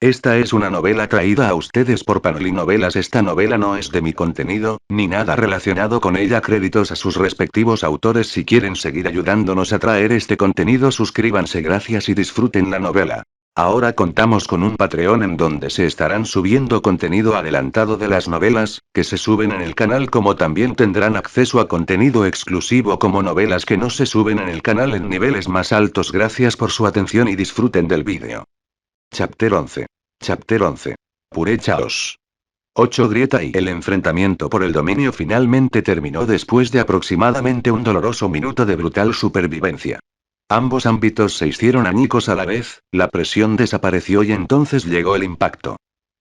Esta es una novela traída a ustedes por Panoli Novelas. Esta novela no es de mi contenido, ni nada relacionado con ella. Créditos a sus respectivos autores. Si quieren seguir ayudándonos a traer este contenido, suscríbanse. Gracias y disfruten la novela. Ahora contamos con un Patreon en donde se estarán subiendo contenido adelantado de las novelas, que se suben en el canal, como también tendrán acceso a contenido exclusivo como novelas que no se suben en el canal en niveles más altos. Gracias por su atención y disfruten del vídeo. Chapter 11. Chapter 11. Pure Chaos. 8 Grieta y el enfrentamiento por el dominio finalmente terminó después de aproximadamente un doloroso minuto de brutal supervivencia. Ambos ámbitos se hicieron añicos a la vez, la presión desapareció y entonces llegó el impacto.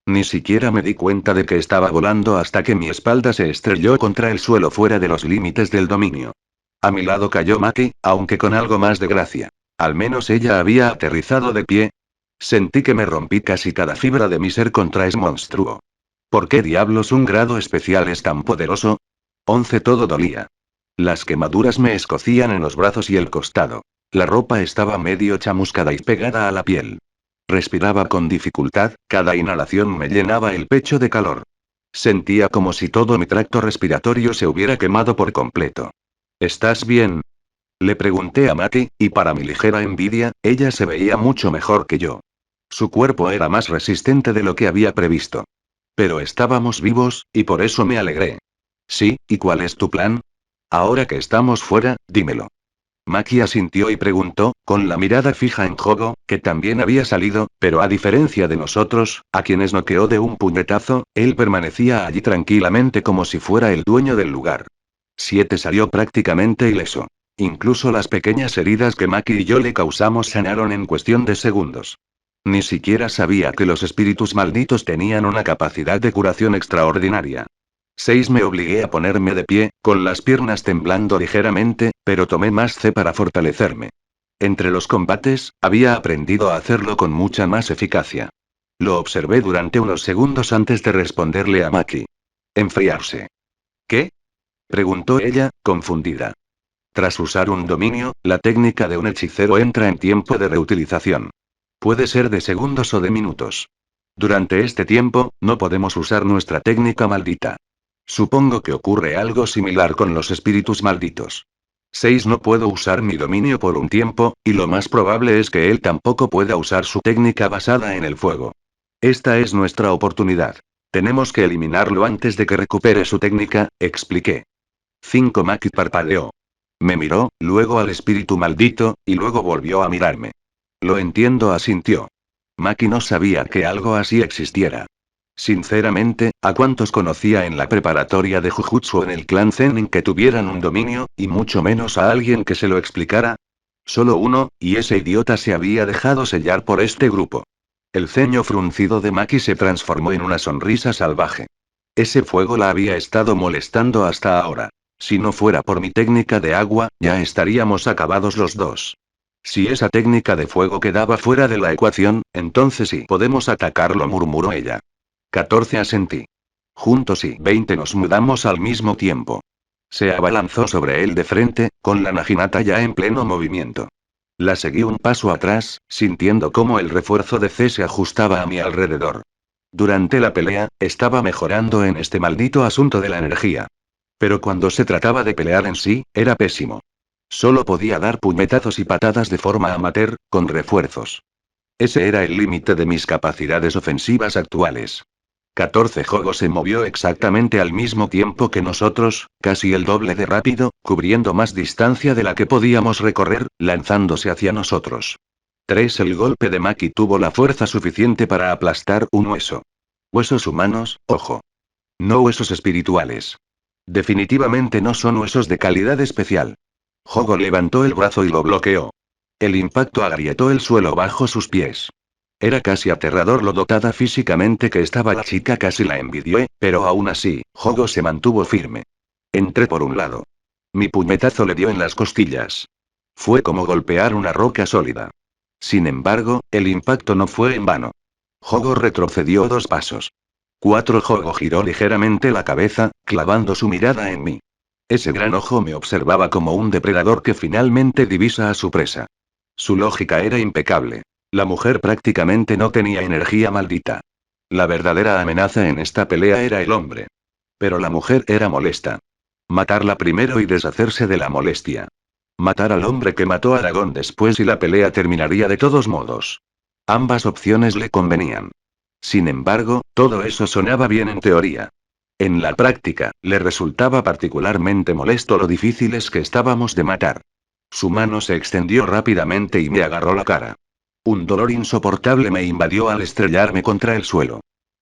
Ni siquiera me di cuenta de que estaba volando hasta que mi espalda se estrelló contra el suelo fuera de los límites del dominio. A mi lado cayó Maki, aunque con algo más de gracia. Al menos ella había aterrizado de pie. Sentí que me rompí casi cada fibra de mi ser contra ese monstruo. ¿Por qué diablos un grado especial es tan poderoso? 11 Todo dolía. Las quemaduras me escocían en los brazos y el costado. La ropa estaba medio chamuscada y pegada a la piel. Respiraba con dificultad, cada inhalación me llenaba el pecho de calor. Sentía como si todo mi tracto respiratorio se hubiera quemado por completo. ¿Estás bien? Le pregunté a Maki, y para mi ligera envidia, ella se veía mucho mejor que yo. Su cuerpo era más resistente de lo que había previsto. Pero estábamos vivos, y por eso me alegré. Sí, ¿y cuál es tu plan? Ahora que estamos fuera, dímelo. Maki asintió y preguntó, con la mirada fija en Jogo, que también había salido, pero a diferencia de nosotros, a quienes noqueó de un puñetazo, él permanecía allí tranquilamente como si fuera el dueño del lugar. 7 Salió prácticamente ileso. Incluso las pequeñas heridas que Maki y yo le causamos sanaron en cuestión de segundos. Ni siquiera sabía que los espíritus malditos tenían una capacidad de curación extraordinaria. 6 Me obligué a ponerme de pie, con las piernas temblando ligeramente, pero tomé más C para fortalecerme. Entre los combates, había aprendido a hacerlo con mucha más eficacia. Lo observé durante unos segundos antes de responderle a Maki. Enfriarse. ¿Qué? Preguntó ella, confundida. Tras usar un dominio, la técnica de un hechicero entra en tiempo de reutilización. Puede ser de segundos o de minutos. Durante este tiempo, no podemos usar nuestra técnica maldita. Supongo que ocurre algo similar con los espíritus malditos. 6 No puedo usar mi dominio por un tiempo, y lo más probable es que él tampoco pueda usar su técnica basada en el fuego. Esta es nuestra oportunidad. Tenemos que eliminarlo antes de que recupere su técnica, expliqué. 5 Maki parpadeó. Me miró, luego al espíritu maldito, y luego volvió a mirarme. Lo entiendo, asintió. Maki no sabía que algo así existiera. Sinceramente, ¿a cuántos conocía en la preparatoria de Jujutsu en el clan Zenin que tuvieran un dominio, y mucho menos a alguien que se lo explicara? Solo uno, y ese idiota se había dejado sellar por este grupo. El ceño fruncido de Maki se transformó en una sonrisa salvaje. Ese fuego la había estado molestando hasta ahora. Si no fuera por mi técnica de agua, ya estaríamos acabados los dos. Si esa técnica de fuego quedaba fuera de la ecuación, entonces sí podemos atacarlo, murmuró ella. 14 Asentí. Juntos y 20 nos mudamos al mismo tiempo. Se abalanzó sobre él de frente, con la naginata ya en pleno movimiento. La seguí un paso atrás, sintiendo cómo el refuerzo de C se ajustaba a mi alrededor. Durante la pelea, estaba mejorando en este maldito asunto de la energía. Pero cuando se trataba de pelear en sí, era pésimo. Solo podía dar puñetazos y patadas de forma amateur, con refuerzos. Ese era el límite de mis capacidades ofensivas actuales. 14 Jogo se movió exactamente al mismo tiempo que nosotros, casi el doble de rápido, cubriendo más distancia de la que podíamos recorrer, lanzándose hacia nosotros. 3 El golpe de Maki tuvo la fuerza suficiente para aplastar un hueso. Huesos humanos, ojo. No huesos espirituales. Definitivamente no son huesos de calidad especial. Jogo levantó el brazo y lo bloqueó. El impacto agrietó el suelo bajo sus pies. Era casi aterrador lo dotada físicamente que estaba la chica, casi la envidié, pero aún así, Jogo se mantuvo firme. Entré por un lado. Mi puñetazo le dio en las costillas. Fue como golpear una roca sólida. Sin embargo, el impacto no fue en vano. Jogo retrocedió 2 pasos. 4 Jogo giró ligeramente la cabeza, clavando su mirada en mí. Ese gran ojo me observaba como un depredador que finalmente divisa a su presa. Su lógica era impecable. La mujer prácticamente no tenía energía maldita. La verdadera amenaza en esta pelea era el hombre. Pero la mujer era molesta. Matarla primero y deshacerse de la molestia. Matar al hombre que mató a Aragón después y la pelea terminaría de todos modos. Ambas opciones le convenían. Sin embargo, todo eso sonaba bien en teoría. En la práctica, le resultaba particularmente molesto lo difíciles que estábamos de matar. Su mano se extendió rápidamente y me agarró la cara. Un dolor insoportable me invadió al estrellarme contra el suelo.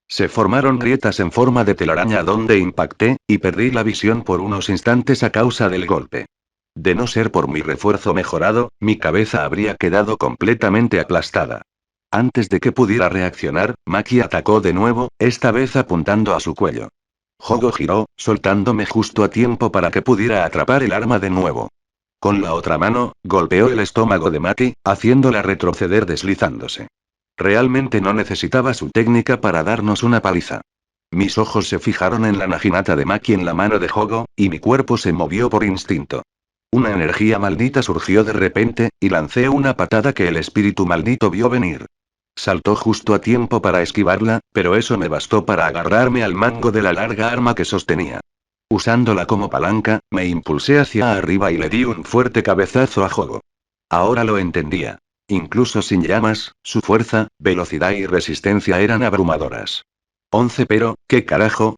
Se formaron grietas en forma de telaraña donde impacté, y perdí la visión por unos instantes a causa del golpe. De no ser por mi refuerzo mejorado, mi cabeza habría quedado completamente aplastada. Antes de que pudiera reaccionar, Maki atacó de nuevo, esta vez apuntando a su cuello. Jogo giró, soltándome justo a tiempo para que pudiera atrapar el arma de nuevo. Con la otra mano, golpeó el estómago de Maki, haciéndola retroceder deslizándose. Realmente no necesitaba su técnica para darnos una paliza. Mis ojos se fijaron en la naginata de Maki en la mano de Jogo, y mi cuerpo se movió por instinto. Una energía maldita surgió de repente, y lancé una patada que el espíritu maldito vio venir. Saltó justo a tiempo para esquivarla, pero eso me bastó para agarrarme al mango de la larga arma que sostenía. Usándola como palanca, me impulsé hacia arriba y le di un fuerte cabezazo a Jogo. Ahora lo entendía. Incluso sin llamas, su fuerza, velocidad y resistencia eran abrumadoras. 11 pero, ¿qué carajo?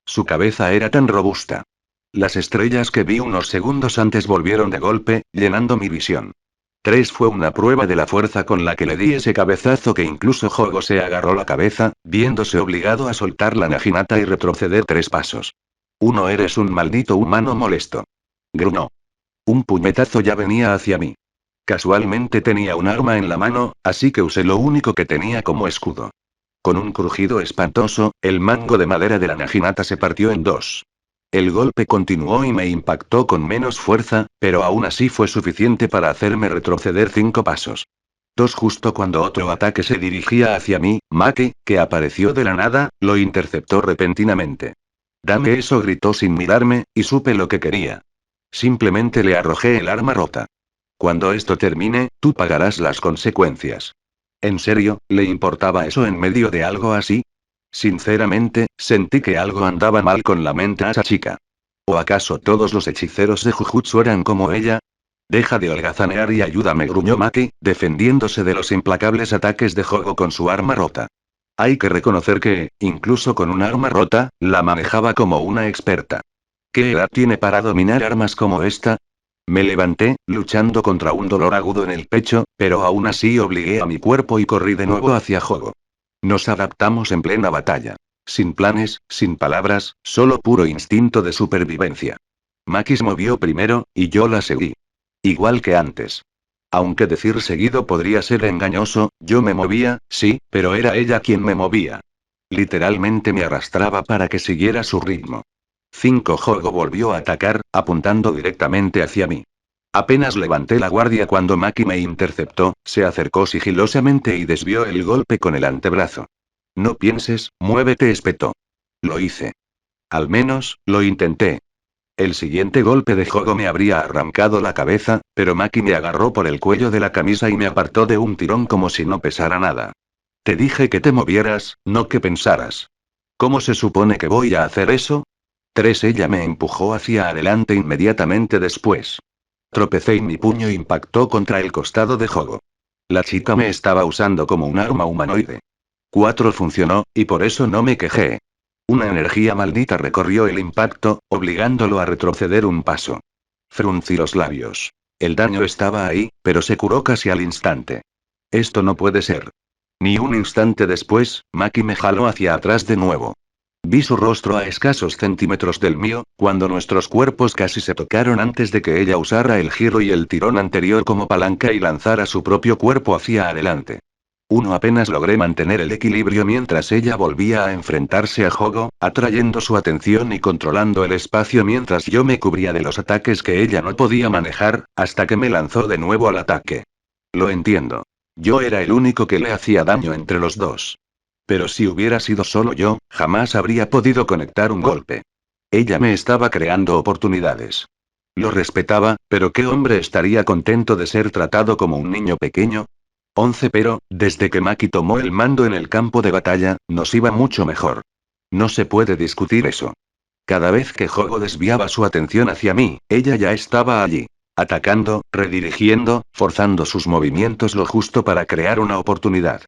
Su cabeza era tan robusta. Las estrellas que vi unos segundos antes volvieron de golpe, llenando mi visión. 3 fue una prueba de la fuerza con la que le di ese cabezazo que incluso Jogo se agarró la cabeza, viéndose obligado a soltar la naginata y retroceder 3 pasos. 1 eres un maldito humano molesto. Gruñó. Un puñetazo ya venía hacia mí. Casualmente tenía un arma en la mano, así que usé lo único que tenía como escudo. Con un crujido espantoso, el mango de madera de la naginata se partió en 2. El golpe continuó y me impactó con menos fuerza, pero aún así fue suficiente para hacerme retroceder 5 pasos. 2 justo cuando otro ataque se dirigía hacia mí, Maki, que apareció de la nada, lo interceptó repentinamente. Dame eso, gritó sin mirarme, y supe lo que quería. Simplemente le arrojé el arma rota. Cuando esto termine, tú pagarás las consecuencias. ¿En serio, le importaba eso en medio de algo así? Sinceramente, sentí que algo andaba mal con la mente a esa chica. ¿O acaso todos los hechiceros de Jujutsu eran como ella? Deja de holgazanear y ayúdame, gruñó Maki, defendiéndose de los implacables ataques de Jogo con su arma rota. Hay que reconocer que, incluso con un arma rota, la manejaba como una experta. ¿Qué edad tiene para dominar armas como esta? Me levanté, luchando contra un dolor agudo en el pecho, pero aún así obligué a mi cuerpo y corrí de nuevo hacia Jogo. Nos adaptamos en plena batalla. Sin planes, sin palabras, solo puro instinto de supervivencia. Maki se movió primero, y yo la seguí. Igual que antes. Aunque decir seguido podría ser engañoso, yo me movía, sí, pero era ella quien me movía. Literalmente me arrastraba para que siguiera su ritmo. 5 Jogo volvió a atacar, apuntando directamente hacia mí. Apenas levanté la guardia cuando Maki me interceptó, se acercó sigilosamente y desvió el golpe con el antebrazo. No pienses, muévete, espetó. Lo hice. Al menos, lo intenté. El siguiente golpe de Jogo me habría arrancado la cabeza, pero Maki me agarró por el cuello de la camisa y me apartó de un tirón como si no pesara nada. Te dije que te movieras, no que pensaras. ¿Cómo se supone que voy a hacer eso? 3 Ella me empujó hacia adelante inmediatamente después. Tropecé y mi puño impactó contra el costado de Jogo. La chica me estaba usando como un arma humanoide. 4 Funcionó, y por eso no me quejé. Una energía maldita recorrió el impacto, obligándolo a retroceder un paso. Fruncí los labios. El daño estaba ahí, pero se curó casi al instante. Esto no puede ser. Ni un instante después, Maki me jaló hacia atrás de nuevo. Vi su rostro a escasos centímetros del mío, cuando nuestros cuerpos casi se tocaron antes de que ella usara el giro y el tirón anterior como palanca y lanzara su propio cuerpo hacia adelante. Apenas logré mantener el equilibrio mientras ella volvía a enfrentarse a Jogo, atrayendo su atención y controlando el espacio mientras yo me cubría de los ataques que ella no podía manejar, hasta que me lanzó de nuevo al ataque. Lo entiendo. Yo era el único que le hacía daño entre los dos. Pero si hubiera sido solo yo, jamás habría podido conectar un golpe. Ella me estaba creando oportunidades. Lo respetaba, pero ¿qué hombre estaría contento de ser tratado como un niño pequeño? 11 pero, desde que Maki tomó el mando en el campo de batalla, nos iba mucho mejor. No se puede discutir eso. Cada vez que Jogo desviaba su atención hacia mí, ella ya estaba allí. Atacando, redirigiendo, forzando sus movimientos lo justo para crear una oportunidad.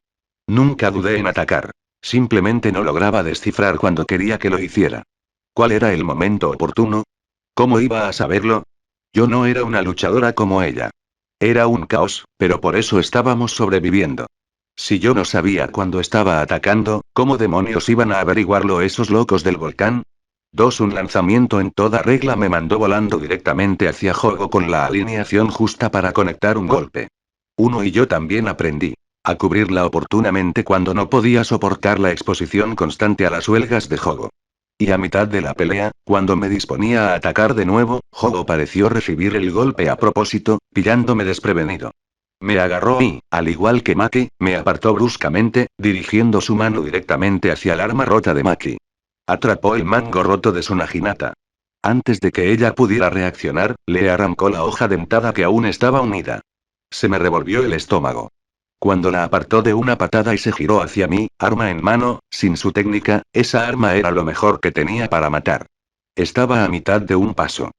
Nunca dudé en atacar. Simplemente no lograba descifrar cuando quería que lo hiciera. ¿Cuál era el momento oportuno? ¿Cómo iba a saberlo? Yo no era una luchadora como ella. Era un caos, pero por eso estábamos sobreviviendo. Si yo no sabía cuándo estaba atacando, ¿cómo demonios iban a averiguarlo esos locos del volcán? 2. Un lanzamiento en toda regla me mandó volando directamente hacia Jogo con la alineación justa para conectar un golpe. 1. Y yo también aprendí a cubrirla oportunamente cuando no podía soportar la exposición constante a las huelgas de Jogo. Y a mitad de la pelea, cuando me disponía a atacar de nuevo, Jogo pareció recibir el golpe a propósito, pillándome desprevenido. Me agarró y, al igual que Maki, me apartó bruscamente, dirigiendo su mano directamente hacia el arma rota de Maki. Atrapó el mango roto de su naginata. Antes de que ella pudiera reaccionar, le arrancó la hoja dentada que aún estaba unida. Se me revolvió el estómago. Cuando la apartó de una patada y se giró hacia mí, arma en mano, sin su técnica, esa arma era lo mejor que tenía para matar. Estaba a mitad de un paso.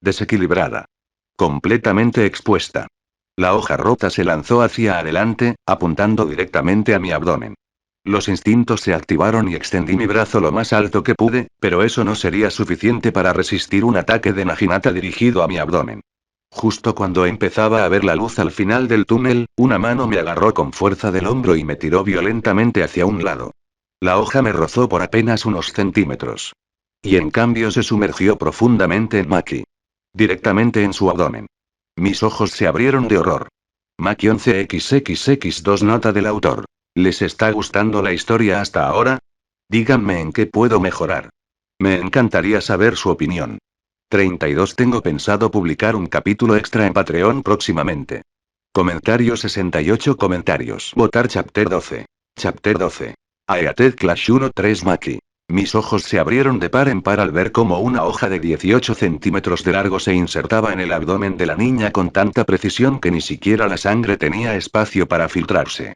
Desequilibrada. Completamente expuesta. La hoja rota se lanzó hacia adelante, apuntando directamente a mi abdomen. Los instintos se activaron y extendí mi brazo lo más alto que pude, pero eso no sería suficiente para resistir un ataque de naginata dirigido a mi abdomen. Justo cuando empezaba a ver la luz al final del túnel, una mano me agarró con fuerza del hombro y me tiró violentamente hacia un lado. La hoja me rozó por apenas unos centímetros. Y en cambio se sumergió profundamente en Maki. Directamente en su abdomen. Mis ojos se abrieron de horror. Maki 11xxx2 Nota del autor. ¿Les está gustando la historia hasta ahora? Díganme en qué puedo mejorar. Me encantaría saber su opinión. 32 Tengo pensado publicar un capítulo extra en Patreon próximamente. Comentario 68 comentarios. Votar Chapter 12. Chapter 12. Aeated Clash 1-3 Maki. Mis ojos se abrieron de par en par al ver cómo una hoja de 18 centímetros de largo se insertaba en el abdomen de la niña con tanta precisión que ni siquiera la sangre tenía espacio para filtrarse.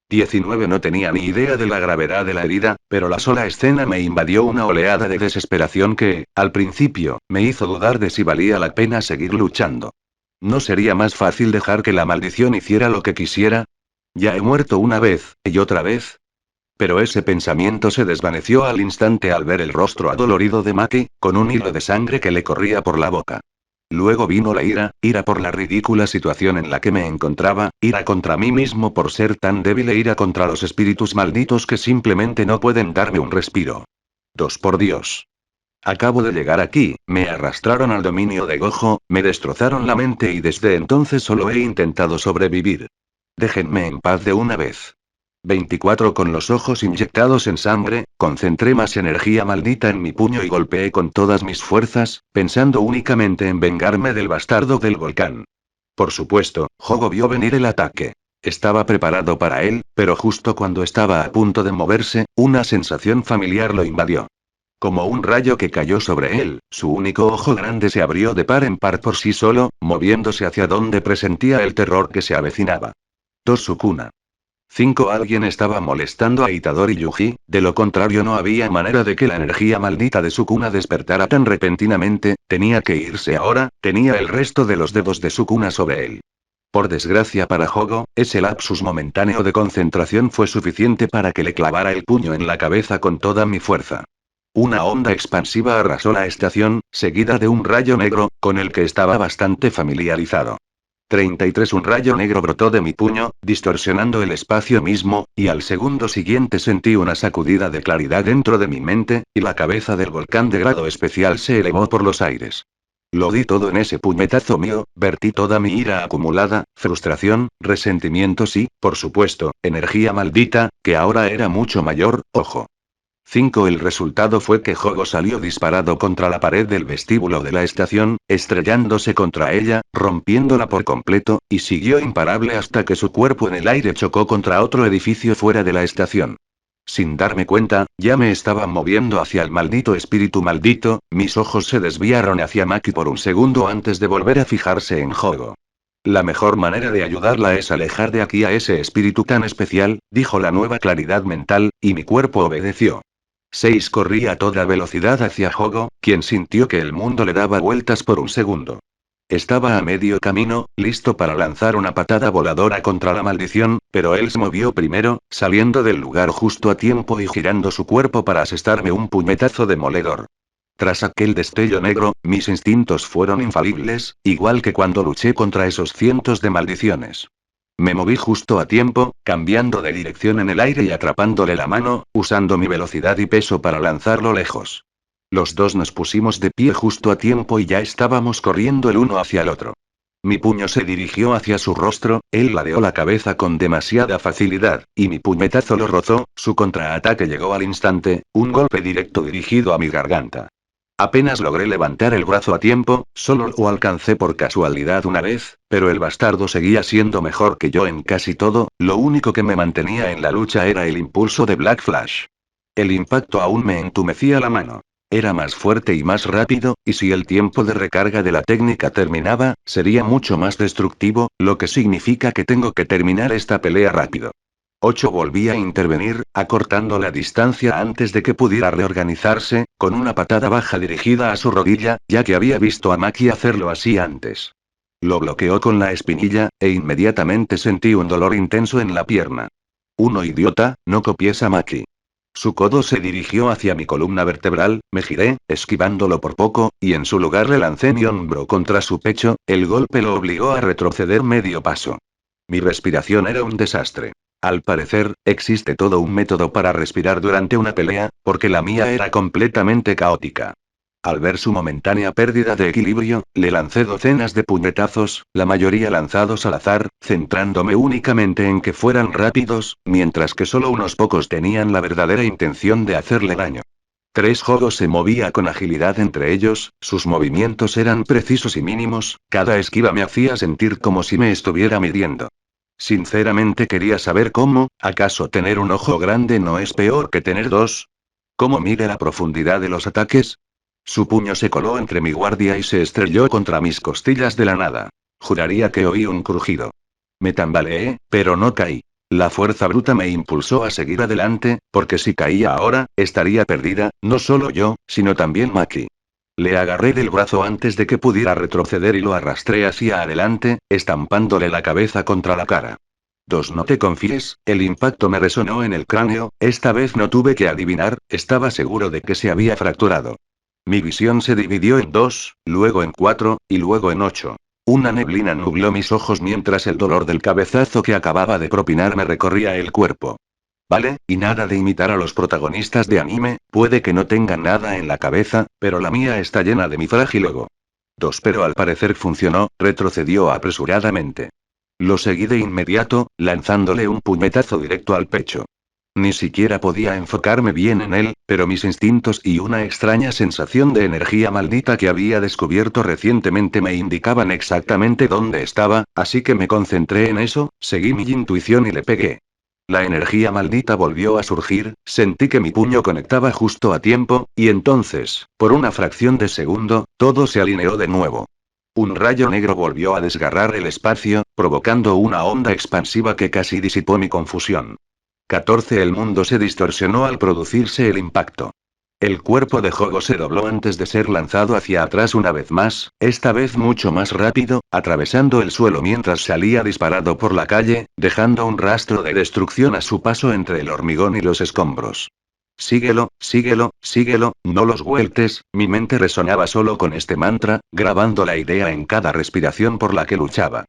19 No tenía ni idea de la gravedad de la herida, pero la sola escena me invadió una oleada de desesperación que, al principio, me hizo dudar de si valía la pena seguir luchando. ¿No sería más fácil dejar que la maldición hiciera lo que quisiera? Ya he muerto una vez, y otra vez. Pero ese pensamiento se desvaneció al instante al ver el rostro adolorido de Maki, con un hilo de sangre que le corría por la boca. Luego vino la ira por la ridícula situación en la que me encontraba, ira contra mí mismo por ser tan débil e ira contra los espíritus malditos que simplemente no pueden darme un respiro. 2 Por Dios. Acabo de llegar aquí, me arrastraron al dominio de Gojo, me destrozaron la mente y desde entonces solo he intentado sobrevivir. Déjenme en paz de una vez. 24 Con los ojos inyectados en sangre, concentré más energía maldita en mi puño y golpeé con todas mis fuerzas, pensando únicamente en vengarme del bastardo del volcán. Por supuesto, Jogo vio venir el ataque. Estaba preparado para él, pero justo cuando estaba a punto de moverse, una sensación familiar lo invadió. Como un rayo que cayó sobre él, su único ojo grande se abrió de par en par por sí solo, moviéndose hacia donde presentía el terror que se avecinaba. 2 Sukuna. 5 Alguien estaba molestando a Itadori Yuji, de lo contrario no había manera de que la energía maldita de Sukuna despertara tan repentinamente, tenía que irse ahora, tenía el resto de los dedos de Sukuna sobre él. Por desgracia para Jogo, ese lapsus momentáneo de concentración fue suficiente para que le clavara el puño en la cabeza con toda mi fuerza. Una onda expansiva arrasó la estación, seguida de un rayo negro, con el que estaba bastante familiarizado. 33 Un rayo negro brotó de mi puño, distorsionando el espacio mismo, y al segundo siguiente sentí una sacudida de claridad dentro de mi mente, y la cabeza del volcán de grado especial se elevó por los aires. Lo di todo en ese puñetazo mío, vertí toda mi ira acumulada, frustración, resentimientos y, por supuesto, energía maldita, que ahora era mucho mayor, ojo. 5 El resultado fue que Jogo salió disparado contra la pared del vestíbulo de la estación, estrellándose contra ella, rompiéndola por completo, y siguió imparable hasta que su cuerpo en el aire chocó contra otro edificio fuera de la estación. Sin darme cuenta, ya me estaba moviendo hacia el maldito espíritu maldito, mis ojos se desviaron hacia Maki por un segundo antes de volver a fijarse en Jogo. La mejor manera de ayudarla es alejar de aquí a ese espíritu tan especial, dijo la nueva claridad mental, y mi cuerpo obedeció. 6 corría a toda velocidad hacia Hogo, quien sintió que el mundo le daba vueltas por un segundo. Estaba a medio camino, listo para lanzar una patada voladora contra la maldición, pero él se movió primero, saliendo del lugar justo a tiempo y girando su cuerpo para asestarme un puñetazo demoledor. Tras aquel destello negro, mis instintos fueron infalibles, igual que cuando luché contra esos cientos de maldiciones. Me moví justo a tiempo, cambiando de dirección en el aire y atrapándole la mano, usando mi velocidad y peso para lanzarlo lejos. Los dos nos pusimos de pie justo a tiempo y ya estábamos corriendo el uno hacia el otro. Mi puño se dirigió hacia su rostro, él ladeó la cabeza con demasiada facilidad, y mi puñetazo lo rozó, su contraataque llegó al instante, un golpe directo dirigido a mi garganta. Apenas logré levantar el brazo a tiempo, solo lo alcancé por casualidad una vez, pero el bastardo seguía siendo mejor que yo en casi todo, lo único que me mantenía en la lucha era el impulso de Black Flash. El impacto aún me entumecía la mano. Era más fuerte y más rápido, y si el tiempo de recarga de la técnica terminaba, sería mucho más destructivo, lo que significa que tengo que terminar esta pelea rápido. 8 volvía a intervenir, acortando la distancia antes de que pudiera reorganizarse, con una patada baja dirigida a su rodilla, ya que había visto a Maki hacerlo así antes. Lo bloqueó con la espinilla, e inmediatamente sentí un dolor intenso en la pierna. Idiota, no copies a Maki. Su codo se dirigió hacia mi columna vertebral, me giré, esquivándolo por poco, y en su lugar le lancé mi hombro contra su pecho, el golpe lo obligó a retroceder medio paso. Mi respiración era un desastre. Al parecer, existe todo un método para respirar durante una pelea, porque la mía era completamente caótica. Al ver su momentánea pérdida de equilibrio, le lancé docenas de puñetazos, la mayoría lanzados al azar, centrándome únicamente en que fueran rápidos, mientras que solo unos pocos tenían la verdadera intención de hacerle daño. 3 juegos se movía con agilidad entre ellos, sus movimientos eran precisos y mínimos, cada esquiva me hacía sentir como si me estuviera midiendo. Sinceramente quería saber cómo, ¿acaso tener un ojo grande no es peor que tener dos? ¿Cómo mide la profundidad de los ataques? Su puño se coló entre mi guardia y se estrelló contra mis costillas de la nada. Juraría que oí un crujido. Me tambaleé, pero no caí. La fuerza bruta me impulsó a seguir adelante, porque si caía ahora, estaría perdida, no solo yo, sino también Maki. Le agarré del brazo antes de que pudiera retroceder y lo arrastré hacia adelante, estampándole la cabeza contra la cara. 2 No te confíes, el impacto me resonó en el cráneo, esta vez no tuve que adivinar, estaba seguro de que se había fracturado. Mi visión se dividió en 2, luego en 4, y luego en 8. Una neblina nubló mis ojos mientras el dolor del cabezazo que acababa de propinar me recorría el cuerpo. Vale, y nada de imitar a los protagonistas de anime, puede que no tengan nada en la cabeza, pero la mía está llena de mi frágil ego. 2 Pero al parecer funcionó, retrocedió apresuradamente. Lo seguí de inmediato, lanzándole un puñetazo directo al pecho. Ni siquiera podía enfocarme bien en él, pero mis instintos y una extraña sensación de energía maldita que había descubierto recientemente me indicaban exactamente dónde estaba, así que me concentré en eso, seguí mi intuición y le pegué. La energía maldita volvió a surgir, sentí que mi puño conectaba justo a tiempo, y entonces, por una fracción de segundo, todo se alineó de nuevo. Un rayo negro volvió a desgarrar el espacio, provocando una onda expansiva que casi disipó mi confusión. 14 El mundo se distorsionó al producirse el impacto. El cuerpo de Hogo se dobló antes de ser lanzado hacia atrás una vez más, esta vez mucho más rápido, atravesando el suelo mientras salía disparado por la calle, dejando un rastro de destrucción a su paso entre el hormigón y los escombros. Síguelo, síguelo, síguelo, no los vueltes, mi mente resonaba solo con este mantra, grabando la idea en cada respiración por la que luchaba.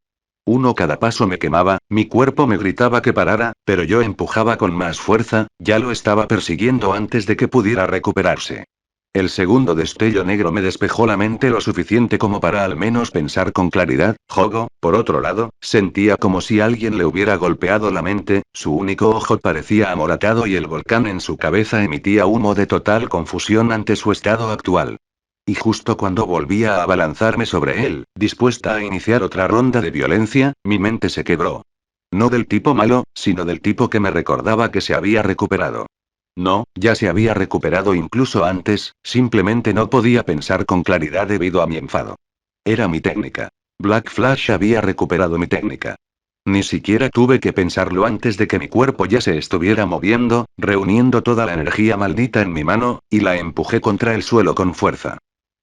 Cada paso me quemaba, mi cuerpo me gritaba que parara, pero yo empujaba con más fuerza, ya lo estaba persiguiendo antes de que pudiera recuperarse. El segundo destello negro me despejó la mente lo suficiente como para al menos pensar con claridad. Hogo, por otro lado, sentía como si alguien le hubiera golpeado la mente, su único ojo parecía amoratado y el volcán en su cabeza emitía humo de total confusión ante su estado actual. Y justo cuando volvía a abalanzarme sobre él, dispuesta a iniciar otra ronda de violencia, mi mente se quebró. No del tipo malo, sino del tipo que me recordaba que se había recuperado. No, ya se había recuperado incluso antes, simplemente no podía pensar con claridad debido a mi enfado. Era mi técnica. Black Flash había recuperado mi técnica. Ni siquiera tuve que pensarlo antes de que mi cuerpo ya se estuviera moviendo, reuniendo toda la energía maldita en mi mano, y la empujé contra el suelo con fuerza.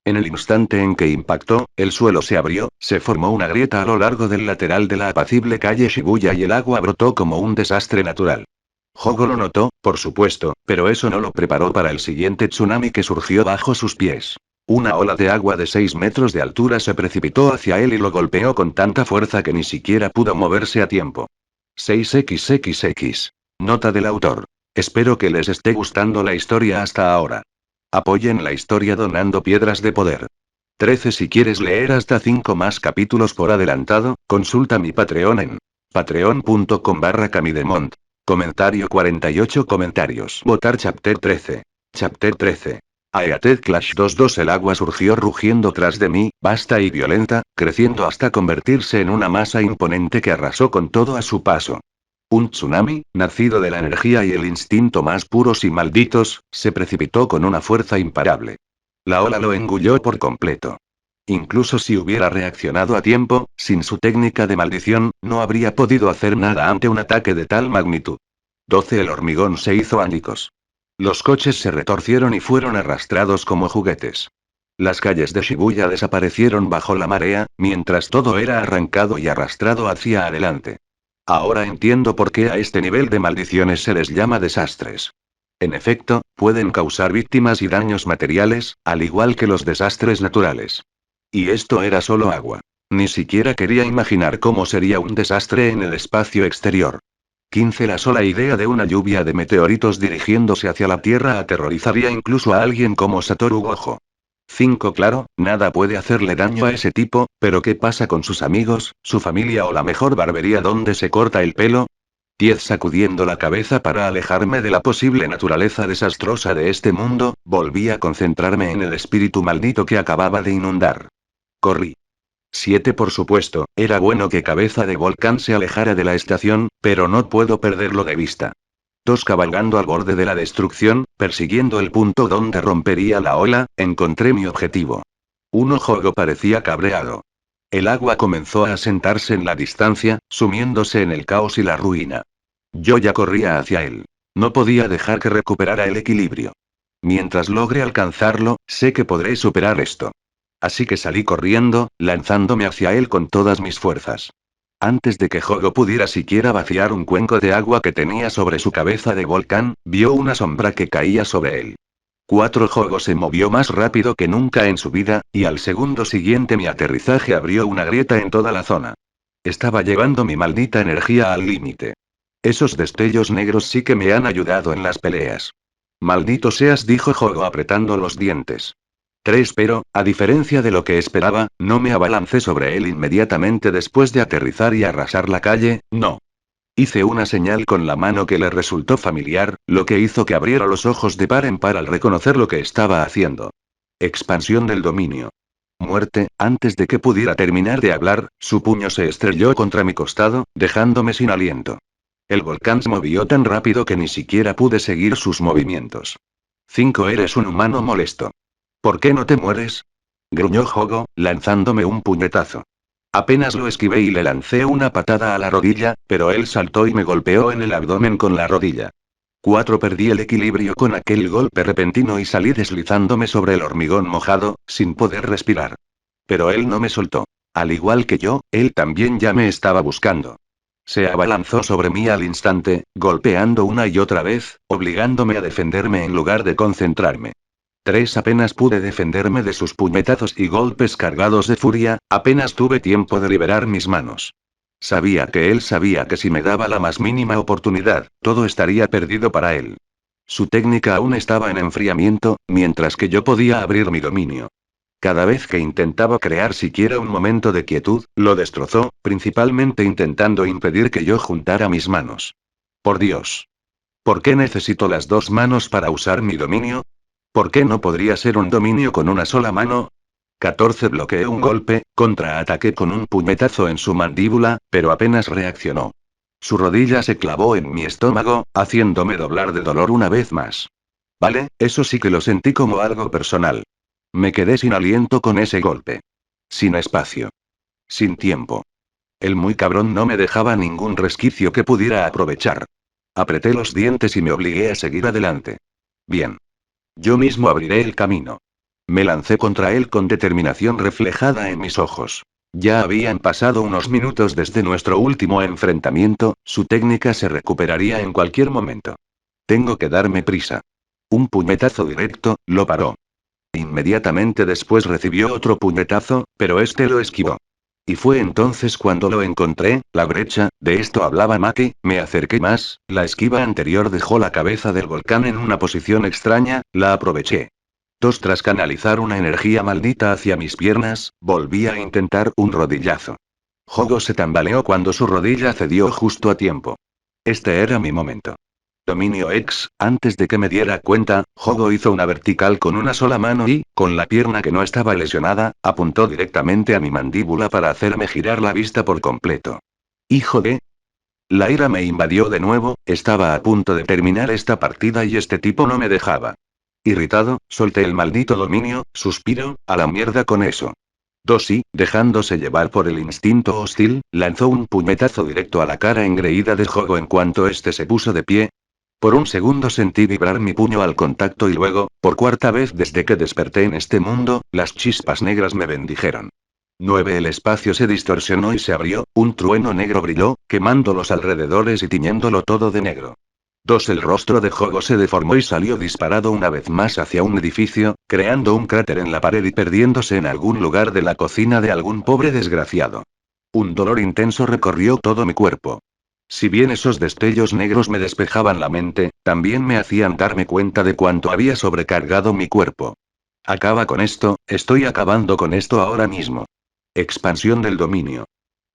En el instante en que impactó, el suelo se abrió, se formó una grieta a lo largo del lateral de la apacible calle Shibuya y el agua brotó como un desastre natural. Hogo lo notó, por supuesto, pero eso no lo preparó para el siguiente tsunami que surgió bajo sus pies. Una ola de agua de 6 metros de altura se precipitó hacia él y lo golpeó con tanta fuerza que ni siquiera pudo moverse a tiempo. 6xxx. Nota del autor. Espero que les esté gustando la historia hasta ahora. Apoyen la historia donando piedras de poder. 13. Si quieres leer hasta 5 más capítulos por adelantado, consulta mi Patreon en patreon.com/camidemont. Comentario 48 comentarios. Votar Chapter 13. Chapter 13. Aeated Clash 2-2. El agua surgió rugiendo tras de mí, vasta y violenta, creciendo hasta convertirse en una masa imponente que arrasó con todo a su paso. Un tsunami, nacido de la energía y el instinto más puros y malditos, se precipitó con una fuerza imparable. La ola lo engulló por completo. Incluso si hubiera reaccionado a tiempo, sin su técnica de maldición, no habría podido hacer nada ante un ataque de tal magnitud. 12. El hormigón se hizo añicos. Los coches se retorcieron y fueron arrastrados como juguetes. Las calles de Shibuya desaparecieron bajo la marea, mientras todo era arrancado y arrastrado hacia adelante. Ahora entiendo por qué a este nivel de maldiciones se les llama desastres. En efecto, pueden causar víctimas y daños materiales, al igual que los desastres naturales. Y esto era solo agua. Ni siquiera quería imaginar cómo sería un desastre en el espacio exterior. 15. La sola idea de una lluvia de meteoritos dirigiéndose hacia la Tierra aterrorizaría incluso a alguien como Satoru Gojo. 5. Claro, nada puede hacerle daño a ese tipo, pero ¿qué pasa con sus amigos, su familia o la mejor barbería donde se corta el pelo? 10. Sacudiendo la cabeza para alejarme de la posible naturaleza desastrosa de este mundo, volví a concentrarme en el espíritu maldito que acababa de inundar. Corrí. 7. Por supuesto, era bueno que Cabeza de Volcán se alejara de la estación, pero no puedo perderlo de vista. 2. Cabalgando al borde de la destrucción, persiguiendo el punto donde rompería la ola, encontré mi objetivo. 1. Hogo parecía cabreado. El agua comenzó a asentarse en la distancia, sumiéndose en el caos y la ruina. Yo ya corría hacia él. No podía dejar que recuperara el equilibrio. Mientras logre alcanzarlo, sé que podré superar esto. Así que salí corriendo, lanzándome hacia él con todas mis fuerzas. Antes de que Hogo pudiera siquiera vaciar un cuenco de agua que tenía sobre su cabeza de volcán, vio una sombra que caía sobre él. 4. Hogo se movió más rápido que nunca en su vida, y al segundo siguiente mi aterrizaje abrió una grieta en toda la zona. Estaba llevando mi maldita energía al límite. Esos destellos negros sí que me han ayudado en las peleas. Maldito seas, dijo Hogo apretando los dientes. 3. Pero, a diferencia de lo que esperaba, no me abalancé sobre él inmediatamente después de aterrizar y arrasar la calle, no. Hice una señal con la mano que le resultó familiar, lo que hizo que abriera los ojos de par en par al reconocer lo que estaba haciendo. Expansión del dominio. Muerte. Antes de que pudiera terminar de hablar, su puño se estrelló contra mi costado, dejándome sin aliento. El volcán se movió tan rápido que ni siquiera pude seguir sus movimientos. 5. Eres un humano molesto. ¿Por qué no te mueres? Gruñó Hogo, lanzándome un puñetazo. Apenas lo esquivé y le lancé una patada a la rodilla, pero él saltó y me golpeó en el abdomen con la rodilla. 4. Perdí el equilibrio con aquel golpe repentino y salí deslizándome sobre el hormigón mojado, sin poder respirar. Pero él no me soltó. Al igual que yo, él también ya me estaba buscando. Se abalanzó sobre mí al instante, golpeando una y otra vez, obligándome a defenderme en lugar de concentrarme. 3. Apenas pude defenderme de sus puñetazos y golpes cargados de furia, apenas tuve tiempo de liberar mis manos. Sabía que él sabía que si me daba la más mínima oportunidad, todo estaría perdido para él. Su técnica aún estaba en enfriamiento, mientras que yo podía abrir mi dominio. Cada vez que intentaba crear siquiera un momento de quietud, lo destrozó, principalmente intentando impedir que yo juntara mis manos. Por Dios. ¿Por qué necesito las dos manos para usar mi dominio? ¿Por qué no podría ser un dominio con una sola mano? 14. Bloqueé un golpe, contraataqué con un puñetazo en su mandíbula, pero apenas reaccionó. Su rodilla se clavó en mi estómago, haciéndome doblar de dolor una vez más. Vale, eso sí que lo sentí como algo personal. Me quedé sin aliento con ese golpe. Sin espacio. Sin tiempo. El muy cabrón no me dejaba ningún resquicio que pudiera aprovechar. Apreté los dientes y me obligué a seguir adelante. Bien. Yo mismo abriré el camino. Me lancé contra él con determinación reflejada en mis ojos. Ya habían pasado unos minutos desde nuestro último enfrentamiento, su técnica se recuperaría en cualquier momento. Tengo que darme prisa. Un puñetazo directo, lo paró. Inmediatamente después recibió otro puñetazo, pero este lo esquivó. Y fue entonces cuando lo encontré, la brecha, de esto hablaba Maki, me acerqué más, la esquiva anterior dejó la cabeza del volcán en una posición extraña, la aproveché. Tras canalizar una energía maldita hacia mis piernas, volví a intentar un rodillazo. Jogo se tambaleó cuando su rodilla cedió justo a tiempo. Este era mi momento. Dominio X, antes de que me diera cuenta, Jogo hizo una vertical con una sola mano y, con la pierna que no estaba lesionada, apuntó directamente a mi mandíbula para hacerme girar la vista por completo. Hijo de... La ira me invadió de nuevo, estaba a punto de terminar esta partida y este tipo no me dejaba. Irritado, solté el maldito dominio, suspiro, a la mierda con eso. Y, dejándose llevar por el instinto hostil, lanzó un puñetazo directo a la cara engreída de Jogo en cuanto este se puso de pie. Por un segundo sentí vibrar mi puño al contacto y luego, por cuarta vez desde que desperté en este mundo, las chispas negras me bendijeron. 9. El espacio se distorsionó y se abrió, un trueno negro brilló, quemando los alrededores y tiñéndolo todo de negro. El rostro de Jogo se deformó y salió disparado una vez más hacia un edificio, creando un cráter en la pared y perdiéndose en algún lugar de la cocina de algún pobre desgraciado. Un dolor intenso recorrió todo mi cuerpo. Si bien esos destellos negros me despejaban la mente, también me hacían darme cuenta de cuánto había sobrecargado mi cuerpo. Acaba con esto, estoy acabando con esto ahora mismo. Expansión del dominio.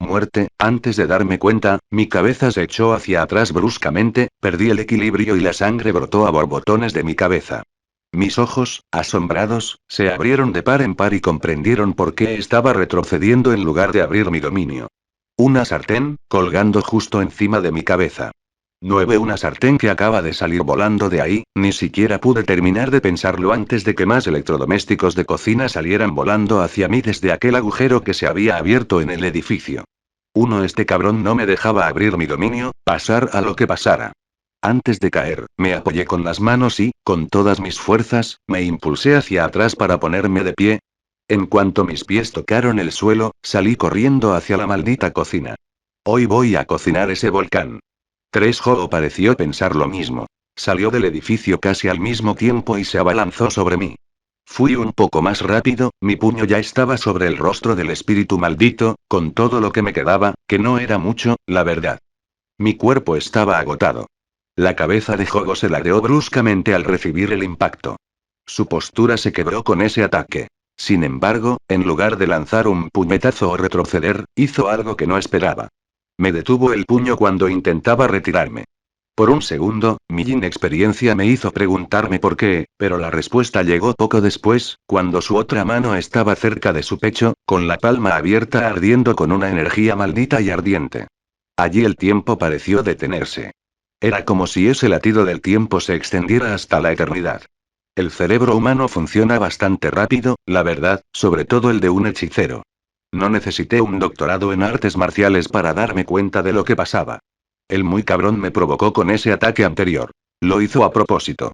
Muerte, antes de darme cuenta, mi cabeza se echó hacia atrás bruscamente, perdí el equilibrio y la sangre brotó a borbotones de mi cabeza. Mis ojos, asombrados, se abrieron de par en par y comprendieron por qué estaba retrocediendo en lugar de abrir mi dominio. Una sartén, colgando justo encima de mi cabeza. 9. Una sartén que acaba de salir volando de ahí, ni siquiera pude terminar de pensarlo antes de que más electrodomésticos de cocina salieran volando hacia mí desde aquel agujero que se había abierto en el edificio. Este cabrón no me dejaba abrir mi dominio, pasar a lo que pasara. Antes de caer, me apoyé con las manos y, con todas mis fuerzas, me impulsé hacia atrás para ponerme de pie. En cuanto mis pies tocaron el suelo, salí corriendo hacia la maldita cocina. Hoy voy a cocinar ese volcán. Jogo pareció pensar lo mismo. Salió del edificio casi al mismo tiempo y se abalanzó sobre mí. Fui un poco más rápido, mi puño ya estaba sobre el rostro del espíritu maldito, con todo lo que me quedaba, que no era mucho, la verdad. Mi cuerpo estaba agotado. La cabeza de Jogo se ladeó bruscamente al recibir el impacto. Su postura se quebró con ese ataque. Sin embargo, en lugar de lanzar un puñetazo o retroceder, hizo algo que no esperaba. Me detuvo el puño cuando intentaba retirarme. Por un segundo, mi inexperiencia me hizo preguntarme por qué, pero la respuesta llegó poco después, cuando su otra mano estaba cerca de su pecho, con la palma abierta ardiendo con una energía maldita y ardiente. Allí el tiempo pareció detenerse. Era como si ese latido del tiempo se extendiera hasta la eternidad. El cerebro humano funciona bastante rápido, la verdad, sobre todo el de un hechicero. No necesité un doctorado en artes marciales para darme cuenta de lo que pasaba. El muy cabrón me provocó con ese ataque anterior. Lo hizo a propósito.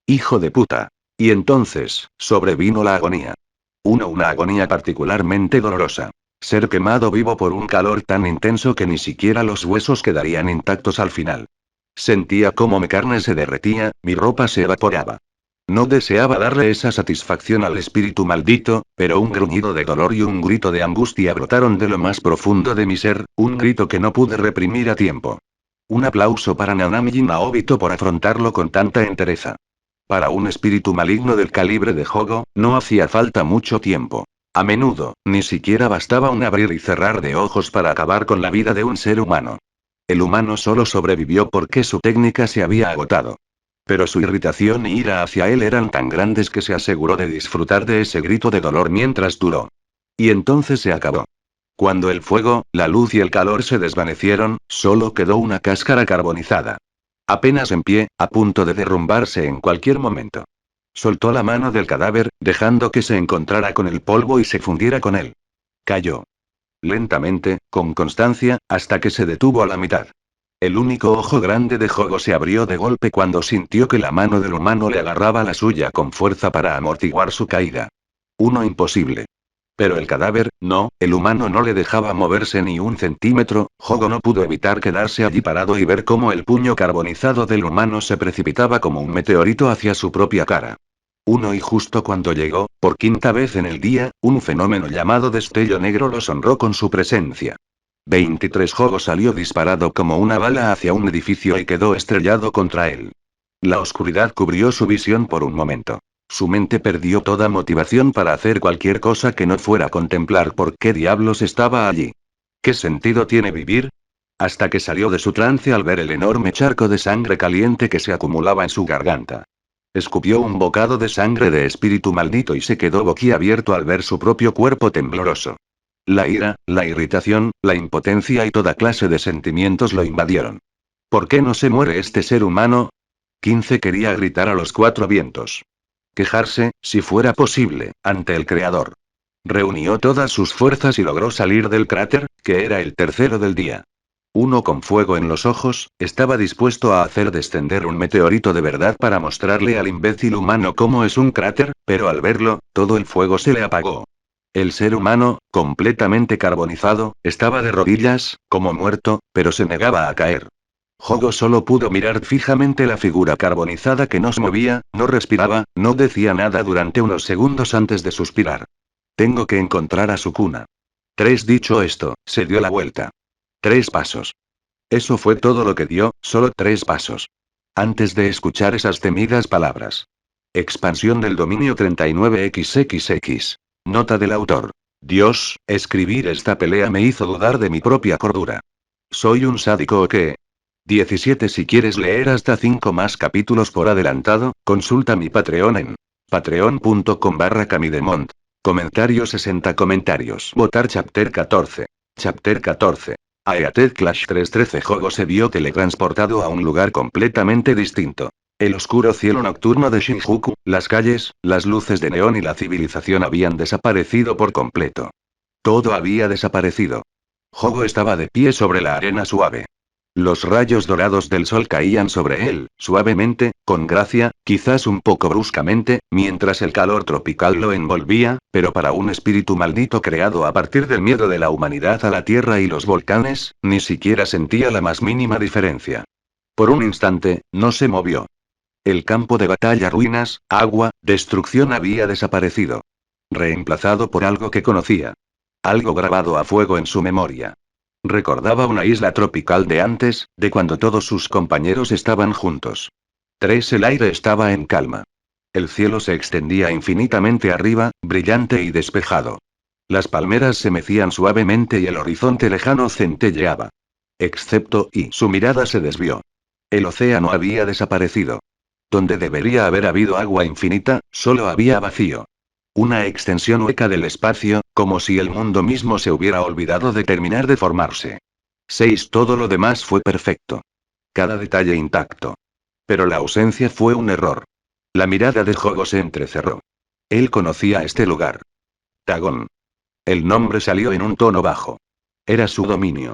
Hijo de puta. Y entonces, sobrevino la agonía. Una agonía particularmente dolorosa. Ser quemado vivo por un calor tan intenso que ni siquiera los huesos quedarían intactos al final. Sentía cómo mi carne se derretía, mi ropa se evaporaba. No deseaba darle esa satisfacción al espíritu maldito, pero un gruñido de dolor y un grito de angustia brotaron de lo más profundo de mi ser, un grito que no pude reprimir a tiempo. Un aplauso para Nanami Naobito por afrontarlo con tanta entereza. Para un espíritu maligno del calibre de Jogo, no hacía falta mucho tiempo. A menudo, ni siquiera bastaba un abrir y cerrar de ojos para acabar con la vida de un ser humano. El humano solo sobrevivió porque su técnica se había agotado. Pero su irritación y ira hacia él eran tan grandes que se aseguró de disfrutar de ese grito de dolor mientras duró. Y entonces se acabó. Cuando el fuego, la luz y el calor se desvanecieron, solo quedó una cáscara carbonizada. Apenas en pie, a punto de derrumbarse en cualquier momento. Soltó la mano del cadáver, dejando que se encontrara con el polvo y se fundiera con él. Cayó. Lentamente, con constancia, hasta que se detuvo a la mitad. El único ojo grande de Jogo se abrió de golpe cuando sintió que la mano del humano le agarraba la suya con fuerza para amortiguar su caída. Uno imposible. Pero el cadáver, no, el humano no le dejaba moverse ni un centímetro. Jogo no pudo evitar quedarse allí parado y ver cómo el puño carbonizado del humano se precipitaba como un meteorito hacia su propia cara. Y justo cuando llegó, por quinta vez en el día, un fenómeno llamado destello negro los honró con su presencia. 23 Jogo salió disparado como una bala hacia un edificio y quedó estrellado contra él. La oscuridad cubrió su visión por un momento. Su mente perdió toda motivación para hacer cualquier cosa que no fuera contemplar por qué diablos estaba allí. ¿Qué sentido tiene vivir? Hasta que salió de su trance al ver el enorme charco de sangre caliente que se acumulaba en su garganta. Escupió un bocado de sangre de espíritu maldito y se quedó boquiabierto al ver su propio cuerpo tembloroso. La ira, la irritación, la impotencia y toda clase de sentimientos lo invadieron. ¿Por qué no se muere este ser humano? 15 quería gritar a los cuatro vientos. Quejarse, si fuera posible, ante el Creador. Reunió todas sus fuerzas y logró salir del cráter, que era el tercero del día. Uno con fuego en los ojos, estaba dispuesto a hacer descender un meteorito de verdad para mostrarle al imbécil humano cómo es un cráter, pero al verlo, todo el fuego se le apagó. El ser humano, completamente carbonizado, estaba de rodillas, como muerto, pero se negaba a caer. Jogo solo pudo mirar fijamente la figura carbonizada que no se movía, no respiraba, no decía nada durante unos segundos antes de suspirar. Tengo que encontrar a Sukuna. Dicho esto, se dio la vuelta. 3 pasos. Eso fue todo lo que dio, solo 3 pasos. Antes de escuchar esas temidas palabras. Expansión del dominio 39XXX. Nota del autor. Dios, escribir esta pelea me hizo dudar de mi propia cordura. ¿Soy un sádico o qué? 17 Si quieres leer hasta 5 más capítulos por adelantado, consulta mi Patreon en patreon.com/camidemont. Comentario 60 comentarios. Votar Chapter 14. Chapter 14. Aeated Clash 3:13 Jogo se vio teletransportado a un lugar completamente distinto. El oscuro cielo nocturno de Shinjuku, las calles, las luces de neón y la civilización habían desaparecido por completo. Todo había desaparecido. Jogo estaba de pie sobre la arena suave. Los rayos dorados del sol caían sobre él, suavemente, con gracia, quizás un poco bruscamente, mientras el calor tropical lo envolvía, pero para un espíritu maldito creado a partir del miedo de la humanidad a la tierra y los volcanes, ni siquiera sentía la más mínima diferencia. Por un instante, no se movió. El campo de batalla, ruinas, agua, destrucción había desaparecido. Reemplazado por algo que conocía. Algo grabado a fuego en su memoria. Recordaba una isla tropical de antes, de cuando todos sus compañeros estaban juntos. El aire estaba en calma. El cielo se extendía infinitamente arriba, brillante y despejado. Las palmeras se mecían suavemente y el horizonte lejano centelleaba. Excepto, y su mirada se desvió. El océano había desaparecido. Donde debería haber habido agua infinita, solo había vacío. Una extensión hueca del espacio, como si el mundo mismo se hubiera olvidado de terminar de formarse. Todo lo demás fue perfecto. Cada detalle intacto. Pero la ausencia fue un error. La mirada de Jogo se entrecerró. Él conocía este lugar. Tagón. El nombre salió en un tono bajo. Era su dominio.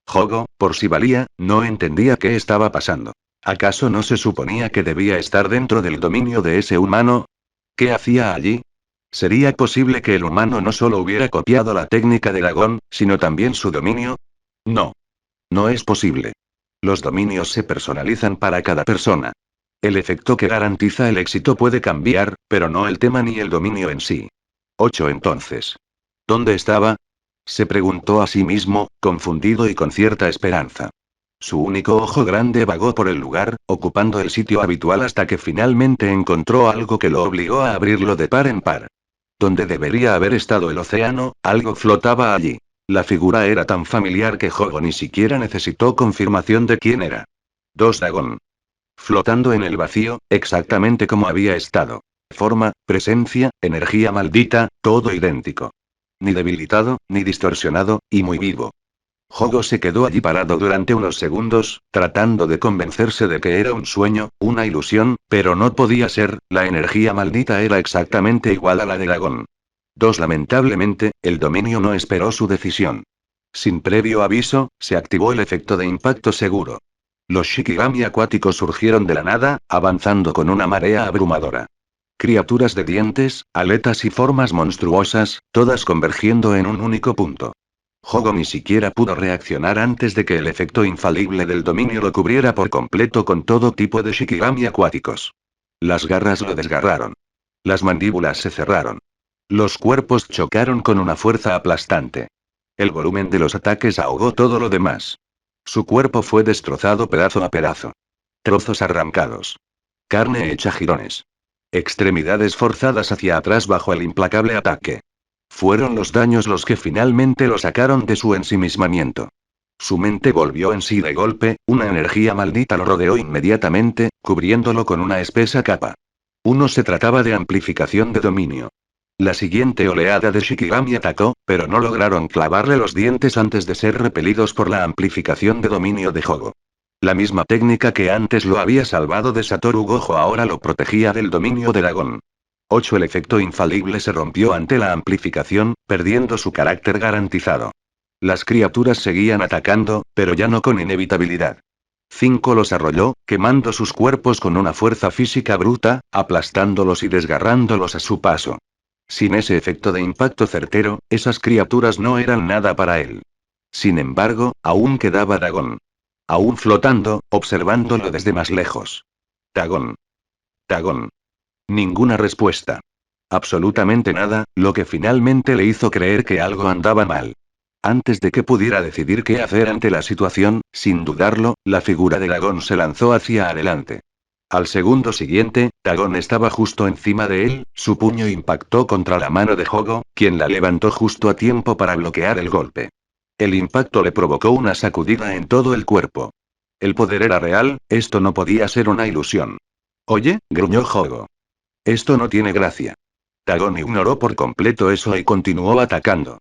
Jogo, por si valía, no entendía qué estaba pasando. ¿Acaso no se suponía que debía estar dentro del dominio de ese humano? ¿Qué hacía allí? ¿Sería posible que el humano no solo hubiera copiado la técnica de Dagón, sino también su dominio? No. No es posible. Los dominios se personalizan para cada persona. El efecto que garantiza el éxito puede cambiar, pero no el tema ni el dominio en sí. Entonces. ¿Dónde estaba? Se preguntó a sí mismo, confundido y con cierta esperanza. Su único ojo grande vagó por el lugar, ocupando el sitio habitual hasta que finalmente encontró algo que lo obligó a abrirlo de par en par. Donde debería haber estado el océano, algo flotaba allí. La figura era tan familiar que Jogo ni siquiera necesitó confirmación de quién era. Dagón. Flotando en el vacío, exactamente como había estado. Forma, presencia, energía maldita, todo idéntico. Ni debilitado, ni distorsionado, y muy vivo. Jogo se quedó allí parado durante unos segundos, tratando de convencerse de que era un sueño, una ilusión, pero no podía ser, la energía maldita era exactamente igual a la de Dagón. Lamentablemente, el dominio no esperó su decisión. Sin previo aviso, se activó el efecto de impacto seguro. Los Shikigami acuáticos surgieron de la nada, avanzando con una marea abrumadora. Criaturas de dientes, aletas y formas monstruosas, todas convergiendo en un único punto. Jogo ni siquiera pudo reaccionar antes de que el efecto infalible del dominio lo cubriera por completo con todo tipo de Shikigami acuáticos. Las garras lo desgarraron. Las mandíbulas se cerraron. Los cuerpos chocaron con una fuerza aplastante. El volumen de los ataques ahogó todo lo demás. Su cuerpo fue destrozado pedazo a pedazo. Trozos arrancados. Carne hecha jirones. Extremidades forzadas hacia atrás bajo el implacable ataque. Fueron los daños los que finalmente lo sacaron de su ensimismamiento. Su mente volvió en sí de golpe, una energía maldita lo rodeó inmediatamente, cubriéndolo con una espesa capa. Uno se trataba de amplificación de dominio. La siguiente oleada de Shikigami atacó, pero no lograron clavarle los dientes antes de ser repelidos por la amplificación de dominio de Jogo. La misma técnica que antes lo había salvado de Satoru Gojo ahora lo protegía del dominio de Dagon. 8. El efecto infalible se rompió ante la amplificación, perdiendo su carácter garantizado. Las criaturas seguían atacando, pero ya no con inevitabilidad. 5. Los arrolló, quemando sus cuerpos con una fuerza física bruta, aplastándolos y desgarrándolos a su paso. Sin ese efecto de impacto certero, esas criaturas no eran nada para él. Sin embargo, aún quedaba Dagon. Aún flotando, observándolo desde más lejos. Dagon. Dagon. Ninguna respuesta. Absolutamente nada, lo que finalmente le hizo creer que algo andaba mal. Antes de que pudiera decidir qué hacer ante la situación, sin dudarlo, la figura de Dagon se lanzó hacia adelante. Al segundo siguiente, Dagon estaba justo encima de él, su puño impactó contra la mano de Jogo, quien la levantó justo a tiempo para bloquear el golpe. El impacto le provocó una sacudida en todo el cuerpo. El poder era real, esto no podía ser una ilusión. Oye, gruñó Jogo. Esto no tiene gracia. Dagon ignoró por completo eso y continuó atacando.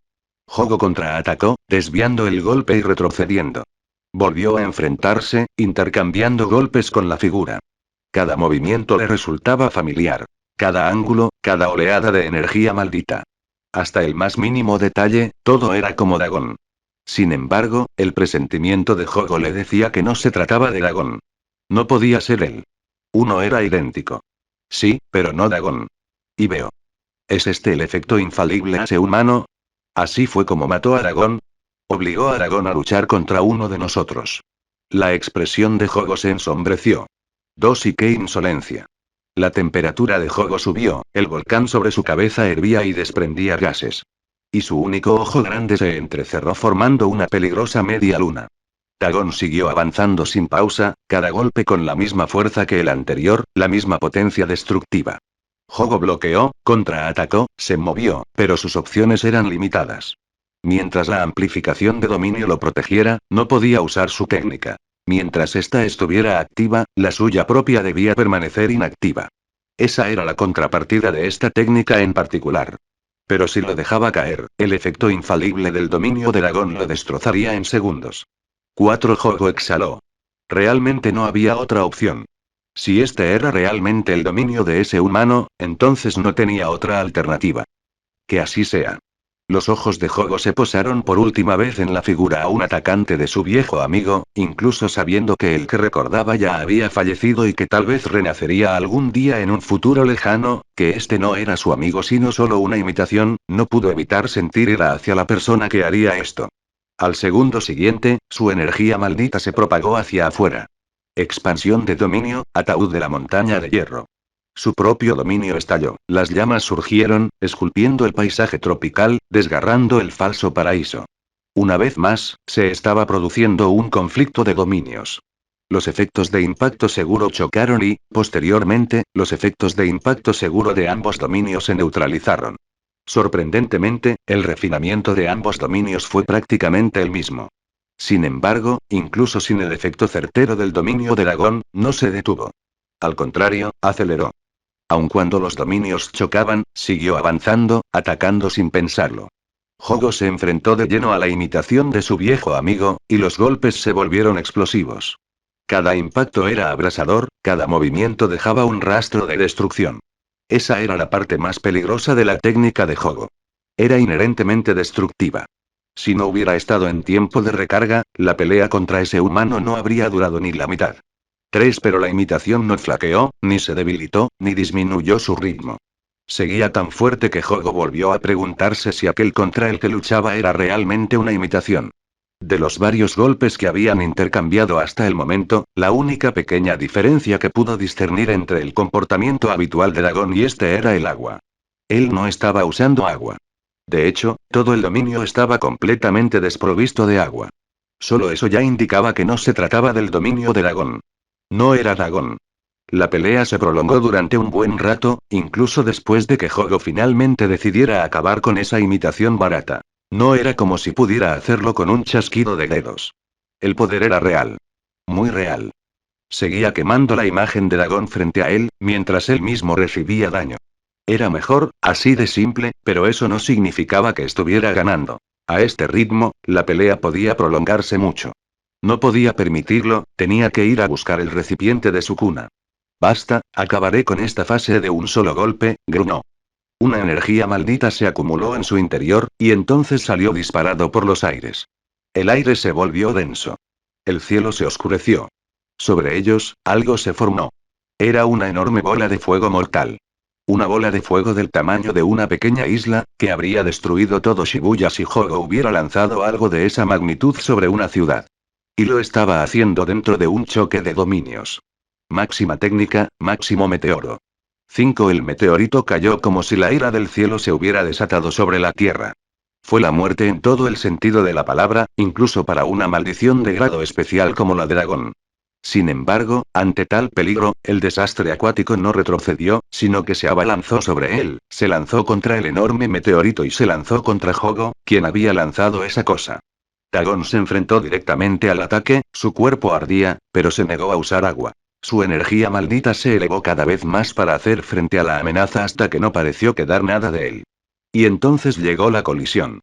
Jogo contraatacó, desviando el golpe y retrocediendo. Volvió a enfrentarse, intercambiando golpes con la figura. Cada movimiento le resultaba familiar. Cada ángulo, cada oleada de energía maldita. Hasta el más mínimo detalle, todo era como Dagon. Sin embargo, el presentimiento de Jogo le decía que no se trataba de Dagon. No podía ser él. Uno era idéntico. Sí, pero no Dagon. Y veo. ¿Es este el efecto infalible ase humano? Así fue como mató a Dagon. Obligó a Dagon a luchar contra uno de nosotros. La expresión de Jogo se ensombreció. Y qué insolencia. La temperatura de Jogo subió, el volcán sobre su cabeza hervía y desprendía gases. Y su único ojo grande se entrecerró formando una peligrosa media luna. Dagon siguió avanzando sin pausa, cada golpe con la misma fuerza que el anterior, la misma potencia destructiva. Jogo bloqueó, contraatacó, se movió, pero sus opciones eran limitadas. Mientras la amplificación de dominio lo protegiera, no podía usar su técnica. Mientras ésta estuviera activa, la suya propia debía permanecer inactiva. Esa era la contrapartida de esta técnica en particular. Pero si lo dejaba caer, el efecto infalible del dominio de Dagon lo destrozaría en segundos. 4. Jogo exhaló. Realmente no había otra opción. Si este era realmente el dominio de ese humano, entonces no tenía otra alternativa. Que así sea. Los ojos de Jogo se posaron por última vez en la figura aún atacante de su viejo amigo, incluso sabiendo que el que recordaba ya había fallecido y que tal vez renacería algún día en un futuro lejano, que este no era su amigo sino solo una imitación, no pudo evitar sentir ira hacia la persona que haría esto. Al segundo siguiente, su energía maldita se propagó hacia afuera. Expansión de dominio, ataúd de la montaña de hierro. Su propio dominio estalló, las llamas surgieron, esculpiendo el paisaje tropical, desgarrando el falso paraíso. Una vez más, se estaba produciendo un conflicto de dominios. Los efectos de impacto seguro chocaron y, posteriormente, los efectos de impacto seguro de ambos dominios se neutralizaron. Sorprendentemente, el refinamiento de ambos dominios fue prácticamente el mismo. Sin embargo, incluso sin el efecto certero del dominio de Dagon, no se detuvo. Al contrario, aceleró. Aun cuando los dominios chocaban, siguió avanzando, atacando sin pensarlo. Jogo se enfrentó de lleno a la imitación de su viejo amigo, y los golpes se volvieron explosivos. Cada impacto era abrasador, cada movimiento dejaba un rastro de destrucción. Esa era la parte más peligrosa de la técnica de Jogo. Era inherentemente destructiva. Si no hubiera estado en tiempo de recarga, la pelea contra ese humano no habría durado ni la mitad. 3. Pero la imitación no flaqueó, ni se debilitó, ni disminuyó su ritmo. Seguía tan fuerte que Jogo volvió a preguntarse si aquel contra el que luchaba era realmente una imitación. De los varios golpes que habían intercambiado hasta el momento, la única pequeña diferencia que pudo discernir entre el comportamiento habitual de Dagon y este era el agua. Él no estaba usando agua. De hecho, todo el dominio estaba completamente desprovisto de agua. Solo eso ya indicaba que no se trataba del dominio de Dagon. No era Dagon. La pelea se prolongó durante un buen rato, incluso después de que Jogo finalmente decidiera acabar con esa imitación barata. No era como si pudiera hacerlo con un chasquido de dedos. El poder era real. Muy real. Seguía quemando la imagen de Dagon frente a él, mientras él mismo recibía daño. Era mejor, así de simple, pero eso no significaba que estuviera ganando. A este ritmo, la pelea podía prolongarse mucho. No podía permitirlo, tenía que ir a buscar el recipiente de su cuna. Basta, acabaré con esta fase de un solo golpe, gruñó. Una energía maldita se acumuló en su interior, y entonces salió disparado por los aires. El aire se volvió denso. El cielo se oscureció. Sobre ellos, algo se formó. Era una enorme bola de fuego mortal. Una bola de fuego del tamaño de una pequeña isla, que habría destruido todo Shibuya si Jogo hubiera lanzado algo de esa magnitud sobre una ciudad. Y lo estaba haciendo dentro de un choque de dominios. Máxima técnica, máximo meteoro. 5. El meteorito cayó como si la ira del cielo se hubiera desatado sobre la tierra. Fue la muerte en todo el sentido de la palabra, incluso para una maldición de grado especial como la de Dagon. Sin embargo, ante tal peligro, el desastre acuático no retrocedió, sino que se abalanzó sobre él, se lanzó contra el enorme meteorito y se lanzó contra Jogo, quien había lanzado esa cosa. Dagon se enfrentó directamente al ataque, su cuerpo ardía, pero se negó a usar agua. Su energía maldita se elevó cada vez más para hacer frente a la amenaza hasta que no pareció quedar nada de él. Y entonces llegó la colisión.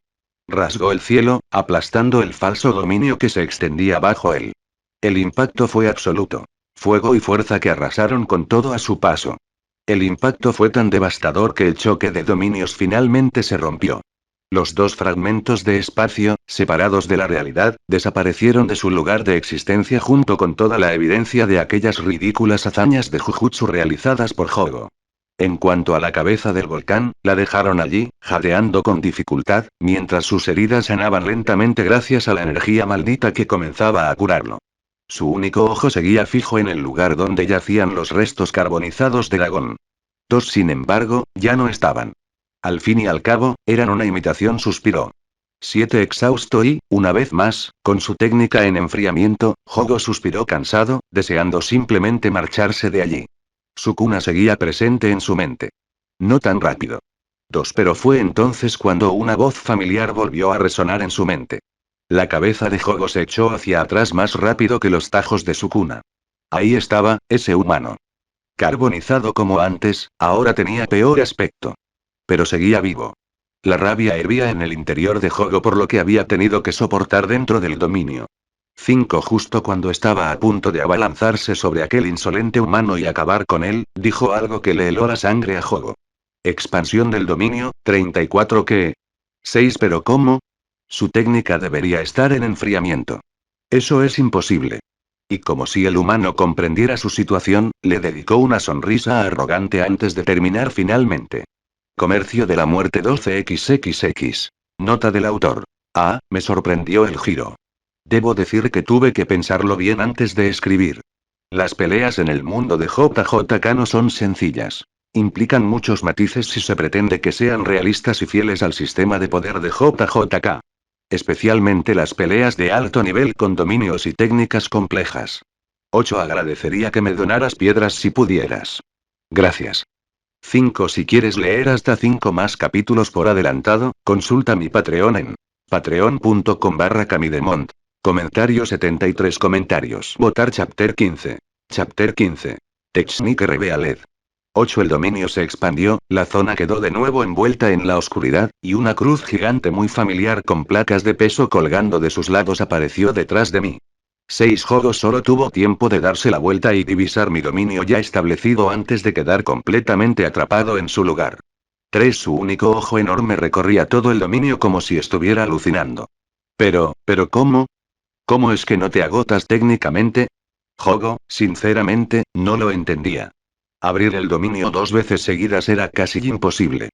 Rasgó el cielo, aplastando el falso dominio que se extendía bajo él. El impacto fue absoluto. Fuego y fuerza que arrasaron con todo a su paso. El impacto fue tan devastador que el choque de dominios finalmente se rompió. Los dos fragmentos de espacio, separados de la realidad, desaparecieron de su lugar de existencia junto con toda la evidencia de aquellas ridículas hazañas de Jujutsu realizadas por Jogo. En cuanto a la cabeza del volcán, la dejaron allí, jadeando con dificultad, mientras sus heridas sanaban lentamente gracias a la energía maldita que comenzaba a curarlo. Su único ojo seguía fijo en el lugar donde yacían los restos carbonizados de Dagon. Dos, sin embargo, ya no estaban. Al fin y al cabo, eran una imitación, suspiró. 7. Exhausto y, una vez más, con su técnica en enfriamiento, Jogo suspiró cansado, deseando simplemente marcharse de allí. Su cuna seguía presente en su mente. No tan rápido. 2. Pero fue entonces cuando una voz familiar volvió a resonar en su mente. La cabeza de Jogo se echó hacia atrás más rápido que los tajos de su cuna. Ahí estaba, ese humano. Carbonizado como antes, ahora tenía peor aspecto. Pero seguía vivo. La rabia hervía en el interior de Jogo por lo que había tenido que soportar dentro del dominio. 5. Justo cuando estaba a punto de abalanzarse sobre aquel insolente humano y acabar con él, dijo algo que le heló la sangre a Jogo. Expansión del dominio, 34 ¿qué? 6. ¿Pero cómo? Su técnica debería estar en enfriamiento. Eso es imposible. Y como si el humano comprendiera su situación, le dedicó una sonrisa arrogante antes de terminar finalmente. Comercio de la muerte 12xxx. Nota del autor. Ah, me sorprendió el giro. Debo decir que tuve que pensarlo bien antes de escribir. Las peleas en el mundo de JJK no son sencillas. Implican muchos matices si se pretende que sean realistas y fieles al sistema de poder de JJK. Especialmente las peleas de alto nivel con dominios y técnicas complejas. 8. Agradecería que me donaras piedras si pudieras. Gracias. 5. Si quieres leer hasta 5 más capítulos por adelantado, consulta mi Patreon en patreon.com/camidemont. Comentario 73 comentarios. Votar Chapter 15. Chapter 15. Technique Revealed. 8. El dominio se expandió, la zona quedó de nuevo envuelta en la oscuridad, y una cruz gigante muy familiar con placas de peso colgando de sus lados apareció detrás de mí. 6. Jogo solo tuvo tiempo de darse la vuelta y divisar mi dominio ya establecido antes de quedar completamente atrapado en su lugar. 3. Su único ojo enorme recorría todo el dominio como si estuviera alucinando. Pero ¿cómo? ¿Cómo es que no te agotas técnicamente? Jogo, sinceramente, no lo entendía. Abrir el dominio 2 veces seguidas era casi imposible.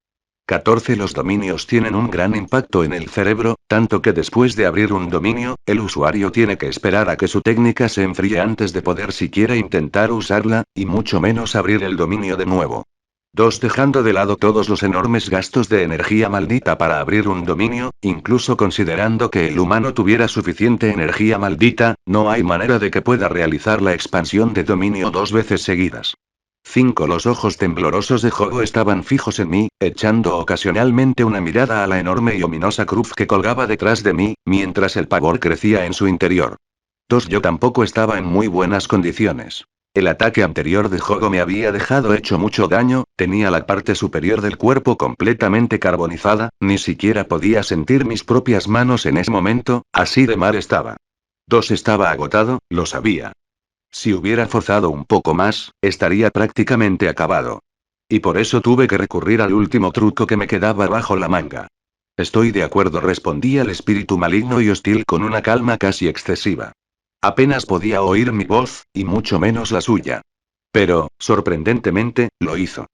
14. Los dominios tienen un gran impacto en el cerebro, tanto que después de abrir un dominio, el usuario tiene que esperar a que su técnica se enfríe antes de poder siquiera intentar usarla, y mucho menos abrir el dominio de nuevo. 2. Dejando de lado todos los enormes gastos de energía maldita para abrir un dominio, incluso considerando que el humano tuviera suficiente energía maldita, no hay manera de que pueda realizar la expansión de dominio 2 veces seguidas. 5. Los ojos temblorosos de Jogo estaban fijos en mí, echando ocasionalmente una mirada a la enorme y ominosa cruz que colgaba detrás de mí, mientras el pavor crecía en su interior. 2. Yo tampoco estaba en muy buenas condiciones. El ataque anterior de Jogo me había dejado hecho mucho daño, tenía la parte superior del cuerpo completamente carbonizada, ni siquiera podía sentir mis propias manos en ese momento, así de mal estaba. 2. Estaba agotado, lo sabía. Si hubiera forzado un poco más, estaría prácticamente acabado. Y por eso tuve que recurrir al último truco que me quedaba bajo la manga. Estoy de acuerdo, respondía el espíritu maligno y hostil con una calma casi excesiva. Apenas podía oír mi voz, y mucho menos la suya. Pero, sorprendentemente, lo hizo.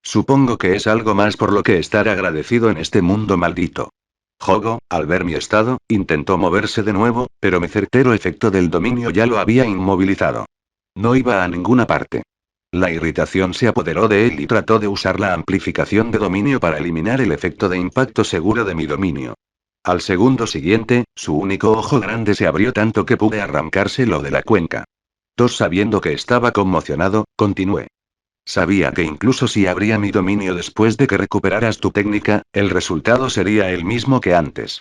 Supongo que es algo más por lo que estar agradecido en este mundo maldito. Jogo, al ver mi estado, intentó moverse de nuevo, pero mi certero efecto del dominio ya lo había inmovilizado. No iba a ninguna parte. La irritación se apoderó de él y trató de usar la amplificación de dominio para eliminar el efecto de impacto seguro de mi dominio. Al segundo siguiente, su único ojo grande se abrió tanto que pude arrancárselo de la cuenca. 2. Sabiendo que estaba conmocionado, continué. Sabía que incluso si abría mi dominio después de que recuperaras tu técnica, el resultado sería el mismo que antes.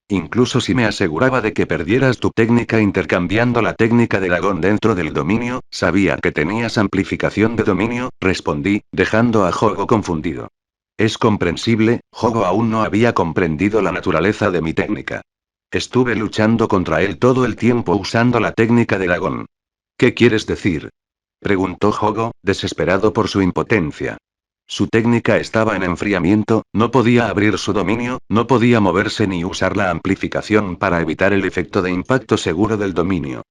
Incluso si me aseguraba de que perdieras tu técnica intercambiando la técnica de dragón dentro del dominio, sabía que tenías amplificación de dominio, respondí, dejando a Jogo confundido. Es comprensible, Jogo aún no había comprendido la naturaleza de mi técnica. Estuve luchando contra él todo el tiempo usando la técnica de dragón. ¿Qué quieres decir? Preguntó Jogo, desesperado por su impotencia. Su técnica estaba en enfriamiento, no podía abrir su dominio, no podía moverse ni usar la amplificación para evitar el efecto de impacto seguro del dominio.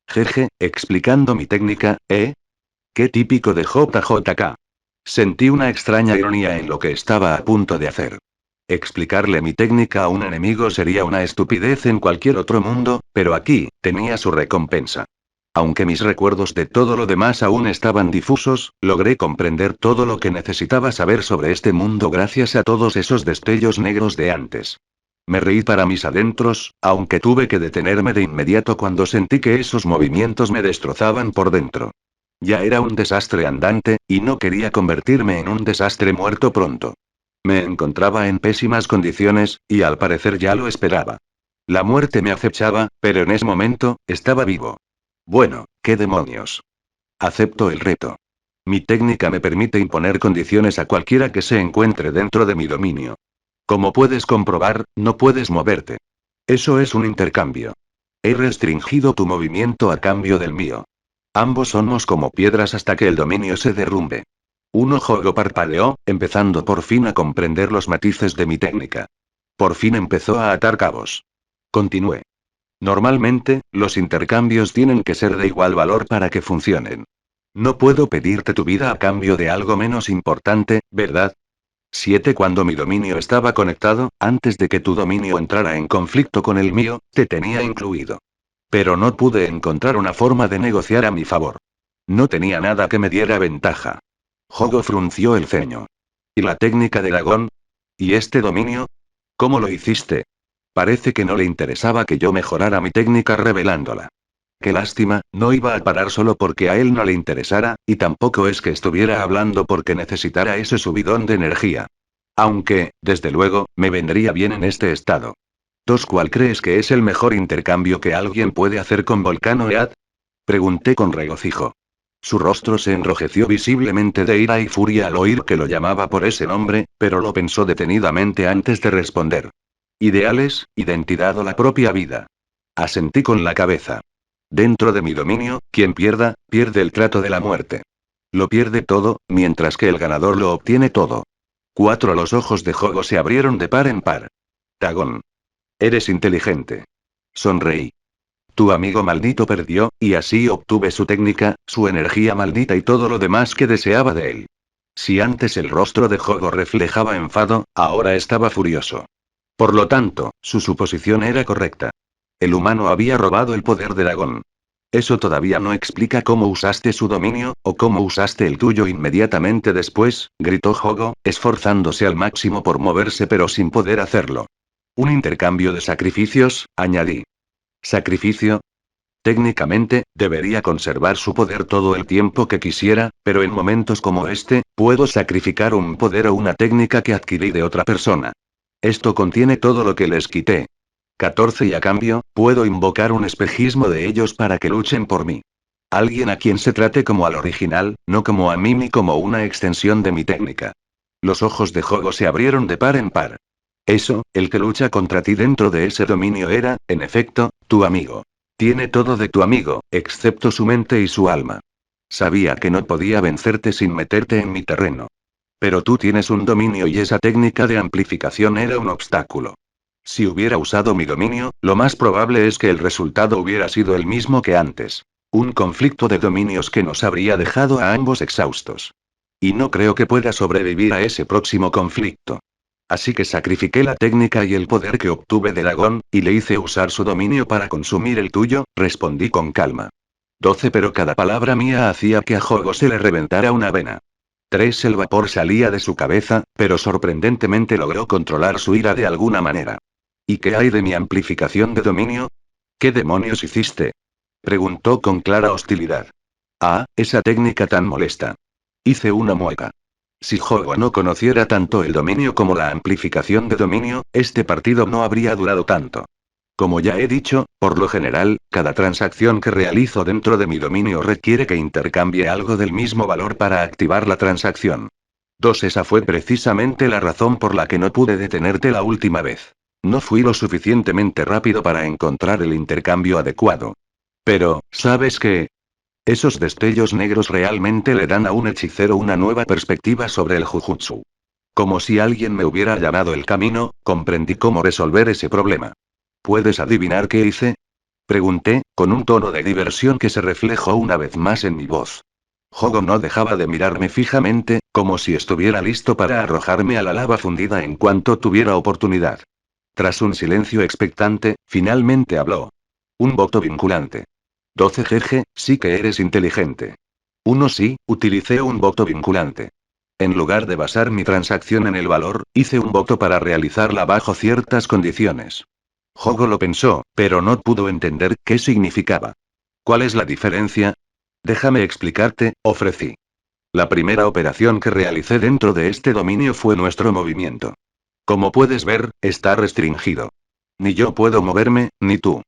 Jeje, explicando mi técnica, ¿eh? Qué típico de JJK. Sentí una extraña ironía en lo que estaba a punto de hacer. Explicarle mi técnica a un enemigo sería una estupidez en cualquier otro mundo, pero aquí, tenía su recompensa. Aunque mis recuerdos de todo lo demás aún estaban difusos, logré comprender todo lo que necesitaba saber sobre este mundo gracias a todos esos destellos negros de antes. Me reí para mis adentros, aunque tuve que detenerme de inmediato cuando sentí que esos movimientos me destrozaban por dentro. Ya era un desastre andante, y no quería convertirme en un desastre muerto pronto. Me encontraba en pésimas condiciones, y al parecer ya lo esperaba. La muerte me acechaba, pero en ese momento, estaba vivo. Bueno, ¿qué demonios? Acepto el reto. Mi técnica me permite imponer condiciones a cualquiera que se encuentre dentro de mi dominio. Como puedes comprobar, no puedes moverte. Eso es un intercambio. He restringido tu movimiento a cambio del mío. Ambos somos como piedras hasta que el dominio se derrumbe. Un ojo parpadeó, empezando por fin a comprender los matices de mi técnica. Por fin empezó a atar cabos. Continué. Normalmente, los intercambios tienen que ser de igual valor para que funcionen. No puedo pedirte tu vida a cambio de algo menos importante, ¿verdad? 7. Cuando mi dominio estaba conectado, antes de que tu dominio entrara en conflicto con el mío, te tenía incluido. Pero no pude encontrar una forma de negociar a mi favor. No tenía nada que me diera ventaja. Jogo frunció el ceño. ¿Y la técnica de dragón? ¿Y este dominio? ¿Cómo lo hiciste? Parece que no le interesaba que yo mejorara mi técnica revelándola. Qué lástima, no iba a parar solo porque a él no le interesara, y tampoco es que estuviera hablando porque necesitara ese subidón de energía. Aunque, desde luego, me vendría bien en este estado. ¿Cuál crees que es el mejor intercambio que alguien puede hacer con Volcano Ead? Pregunté con regocijo. Su rostro se enrojeció visiblemente de ira y furia al oír que lo llamaba por ese nombre, pero lo pensó detenidamente antes de responder. Ideales, identidad o la propia vida. Asentí con la cabeza. Dentro de mi dominio, quien pierda, pierde el trato de la muerte. Lo pierde todo, mientras que el ganador lo obtiene todo. 4. Los ojos de Jogo se abrieron de par en par. Tagón. Eres inteligente. Sonreí. Tu amigo maldito perdió, y así obtuve su técnica, su energía maldita y todo lo demás que deseaba de él. Si antes el rostro de Jogo reflejaba enfado, ahora estaba furioso. Por lo tanto, su suposición era correcta. El humano había robado el poder de Dagon. Eso todavía no explica cómo usaste su dominio, o cómo usaste el tuyo inmediatamente después, gritó Jogo, esforzándose al máximo por moverse pero sin poder hacerlo. Un intercambio de sacrificios, añadí. ¿Sacrificio? Técnicamente, debería conservar su poder todo el tiempo que quisiera, pero en momentos como este, puedo sacrificar un poder o una técnica que adquirí de otra persona. Esto contiene todo lo que les quité. 14 y a cambio, puedo invocar un espejismo de ellos para que luchen por mí. Alguien a quien se trate como al original, no como a mí ni como una extensión de mi técnica. Los ojos de Jogo se abrieron de par en par. Eso, el que lucha contra ti dentro de ese dominio era, en efecto, tu amigo. Tiene todo de tu amigo, excepto su mente y su alma. Sabía que no podía vencerte sin meterte en mi terreno. Pero tú tienes un dominio y esa técnica de amplificación era un obstáculo. Si hubiera usado mi dominio, lo más probable es que el resultado hubiera sido el mismo que antes. Un conflicto de dominios que nos habría dejado a ambos exhaustos. Y no creo que pueda sobrevivir a ese próximo conflicto. Así que sacrifiqué la técnica y el poder que obtuve de Dagon, y le hice usar su dominio para consumir el tuyo, respondí con calma. 12 pero cada palabra mía hacía que a Jogo se le reventara una vena. 3 el vapor salía de su cabeza, pero sorprendentemente logró controlar su ira de alguna manera. ¿Y qué hay de mi amplificación de dominio? ¿Qué demonios hiciste? Preguntó con clara hostilidad. Ah, esa técnica tan molesta. Hice una mueca. Si Jogo no conociera tanto el dominio como la amplificación de dominio, este partido no habría durado tanto. Como ya he dicho, por lo general, cada transacción que realizo dentro de mi dominio requiere que intercambie algo del mismo valor para activar la transacción. 2 Esa fue precisamente la razón por la que no pude detenerte la última vez. No fui lo suficientemente rápido para encontrar el intercambio adecuado. Pero, ¿sabes qué? Esos destellos negros realmente le dan a un hechicero una nueva perspectiva sobre el Jujutsu. Como si alguien me hubiera allanado el camino, comprendí cómo resolver ese problema. ¿Puedes adivinar qué hice? Pregunté, con un tono de diversión que se reflejó una vez más en mi voz. Jogo no dejaba de mirarme fijamente, como si estuviera listo para arrojarme a la lava fundida en cuanto tuviera oportunidad. Tras un silencio expectante, finalmente habló. Un voto vinculante. 12 Jeje, sí que eres inteligente. Sí, utilicé un voto vinculante. En lugar de basar mi transacción en el valor, hice un voto para realizarla bajo ciertas condiciones. Jogo lo pensó, pero no pudo entender qué significaba. ¿Cuál es la diferencia? Déjame explicarte, ofrecí. La primera operación que realicé dentro de este dominio fue nuestro movimiento. Como puedes ver, está restringido. Ni yo puedo moverme, ni tú.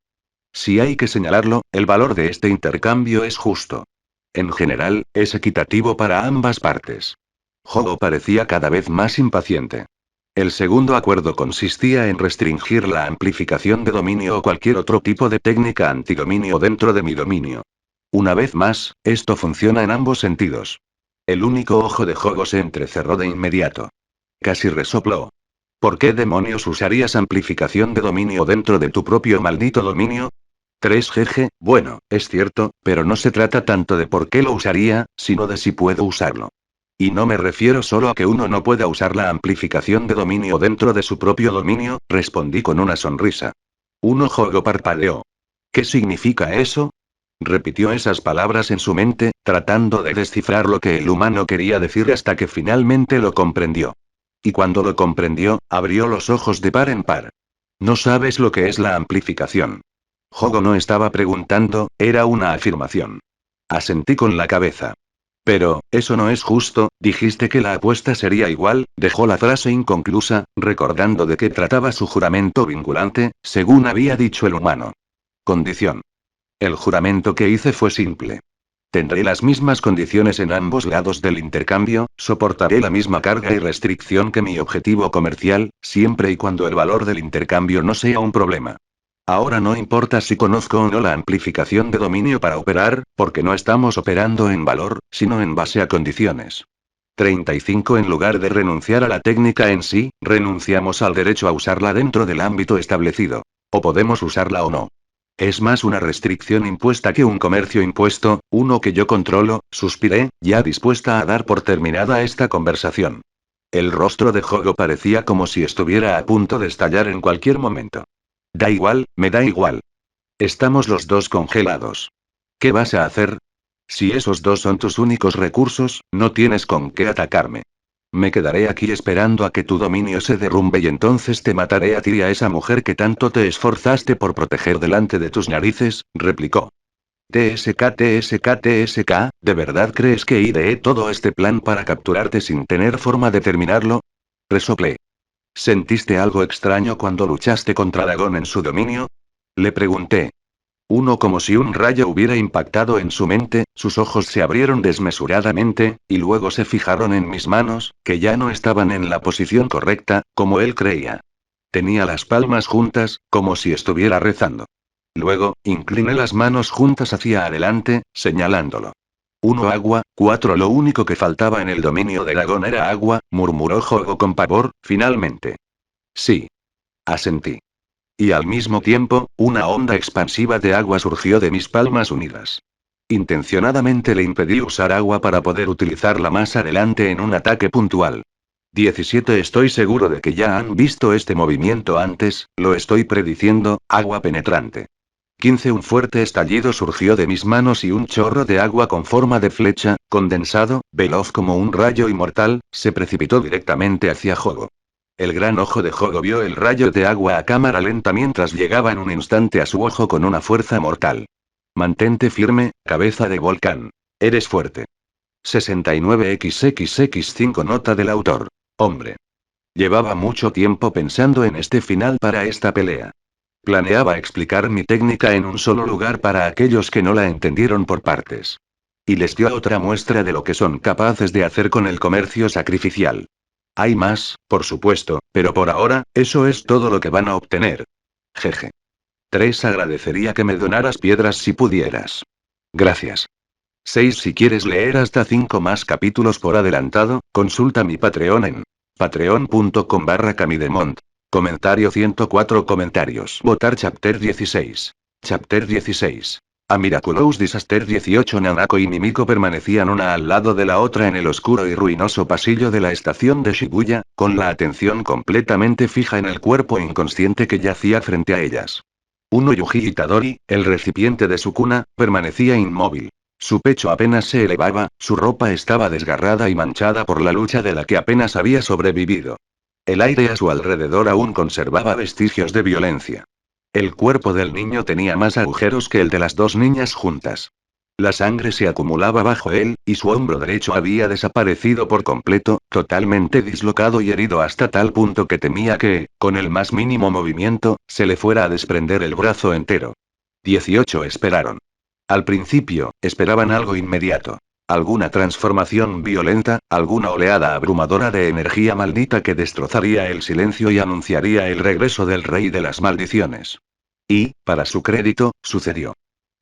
Si hay que señalarlo, el valor de este intercambio es justo. En general, es equitativo para ambas partes. Jogo parecía cada vez más impaciente. El segundo acuerdo consistía en restringir la amplificación de dominio o cualquier otro tipo de técnica antidominio dentro de mi dominio. Una vez más, esto funciona en ambos sentidos. El único ojo de Jogo se entrecerró de inmediato. Casi resopló. ¿Por qué demonios usarías amplificación de dominio dentro de tu propio maldito dominio? 3 Jeje, bueno, es cierto, pero no se trata tanto de por qué lo usaría, sino de si puedo usarlo. Y no me refiero solo a que uno no pueda usar la amplificación de dominio dentro de su propio dominio, respondí con una sonrisa. Jogo parpadeó. ¿Qué significa eso? Repitió esas palabras en su mente, tratando de descifrar lo que el humano quería decir hasta que finalmente lo comprendió. Y cuando lo comprendió, abrió los ojos de par en par. No sabes lo que es la amplificación. Jogo no estaba preguntando, era una afirmación. Asentí con la cabeza. Pero, eso no es justo, dijiste que la apuesta sería igual, dejó la frase inconclusa, recordando de qué trataba su juramento vinculante, según había dicho el humano. Condición. El juramento que hice fue simple. Tendré las mismas condiciones en ambos lados del intercambio, soportaré la misma carga y restricción que mi objetivo comercial, siempre y cuando el valor del intercambio no sea un problema. Ahora no importa si conozco o no la amplificación de dominio para operar, porque no estamos operando en valor, sino en base a condiciones. 35 En lugar de renunciar a la técnica en sí, renunciamos al derecho a usarla dentro del ámbito establecido. O podemos usarla o no. Es más una restricción impuesta que un comercio impuesto, uno que yo controlo, suspiré, ya dispuesta a dar por terminada esta conversación. El rostro de Jogo parecía como si estuviera a punto de estallar en cualquier momento. Da igual, me da igual. Estamos los dos congelados. ¿Qué vas a hacer? Si esos dos son tus únicos recursos, no tienes con qué atacarme. Me quedaré aquí esperando a que tu dominio se derrumbe y entonces te mataré a ti y a esa mujer que tanto te esforzaste por proteger delante de tus narices, replicó. TSK, TSK, TSK, ¿de verdad crees que ideé todo este plan para capturarte sin tener forma de terminarlo? Resoplé. ¿Sentiste algo extraño cuando luchaste contra Dagon en su dominio? Le pregunté. Uno como si un rayo hubiera impactado en su mente, sus ojos se abrieron desmesuradamente, y luego se fijaron en mis manos, que ya no estaban en la posición correcta, como él creía. Tenía las palmas juntas, como si estuviera rezando. Luego, incliné las manos juntas hacia adelante, señalándolo. 1 agua, 4 lo único que faltaba en el dominio de Dagon era agua, murmuró Jogo con pavor, finalmente. Sí. Asentí. Y al mismo tiempo, una onda expansiva de agua surgió de mis palmas unidas. Intencionadamente le impedí usar agua para poder utilizarla más adelante en un ataque puntual. 17 Estoy seguro de que ya han visto este movimiento antes, lo estoy prediciendo, agua penetrante. 15 Un fuerte estallido surgió de mis manos y un chorro de agua con forma de flecha, condensado, veloz como un rayo inmortal, se precipitó directamente hacia Jogo. El gran ojo de Jogo vio el rayo de agua a cámara lenta mientras llegaba en un instante a su ojo con una fuerza mortal. Mantente firme, cabeza de volcán. Eres fuerte. 69XXX5 Nota del autor. Hombre. Llevaba mucho tiempo pensando en este final para esta pelea. Planeaba explicar mi técnica en un solo lugar para aquellos que no la entendieron por partes. Y les dio otra muestra de lo que son capaces de hacer con el comercio sacrificial. Hay más, por supuesto, pero por ahora, eso es todo lo que van a obtener. Jeje. 3 Agradecería que me donaras piedras si pudieras. Gracias. 6 Si quieres leer hasta 5 más capítulos por adelantado, consulta mi Patreon en patreon.com/camidemont. Comentario 104 comentarios. Votar Chapter 16. Chapter 16. A Miraculous Disaster 18 Nanako y Mimiko permanecían una al lado de la otra en el oscuro y ruinoso pasillo de la estación de Shibuya, con la atención completamente fija en el cuerpo inconsciente que yacía frente a ellas. Uno Yuji Itadori, el recipiente de su cuna, permanecía inmóvil. Su pecho apenas se elevaba, su ropa estaba desgarrada y manchada por la lucha de la que apenas había sobrevivido. El aire a su alrededor aún conservaba vestigios de violencia. El cuerpo del niño tenía más agujeros que el de las dos niñas juntas. La sangre se acumulaba bajo él, y su hombro derecho había desaparecido por completo, totalmente dislocado y herido hasta tal punto que temía que, con el más mínimo movimiento, se le fuera a desprender el brazo entero. 18 Esperaron. Al principio, esperaban algo inmediato. Alguna transformación violenta, alguna oleada abrumadora de energía maldita que destrozaría el silencio y anunciaría el regreso del rey de las maldiciones. Y, para su crédito, sucedió.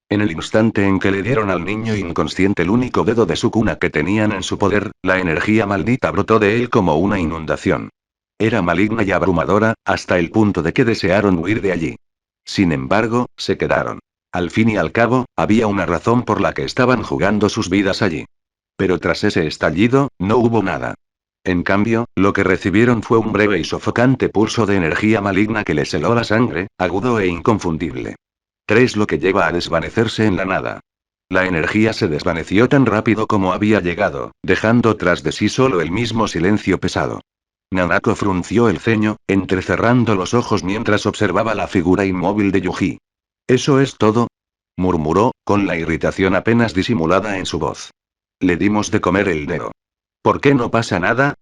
En el instante en que le dieron al niño inconsciente el único dedo de su cuna que tenían en su poder, la energía maldita brotó de él como una inundación. Era maligna y abrumadora, hasta el punto de que desearon huir de allí. Sin embargo, se quedaron. Al fin y al cabo, había una razón por la que estaban jugando sus vidas allí. Pero tras ese estallido, no hubo nada. En cambio, lo que recibieron fue un breve y sofocante pulso de energía maligna que les heló la sangre, agudo e inconfundible. 3 Lo que lleva a desvanecerse en la nada. La energía se desvaneció tan rápido como había llegado, dejando tras de sí solo el mismo silencio pesado. Nanako frunció el ceño, entrecerrando los ojos mientras observaba la figura inmóvil de Yuji. ¿Eso es todo?, murmuró, con la irritación apenas disimulada en su voz. Le dimos de comer el dedo. ¿Por qué no pasa nada?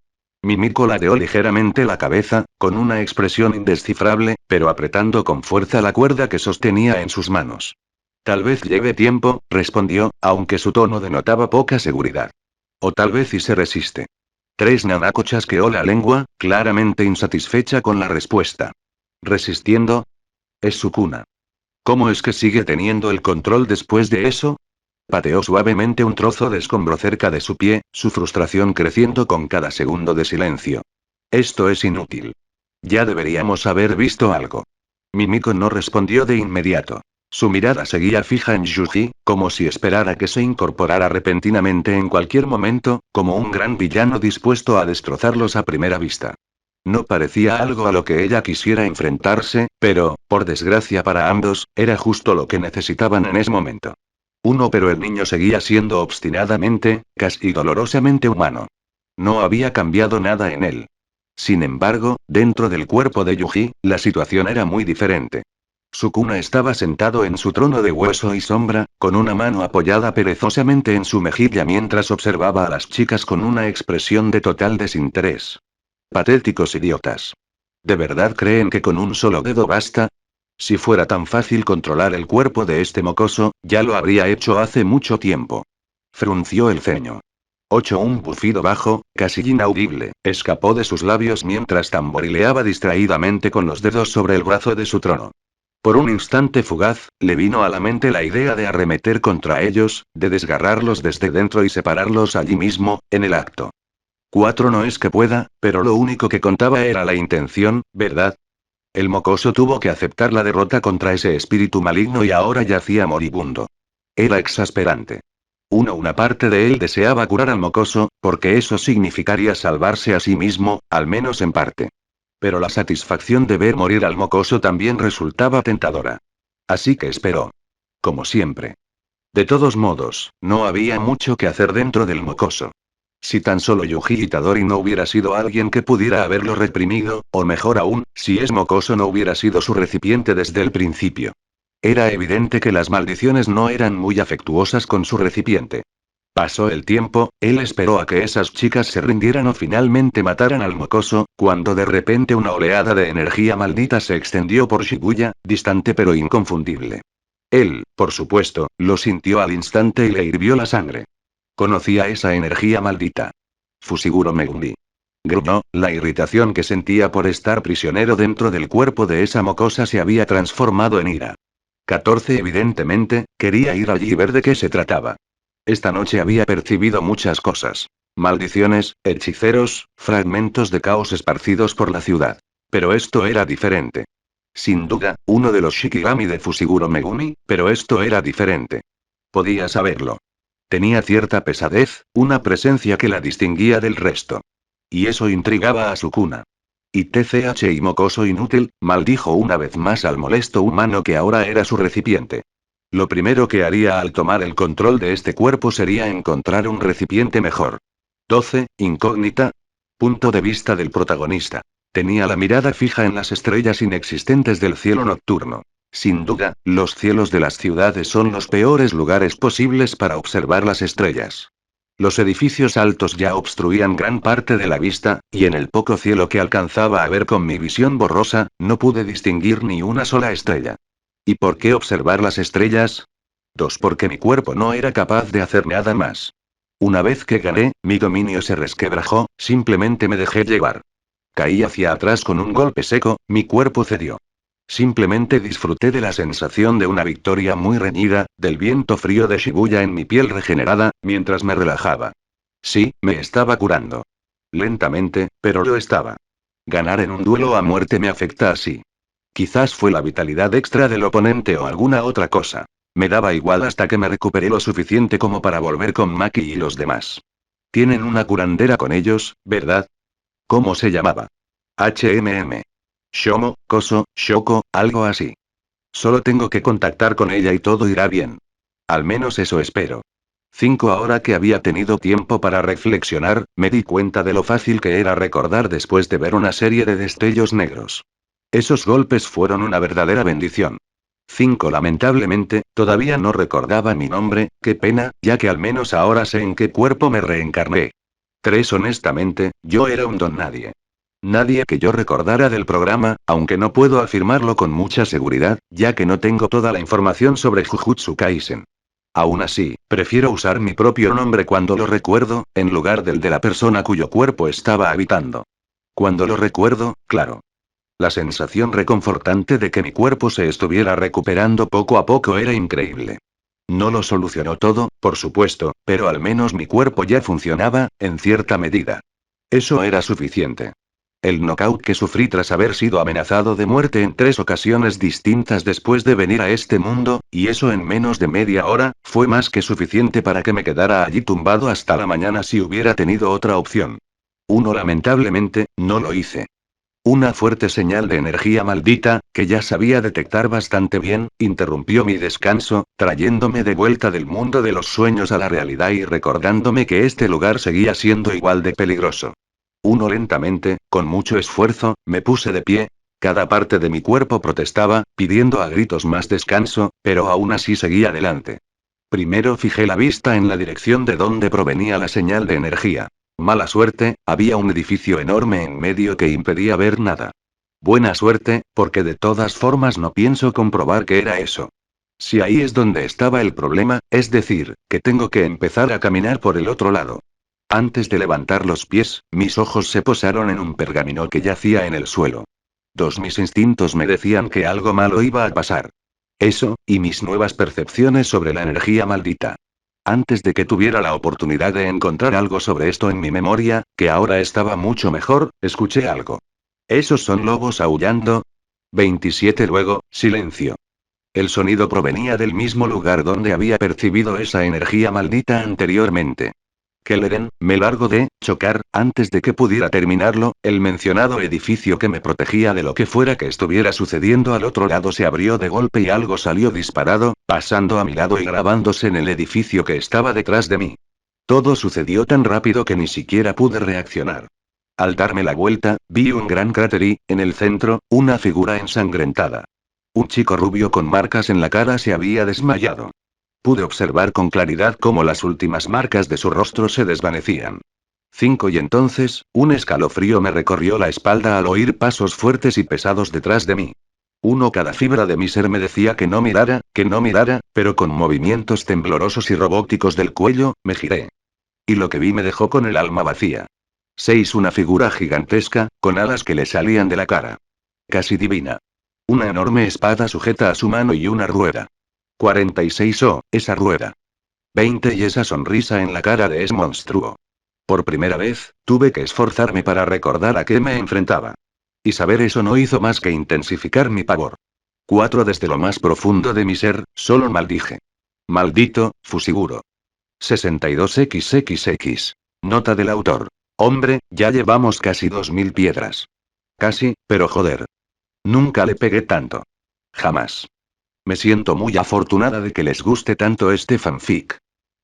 Mimiko ladeó ligeramente la cabeza, con una expresión indescifrable, pero apretando con fuerza la cuerda que sostenía en sus manos. Tal vez lleve tiempo, respondió, aunque su tono denotaba poca seguridad. O tal vez y se resiste. 3 Nanako chasqueó la lengua, claramente insatisfecha con la respuesta. ¿Resistiendo? Es su cuna. ¿Cómo es que sigue teniendo el control después de eso? Pateó suavemente un trozo de escombro cerca de su pie, su frustración creciendo con cada segundo de silencio. Esto es inútil. Ya deberíamos haber visto algo. Mimiko no respondió de inmediato. Su mirada seguía fija en Yuji, como si esperara que se incorporara repentinamente en cualquier momento, como un gran villano dispuesto a destrozarlos a primera vista. No parecía algo a lo que ella quisiera enfrentarse, pero, por desgracia para ambos, era justo lo que necesitaban en ese momento. Pero el niño seguía siendo obstinadamente, casi dolorosamente humano. No había cambiado nada en él. Sin embargo, dentro del cuerpo de Yuji, la situación era muy diferente. Sukuna estaba sentado en su trono de hueso y sombra, con una mano apoyada perezosamente en su mejilla mientras observaba a las chicas con una expresión de total desinterés. Patéticos idiotas. ¿De verdad creen que con un solo dedo basta? Si fuera tan fácil controlar el cuerpo de este mocoso, ya lo habría hecho hace mucho tiempo. Frunció el ceño. Un bufido bajo, casi inaudible, escapó de sus labios mientras tamborileaba distraídamente con los dedos sobre el brazo de su trono. Por un instante fugaz, le vino a la mente la idea de arremeter contra ellos, de desgarrarlos desde dentro y separarlos allí mismo, en el acto. No es que pueda, pero lo único que contaba era la intención, ¿verdad? El mocoso tuvo que aceptar la derrota contra ese espíritu maligno y ahora yacía moribundo. Era exasperante. Una parte de él deseaba curar al mocoso, porque eso significaría salvarse a sí mismo, al menos en parte. Pero la satisfacción de ver morir al mocoso también resultaba tentadora. Así que esperó. Como siempre. De todos modos, no había mucho que hacer dentro del mocoso. Si tan solo Yuji Itadori no hubiera sido alguien que pudiera haberlo reprimido, o mejor aún, si es mocoso no hubiera sido su recipiente desde el principio. Era evidente que las maldiciones no eran muy afectuosas con su recipiente. Pasó el tiempo, él esperó a que esas chicas se rindieran o finalmente mataran al mocoso, cuando de repente una oleada de energía maldita se extendió por Shibuya, distante pero inconfundible. Él, por supuesto, lo sintió al instante y le hirvió la sangre. Conocía esa energía maldita. Fushiguro Megumi. Gruñó, la irritación que sentía por estar prisionero dentro del cuerpo de esa mocosa se había transformado en ira. 14 Evidentemente, quería ir allí y ver de qué se trataba. Esta noche había percibido muchas cosas. Maldiciones, hechiceros, fragmentos de caos esparcidos por la ciudad. Pero esto era diferente. Sin duda, uno de los Shikigami de Fushiguro Megumi, pero esto era diferente. Podía saberlo. Tenía cierta pesadez, una presencia que la distinguía del resto. Y eso intrigaba a Sukuna. Y TCH y mocoso inútil, maldijo una vez más al molesto humano que ahora era su recipiente. Lo primero que haría al tomar el control de este cuerpo sería encontrar un recipiente mejor. 12. Incógnita. Punto de vista del protagonista. Tenía la mirada fija en las estrellas inexistentes del cielo nocturno. Sin duda, los cielos de las ciudades son los peores lugares posibles para observar las estrellas. Los edificios altos ya obstruían gran parte de la vista, y en el poco cielo que alcanzaba a ver con mi visión borrosa, no pude distinguir ni una sola estrella. ¿Y por qué observar las estrellas? 2. Porque mi cuerpo no era capaz de hacer nada más. Una vez que gané, mi dominio se resquebrajó, simplemente me dejé llevar. Caí hacia atrás con un golpe seco, mi cuerpo cedió. Simplemente disfruté de la sensación de una victoria muy reñida, del viento frío de Shibuya en mi piel regenerada, mientras me relajaba. Sí, me estaba curando. Lentamente, pero lo estaba. Ganar en un duelo a muerte me afecta así. Quizás fue la vitalidad extra del oponente o alguna otra cosa. Me daba igual hasta que me recuperé lo suficiente como para volver con Maki y los demás. Tienen una curandera con ellos, ¿verdad? ¿Cómo se llamaba? HMM. Shomo, Koso, Shoko, algo así. Solo tengo que contactar con ella y todo irá bien. Al menos eso espero. 5. Ahora que había tenido tiempo para reflexionar, me di cuenta de lo fácil que era recordar después de ver una serie de destellos negros. Esos golpes fueron una verdadera bendición. 5. Lamentablemente, todavía no recordaba mi nombre, qué pena, ya que al menos ahora sé en qué cuerpo me reencarné. 3. Honestamente, yo era un don nadie. Nadie que yo recordara del programa, aunque no puedo afirmarlo con mucha seguridad, ya que no tengo toda la información sobre Jujutsu Kaisen. Aún así, prefiero usar mi propio nombre cuando lo recuerdo, en lugar del de la persona cuyo cuerpo estaba habitando. Cuando lo recuerdo, claro. La sensación reconfortante de que mi cuerpo se estuviera recuperando poco a poco era increíble. No lo solucionó todo, por supuesto, pero al menos mi cuerpo ya funcionaba, en cierta medida. Eso era suficiente. El knockout que sufrí tras haber sido amenazado de muerte en 3 ocasiones distintas después de venir a este mundo, y eso en menos de media hora, fue más que suficiente para que me quedara allí tumbado hasta la mañana si hubiera tenido otra opción. Lamentablemente, no lo hice. Una fuerte señal de energía maldita, que ya sabía detectar bastante bien, interrumpió mi descanso, trayéndome de vuelta del mundo de los sueños a la realidad y recordándome que este lugar seguía siendo igual de peligroso. Lentamente, con mucho esfuerzo, me puse de pie. Cada parte de mi cuerpo protestaba, pidiendo a gritos más descanso, pero aún así seguía adelante. Primero fijé la vista en la dirección de donde provenía la señal de energía. Mala suerte, había un edificio enorme en medio que impedía ver nada. Buena suerte, porque de todas formas no pienso comprobar qué era eso. Si ahí es donde estaba el problema, es decir, que tengo que empezar a caminar por el otro lado. Antes de levantar los pies, mis ojos se posaron en un pergamino que yacía en el suelo. Mis instintos me decían que algo malo iba a pasar. Eso, y mis nuevas percepciones sobre la energía maldita. Antes de que tuviera la oportunidad de encontrar algo sobre esto en mi memoria, que ahora estaba mucho mejor, escuché algo. ¿Esos son lobos aullando? 27 Luego, silencio. El sonido provenía del mismo lugar donde había percibido esa energía maldita anteriormente. Kelleren, me largo de chocar, antes de que pudiera terminarlo, el mencionado edificio que me protegía de lo que fuera que estuviera sucediendo al otro lado se abrió de golpe y algo salió disparado, pasando a mi lado y grabándose en el edificio que estaba detrás de mí. Todo sucedió tan rápido que ni siquiera pude reaccionar. Al darme la vuelta, vi un gran cráter y, en el centro, una figura ensangrentada. Un chico rubio con marcas en la cara se había desmayado. Pude observar con claridad cómo las últimas marcas de su rostro se desvanecían. Y entonces, un escalofrío me recorrió la espalda al oír pasos fuertes y pesados detrás de mí. Cada fibra de mi ser me decía que no mirara, pero con movimientos temblorosos y robóticos del cuello, me giré. Y lo que vi me dejó con el alma vacía. Una figura gigantesca, con alas que le salían de la cara. Casi divina. Una enorme espada sujeta a su mano y una rueda. 46 esa rueda. 20 y esa sonrisa en la cara de ese monstruo. Por primera vez, tuve que esforzarme para recordar a qué me enfrentaba. Y saber eso no hizo más que intensificar mi pavor. Desde lo más profundo de mi ser, solo maldije. Maldito, Fusiguro. 62xxx. Nota del autor. Hombre, ya llevamos casi 2000 piedras. Casi, pero joder. Nunca le pegué tanto. Jamás. Me siento muy afortunada de que les guste tanto este fanfic.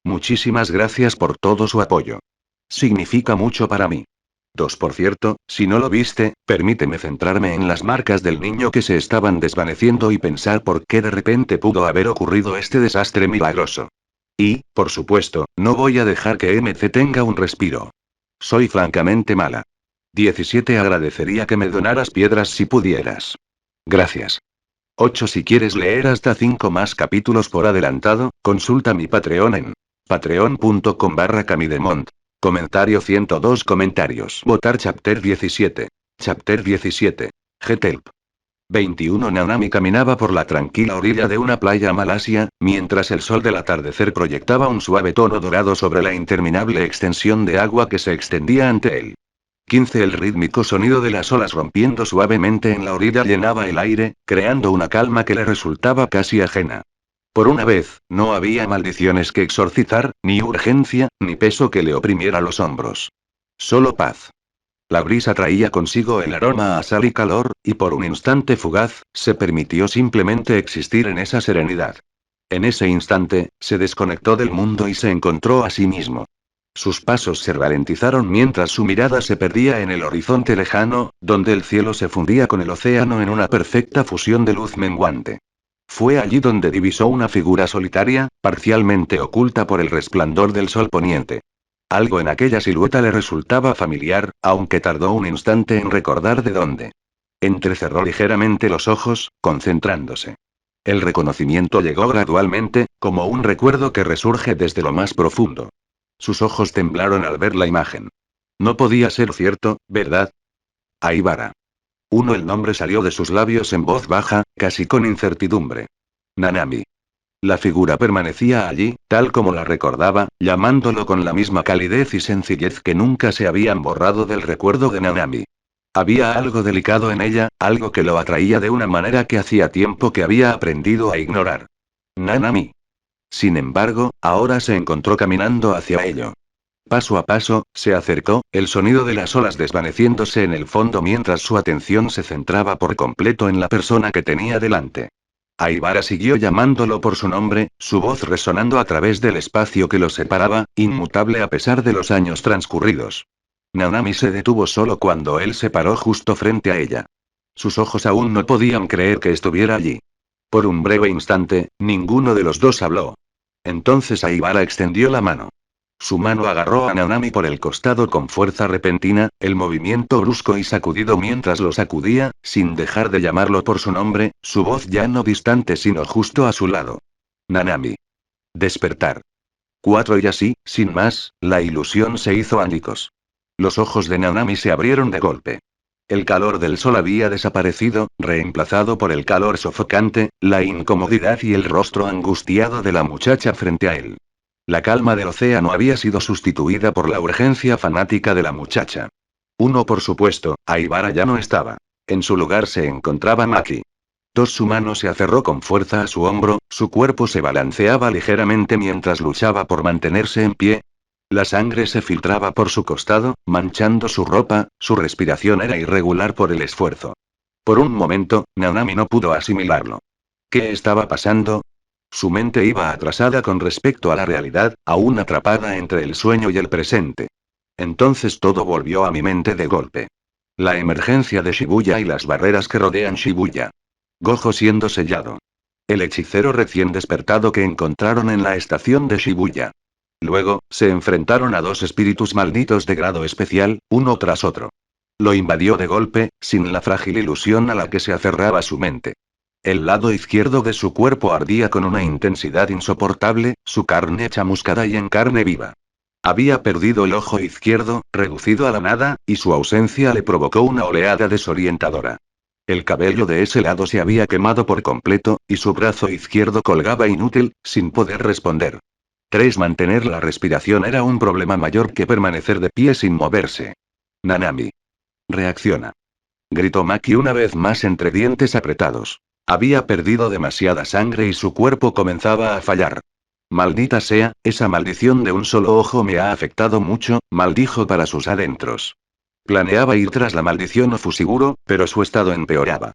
Muchísimas gracias por todo su apoyo. Significa mucho para mí. Por cierto, si no lo viste, permíteme centrarme en las marcas del niño que se estaban desvaneciendo y pensar por qué de repente pudo haber ocurrido este desastre milagroso. Y, por supuesto, no voy a dejar que MC tenga un respiro. Soy francamente mala. 17 Agradecería que me donaras piedras si pudieras. Gracias. Si quieres leer hasta 5 más capítulos por adelantado, consulta mi Patreon en patreon.com/camidemont. Comentario 102 comentarios. Votar Chapter 17. Chapter 17. Getelp. 21 Nanami caminaba por la tranquila orilla de una playa malasia, mientras el sol del atardecer proyectaba un suave tono dorado sobre la interminable extensión de agua que se extendía ante él. 15 El rítmico sonido de las olas rompiendo suavemente en la orilla llenaba el aire, creando una calma que le resultaba casi ajena. Por una vez, no había maldiciones que exorcizar, ni urgencia, ni peso que le oprimiera los hombros. Solo paz. La brisa traía consigo el aroma a sal y calor, y por un instante fugaz, se permitió simplemente existir en esa serenidad. En ese instante, se desconectó del mundo y se encontró a sí mismo. Sus pasos se ralentizaron mientras su mirada se perdía en el horizonte lejano, donde el cielo se fundía con el océano en una perfecta fusión de luz menguante. Fue allí donde divisó una figura solitaria, parcialmente oculta por el resplandor del sol poniente. Algo en aquella silueta le resultaba familiar, aunque tardó un instante en recordar de dónde. Entrecerró ligeramente los ojos, concentrándose. El reconocimiento llegó gradualmente, como un recuerdo que resurge desde lo más profundo. Sus ojos temblaron al ver la imagen. No podía ser cierto, ¿verdad? Aibara. El nombre salió de sus labios en voz baja, casi con incertidumbre. Nanami. La figura permanecía allí, tal como la recordaba, llamándolo con la misma calidez y sencillez que nunca se habían borrado del recuerdo de Nanami. Había algo delicado en ella, algo que lo atraía de una manera que hacía tiempo que había aprendido a ignorar. Nanami. Sin embargo, ahora se encontró caminando hacia ello. Paso a paso, se acercó, el sonido de las olas desvaneciéndose en el fondo mientras su atención se centraba por completo en la persona que tenía delante. Aibara siguió llamándolo por su nombre, su voz resonando a través del espacio que los separaba, inmutable a pesar de los años transcurridos. Nanami se detuvo solo cuando él se paró justo frente a ella. Sus ojos aún no podían creer que estuviera allí. Por un breve instante, ninguno de los dos habló. Entonces Aibara extendió la mano. Su mano agarró a Nanami por el costado con fuerza repentina, el movimiento brusco y sacudido mientras lo sacudía, sin dejar de llamarlo por su nombre, su voz ya no distante sino justo a su lado. Nanami. Despertar. 4 y así, sin más, la ilusión se hizo añicos. Los ojos de Nanami se abrieron de golpe. El calor del sol había desaparecido, reemplazado por el calor sofocante, la incomodidad y el rostro angustiado de la muchacha frente a él. La calma del océano había sido sustituida por la urgencia fanática de la muchacha. Uno por supuesto, Aibara ya no estaba. En su lugar se encontraba Maki. Su mano se aferró con fuerza a su hombro, su cuerpo se balanceaba ligeramente mientras luchaba por mantenerse en pie. La sangre se filtraba por su costado, manchando su ropa, su respiración era irregular por el esfuerzo. Por un momento, Nanami no pudo asimilarlo. ¿Qué estaba pasando? Su mente iba atrasada con respecto a la realidad, aún atrapada entre el sueño y el presente. Entonces todo volvió a mi mente de golpe. La emergencia de Shibuya y las barreras que rodean Shibuya. Gojo siendo sellado. El hechicero recién despertado que encontraron en la estación de Shibuya. Luego, se enfrentaron a dos espíritus malditos de grado especial, uno tras otro. Lo invadió de golpe, sin la frágil ilusión a la que se aferraba su mente. El lado izquierdo de su cuerpo ardía con una intensidad insoportable, su carne chamuscada y en carne viva. Había perdido el ojo izquierdo, reducido a la nada, y su ausencia le provocó una oleada desorientadora. El cabello de ese lado se había quemado por completo, y su brazo izquierdo colgaba inútil, sin poder responder. 3. Mantener la respiración era un problema mayor que permanecer de pie sin moverse. Nanami. Reacciona. Gritó Maki una vez más entre dientes apretados. Había perdido demasiada sangre y su cuerpo comenzaba a fallar. Maldita sea, esa maldición de un solo ojo me ha afectado mucho, maldijo para sus adentros. Planeaba ir tras la maldición o Fushiguro, pero su estado empeoraba.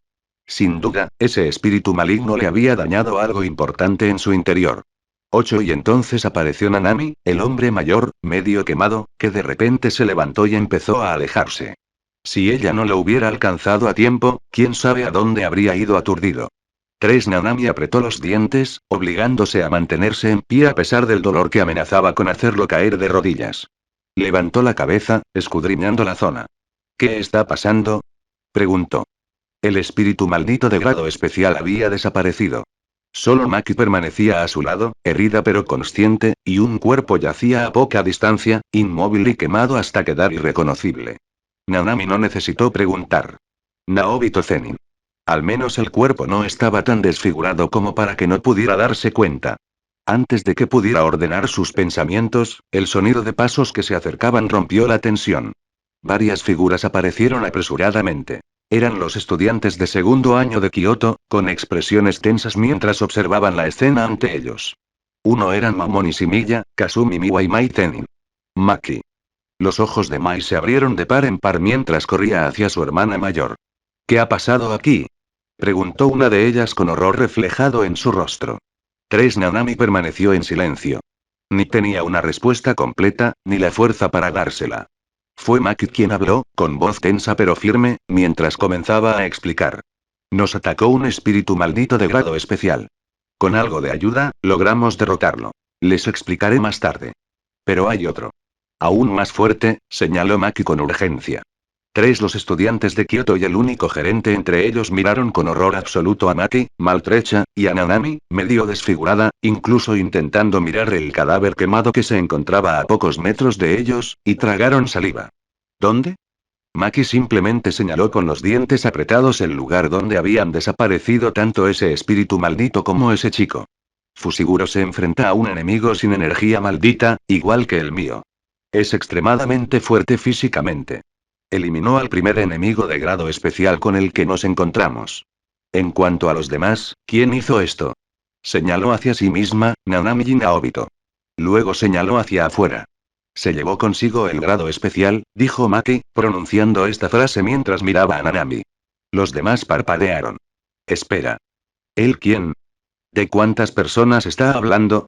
Sin duda, ese espíritu maligno le había dañado algo importante en su interior. 8. Y entonces apareció Nanami, el hombre mayor, medio quemado, que de repente se levantó y empezó a alejarse. Si ella no lo hubiera alcanzado a tiempo, quién sabe a dónde habría ido aturdido. 3. Nanami apretó los dientes, obligándose a mantenerse en pie a pesar del dolor que amenazaba con hacerlo caer de rodillas. Levantó la cabeza, escudriñando la zona. ¿Qué está pasando? Preguntó. El espíritu maldito de grado especial había desaparecido. Solo Maki permanecía a su lado, herida pero consciente, y un cuerpo yacía a poca distancia, inmóvil y quemado hasta quedar irreconocible. Nanami no necesitó preguntar. Naobito Zenin. Al menos el cuerpo no estaba tan desfigurado como para que no pudiera darse cuenta. Antes de que pudiera ordenar sus pensamientos, el sonido de pasos que se acercaban rompió la tensión. Varias figuras aparecieron apresuradamente. Eran los estudiantes de segundo año de Kioto, con expresiones tensas mientras observaban la escena ante ellos. Uno eran Mamon y Shimiya, Kazumi Miwa y Mai Zenin. Maki. Los ojos de Mai se abrieron de par en par mientras corría hacia su hermana mayor. ¿Qué ha pasado aquí? Preguntó una de ellas con horror reflejado en su rostro. 3. Nanami permaneció en silencio. Ni tenía una respuesta completa, ni la fuerza para dársela. Fue Maki quien habló, con voz tensa pero firme, mientras comenzaba a explicar. Nos atacó un espíritu maldito de grado especial. Con algo de ayuda, logramos derrotarlo. Les explicaré más tarde. Pero hay otro. Aún más fuerte, señaló Maki con urgencia. 3. Los estudiantes de Kioto y el único gerente entre ellos miraron con horror absoluto a Maki, maltrecha, y a Nanami, medio desfigurada, incluso intentando mirar el cadáver quemado que se encontraba a pocos metros de ellos, y tragaron saliva. ¿Dónde? Maki simplemente señaló con los dientes apretados el lugar donde habían desaparecido tanto ese espíritu maldito como ese chico. Fushiguro se enfrenta a un enemigo sin energía maldita, igual que el mío. Es extremadamente fuerte físicamente. Eliminó al primer enemigo de grado especial con el que nos encontramos. En cuanto a los demás, ¿quién hizo esto? Señaló hacia sí misma, Nanami y Naobito. Luego señaló hacia afuera. Se llevó consigo el grado especial, dijo Maki, pronunciando esta frase mientras miraba a Nanami. Los demás parpadearon. Espera. ¿Él quién? ¿De cuántas personas está hablando?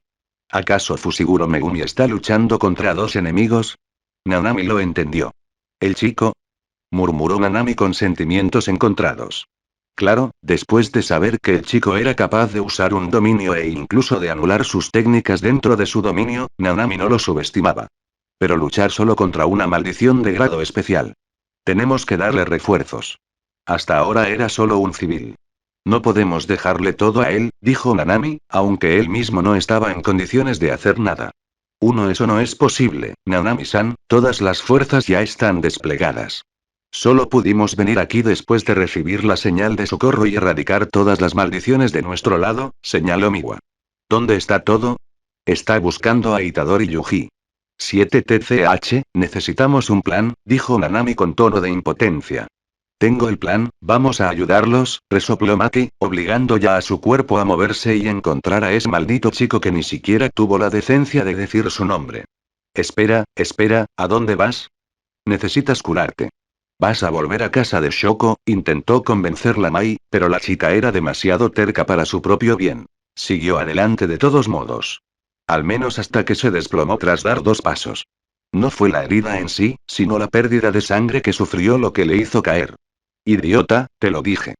¿Acaso Fushiguro Megumi está luchando contra dos enemigos? Nanami lo entendió. ¿El chico? Murmuró Nanami con sentimientos encontrados. Claro, después de saber que el chico era capaz de usar un dominio e incluso de anular sus técnicas dentro de su dominio, Nanami no lo subestimaba. Pero luchar solo contra una maldición de grado especial. Tenemos que darle refuerzos. Hasta ahora era solo un civil. No podemos dejarle todo a él, dijo Nanami, aunque él mismo no estaba en condiciones de hacer nada. Eso no es posible, Nanami-san, todas las fuerzas ya están desplegadas. Solo pudimos venir aquí después de recibir la señal de socorro y erradicar todas las maldiciones de nuestro lado, señaló Miwa. ¿Dónde está todo? Está buscando a Itadori Yuji. 7TCH, necesitamos un plan, dijo Nanami con tono de impotencia. Tengo el plan, vamos a ayudarlos, resopló Maki, obligando ya a su cuerpo a moverse y encontrar a ese maldito chico que ni siquiera tuvo la decencia de decir su nombre. Espera, ¿a dónde vas? Necesitas curarte. Vas a volver a casa de Shoko, intentó convencerla Mai, pero la chica era demasiado terca para su propio bien. Siguió adelante de todos modos. Al menos hasta que se desplomó tras dar 2 pasos. No fue la herida en sí, sino la pérdida de sangre que sufrió lo que le hizo caer. Idiota, te lo dije.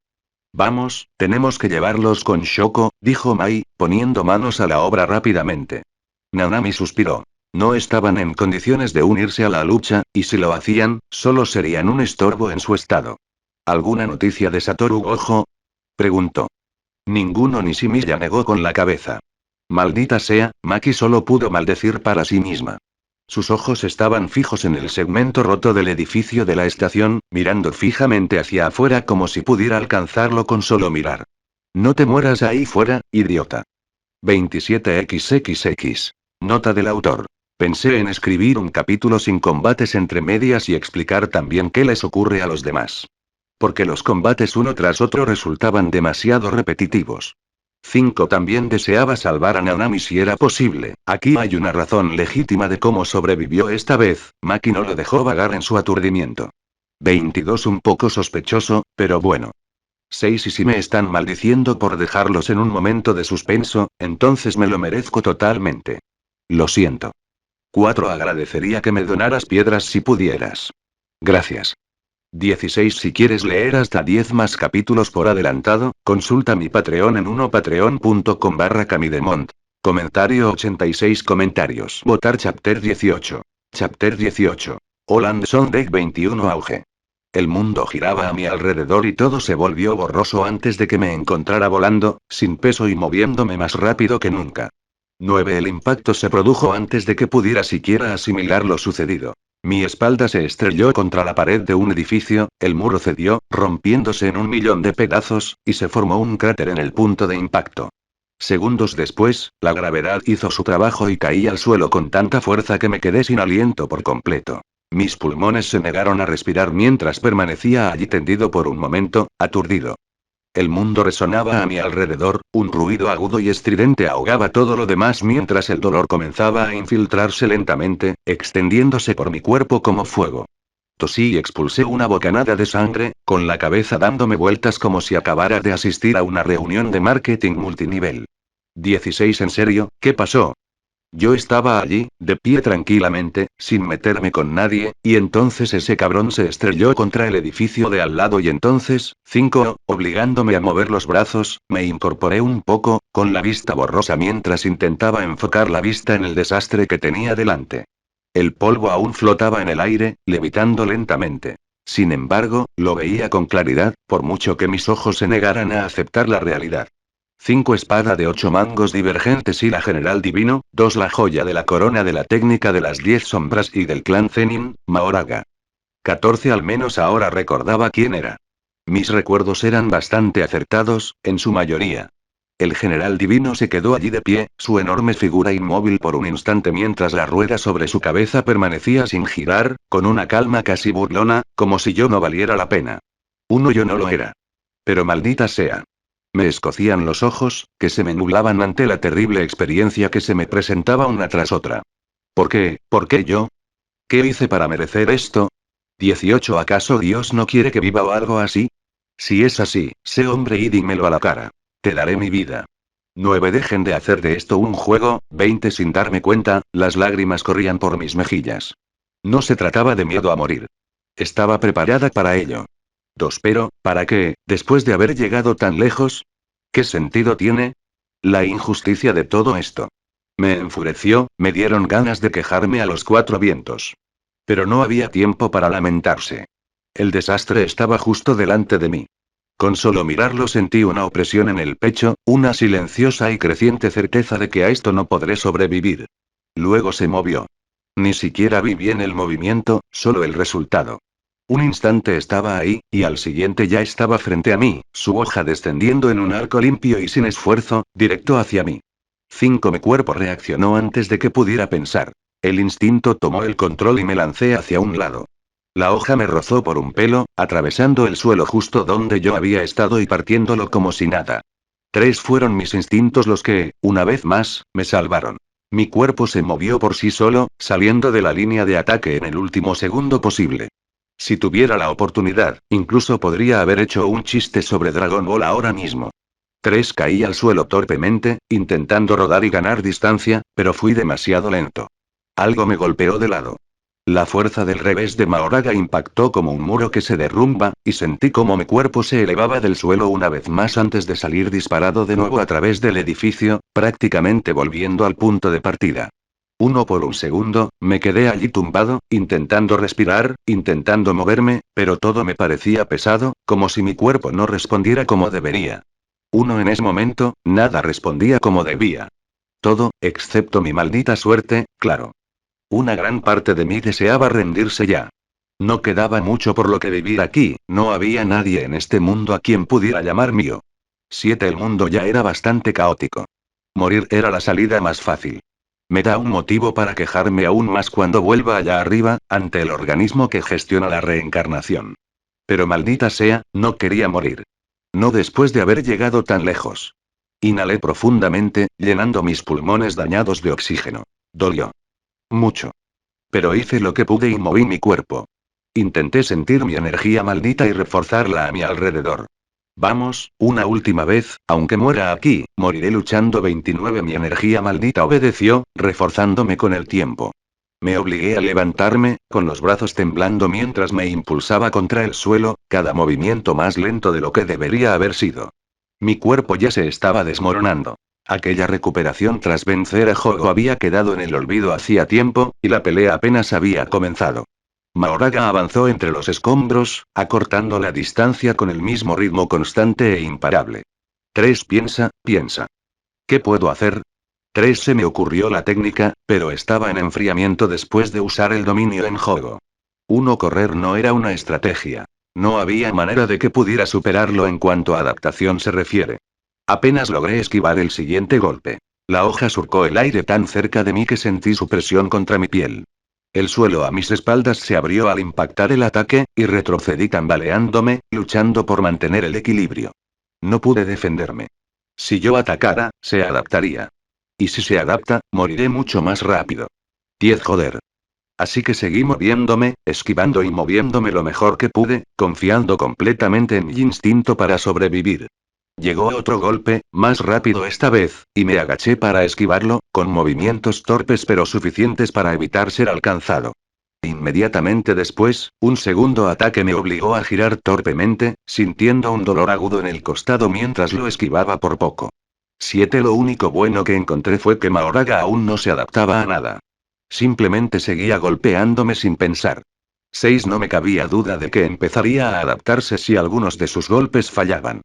Vamos, tenemos que llevarlos con Shoko, dijo Mai, poniendo manos a la obra rápidamente. Nanami suspiró. No estaban en condiciones de unirse a la lucha, y si lo hacían, solo serían un estorbo en su estado. ¿Alguna noticia de Satoru Gojo? Preguntó. Ninguno. Nishimiya negó con la cabeza. Maldita sea, Maki solo pudo maldecir para sí misma. Sus ojos estaban fijos en el segmento roto del edificio de la estación, mirando fijamente hacia afuera como si pudiera alcanzarlo con solo mirar. No te mueras ahí fuera, idiota. 27xxx. Nota del autor. Pensé en escribir un capítulo sin combates entre medias y explicar también qué les ocurre a los demás. Porque los combates uno tras otro resultaban demasiado repetitivos. 5. También deseaba salvar a Nanami si era posible. Aquí hay una razón legítima de cómo sobrevivió esta vez, Maki no lo dejó vagar en su aturdimiento. 22. Un poco sospechoso, pero bueno. 6. Y si me están maldiciendo por dejarlos en un momento de suspenso, entonces me lo merezco totalmente. Lo siento. 4. Agradecería que me donaras piedras si pudieras. Gracias. 16. Si quieres leer hasta 10 más capítulos por adelantado, consulta mi Patreon en patreon.com/camidemont. Comentario 86 comentarios. Votar Chapter 18. Chapter 18. Holland Deck 21 auge. El mundo giraba a mi alrededor y todo se volvió borroso antes de que me encontrara volando, sin peso y moviéndome más rápido que nunca. 9. El impacto se produjo antes de que pudiera siquiera asimilar lo sucedido. Mi espalda se estrelló contra la pared de un edificio, el muro cedió, rompiéndose en 1.000.000 de pedazos, y se formó un cráter en el punto de impacto. Segundos después, la gravedad hizo su trabajo y caí al suelo con tanta fuerza que me quedé sin aliento por completo. Mis pulmones se negaron a respirar mientras permanecía allí tendido por un momento, aturdido. El mundo resonaba a mi alrededor, un ruido agudo y estridente ahogaba todo lo demás mientras el dolor comenzaba a infiltrarse lentamente, extendiéndose por mi cuerpo como fuego. Tosí y expulsé una bocanada de sangre, con la cabeza dándome vueltas como si acabara de asistir a una reunión de marketing multinivel. 16. ¿En serio? ¿Qué pasó? Yo estaba allí, de pie tranquilamente, sin meterme con nadie, y entonces ese cabrón se estrelló contra el edificio de al lado y entonces, 5, obligándome a mover los brazos, me incorporé un poco, con la vista borrosa mientras intentaba enfocar la vista en el desastre que tenía delante. El polvo aún flotaba en el aire, levitando lentamente. Sin embargo, lo veía con claridad, por mucho que mis ojos se negaran a aceptar la realidad. 5. Espada de 8 mangos divergentes y la general divino, 2. La joya de la corona de la técnica de las 10 sombras y del clan Zenin, Mahoraga. 14. Al menos ahora recordaba quién era. Mis recuerdos eran bastante acertados, en su mayoría. El general divino se quedó allí de pie, su enorme figura inmóvil por un instante mientras la rueda sobre su cabeza permanecía sin girar, con una calma casi burlona, como si yo no valiera la pena. Yo no lo era. Pero maldita sea. Me escocían los ojos, que se me nublaban ante la terrible experiencia que se me presentaba una tras otra. ¿Por qué? ¿Por qué yo? ¿Qué hice para merecer esto? 18. ¿Acaso Dios no quiere que viva o algo así? Si es así, sé hombre y dímelo a la cara. Te daré mi vida. 9. Dejen de hacer de esto un juego. 20. Sin darme cuenta, las lágrimas corrían por mis mejillas. No se trataba de miedo a morir. Estaba preparada para ello. 2. Pero, ¿para qué, después de haber llegado tan lejos? ¿Qué sentido tiene? La injusticia de todo esto. Me enfureció, me dieron ganas de quejarme a los cuatro vientos. Pero no había tiempo para lamentarse. El desastre estaba justo delante de mí. Con solo mirarlo sentí una opresión en el pecho, una silenciosa y creciente certeza de que a esto no podré sobrevivir. Luego se movió. Ni siquiera vi bien el movimiento, solo el resultado. Un instante estaba ahí, y al siguiente ya estaba frente a mí, su hoja descendiendo en un arco limpio y sin esfuerzo, directo hacia mí. 5. Mi cuerpo reaccionó antes de que pudiera pensar. El instinto tomó el control y me lancé hacia un lado. La hoja me rozó por un pelo, atravesando el suelo justo donde yo había estado y partiéndolo como si nada. 3. Fueron mis instintos los que, una vez más, me salvaron. Mi cuerpo se movió por sí solo, saliendo de la línea de ataque en el último segundo posible. Si tuviera la oportunidad, incluso podría haber hecho un chiste sobre Dragon Ball ahora mismo. 3. Caí al suelo torpemente, intentando rodar y ganar distancia, pero fui demasiado lento. Algo me golpeó de lado. La fuerza del revés de Mahoraga impactó como un muro que se derrumba, y sentí como mi cuerpo se elevaba del suelo una vez más antes de salir disparado de nuevo a través del edificio, prácticamente volviendo al punto de partida. Por un segundo, me quedé allí tumbado, intentando respirar, intentando moverme, pero todo me parecía pesado, como si mi cuerpo no respondiera como debería. En ese momento, nada respondía como debía. Todo, excepto mi maldita suerte, claro. Una gran parte de mí deseaba rendirse ya. No quedaba mucho por lo que vivir aquí, no había nadie en este mundo a quien pudiera llamar mío. 7. El mundo ya era bastante caótico. Morir era la salida más fácil. Me da un motivo para quejarme aún más cuando vuelva allá arriba, ante el organismo que gestiona la reencarnación. Pero maldita sea, no quería morir. No después de haber llegado tan lejos. Inhalé profundamente, llenando mis pulmones dañados de oxígeno. Dolió. Mucho. Pero hice lo que pude y moví mi cuerpo. Intenté sentir mi energía maldita y reforzarla a mi alrededor. Vamos, una última vez, aunque muera aquí, moriré luchando. 29. Mi energía maldita obedeció, reforzándome con el tiempo. Me obligué a levantarme, con los brazos temblando mientras me impulsaba contra el suelo, cada movimiento más lento de lo que debería haber sido. Mi cuerpo ya se estaba desmoronando. Aquella recuperación tras vencer a Jogo había quedado en el olvido hacía tiempo, y la pelea apenas había comenzado. Mahoraga avanzó entre los escombros, acortando la distancia con el mismo ritmo constante e imparable. 3. Piensa, piensa. ¿Qué puedo hacer? 3. Se me ocurrió la técnica, pero estaba en enfriamiento después de usar el dominio en Jogo. Correr no era una estrategia. No había manera de que pudiera superarlo en cuanto a adaptación se refiere. Apenas logré esquivar el siguiente golpe. La hoja surcó el aire tan cerca de mí que sentí su presión contra mi piel. El suelo a mis espaldas se abrió al impactar el ataque, y retrocedí tambaleándome, luchando por mantener el equilibrio. No pude defenderme. Si yo atacara, se adaptaría. Y si se adapta, moriré mucho más rápido. 10. Joder. Así que seguí moviéndome, esquivando y moviéndome lo mejor que pude, confiando completamente en mi instinto para sobrevivir. Llegó otro golpe, más rápido esta vez, y me agaché para esquivarlo, con movimientos torpes pero suficientes para evitar ser alcanzado. Inmediatamente después, un segundo ataque me obligó a girar torpemente, sintiendo un dolor agudo en el costado mientras lo esquivaba por poco. 7. Lo único bueno que encontré fue que Mahoraga aún no se adaptaba a nada. Simplemente seguía golpeándome sin pensar. 6. No me cabía duda de que empezaría a adaptarse si algunos de sus golpes fallaban.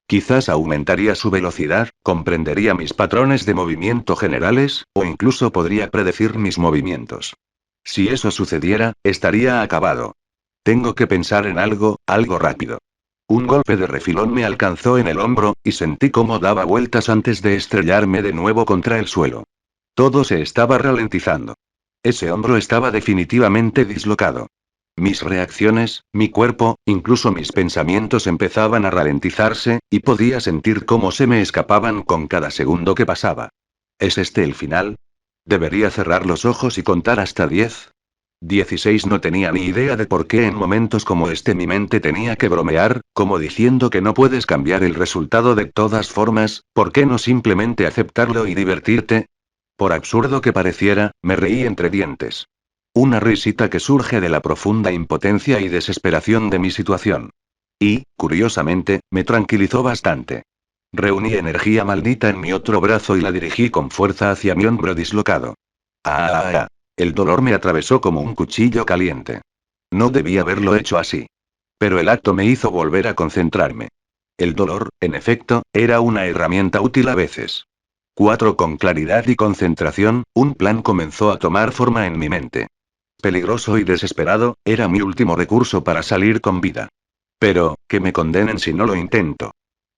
Quizás aumentaría su velocidad, comprendería mis patrones de movimiento generales, o incluso podría predecir mis movimientos. Si eso sucediera, estaría acabado. Tengo que pensar en algo rápido. Un golpe de refilón me alcanzó en el hombro, y sentí cómo daba vueltas antes de estrellarme de nuevo contra el suelo. Todo se estaba ralentizando. Ese hombro estaba definitivamente dislocado. Mis reacciones, mi cuerpo, incluso mis pensamientos empezaban a ralentizarse, y podía sentir cómo se me escapaban con cada segundo que pasaba. ¿Es este el final? ¿Debería cerrar los ojos y contar hasta 10? 16. No tenía ni idea de por qué en momentos como este mi mente tenía que bromear, como diciendo que no puedes cambiar el resultado de todas formas, ¿por qué no simplemente aceptarlo y divertirte? Por absurdo que pareciera, me reí entre dientes. Una risita que surge de la profunda impotencia y desesperación de mi situación. Y, curiosamente, me tranquilizó bastante. Reuní energía maldita en mi otro brazo y la dirigí con fuerza hacia mi hombro dislocado. ¡Ah! El dolor me atravesó como un cuchillo caliente. No debía haberlo hecho así. Pero el acto me hizo volver a concentrarme. El dolor, en efecto, era una herramienta útil a veces. 4. Con claridad y concentración, un plan comenzó a tomar forma en mi mente. Peligroso y desesperado, era mi último recurso para salir con vida. Pero, que me condenen si no lo intento.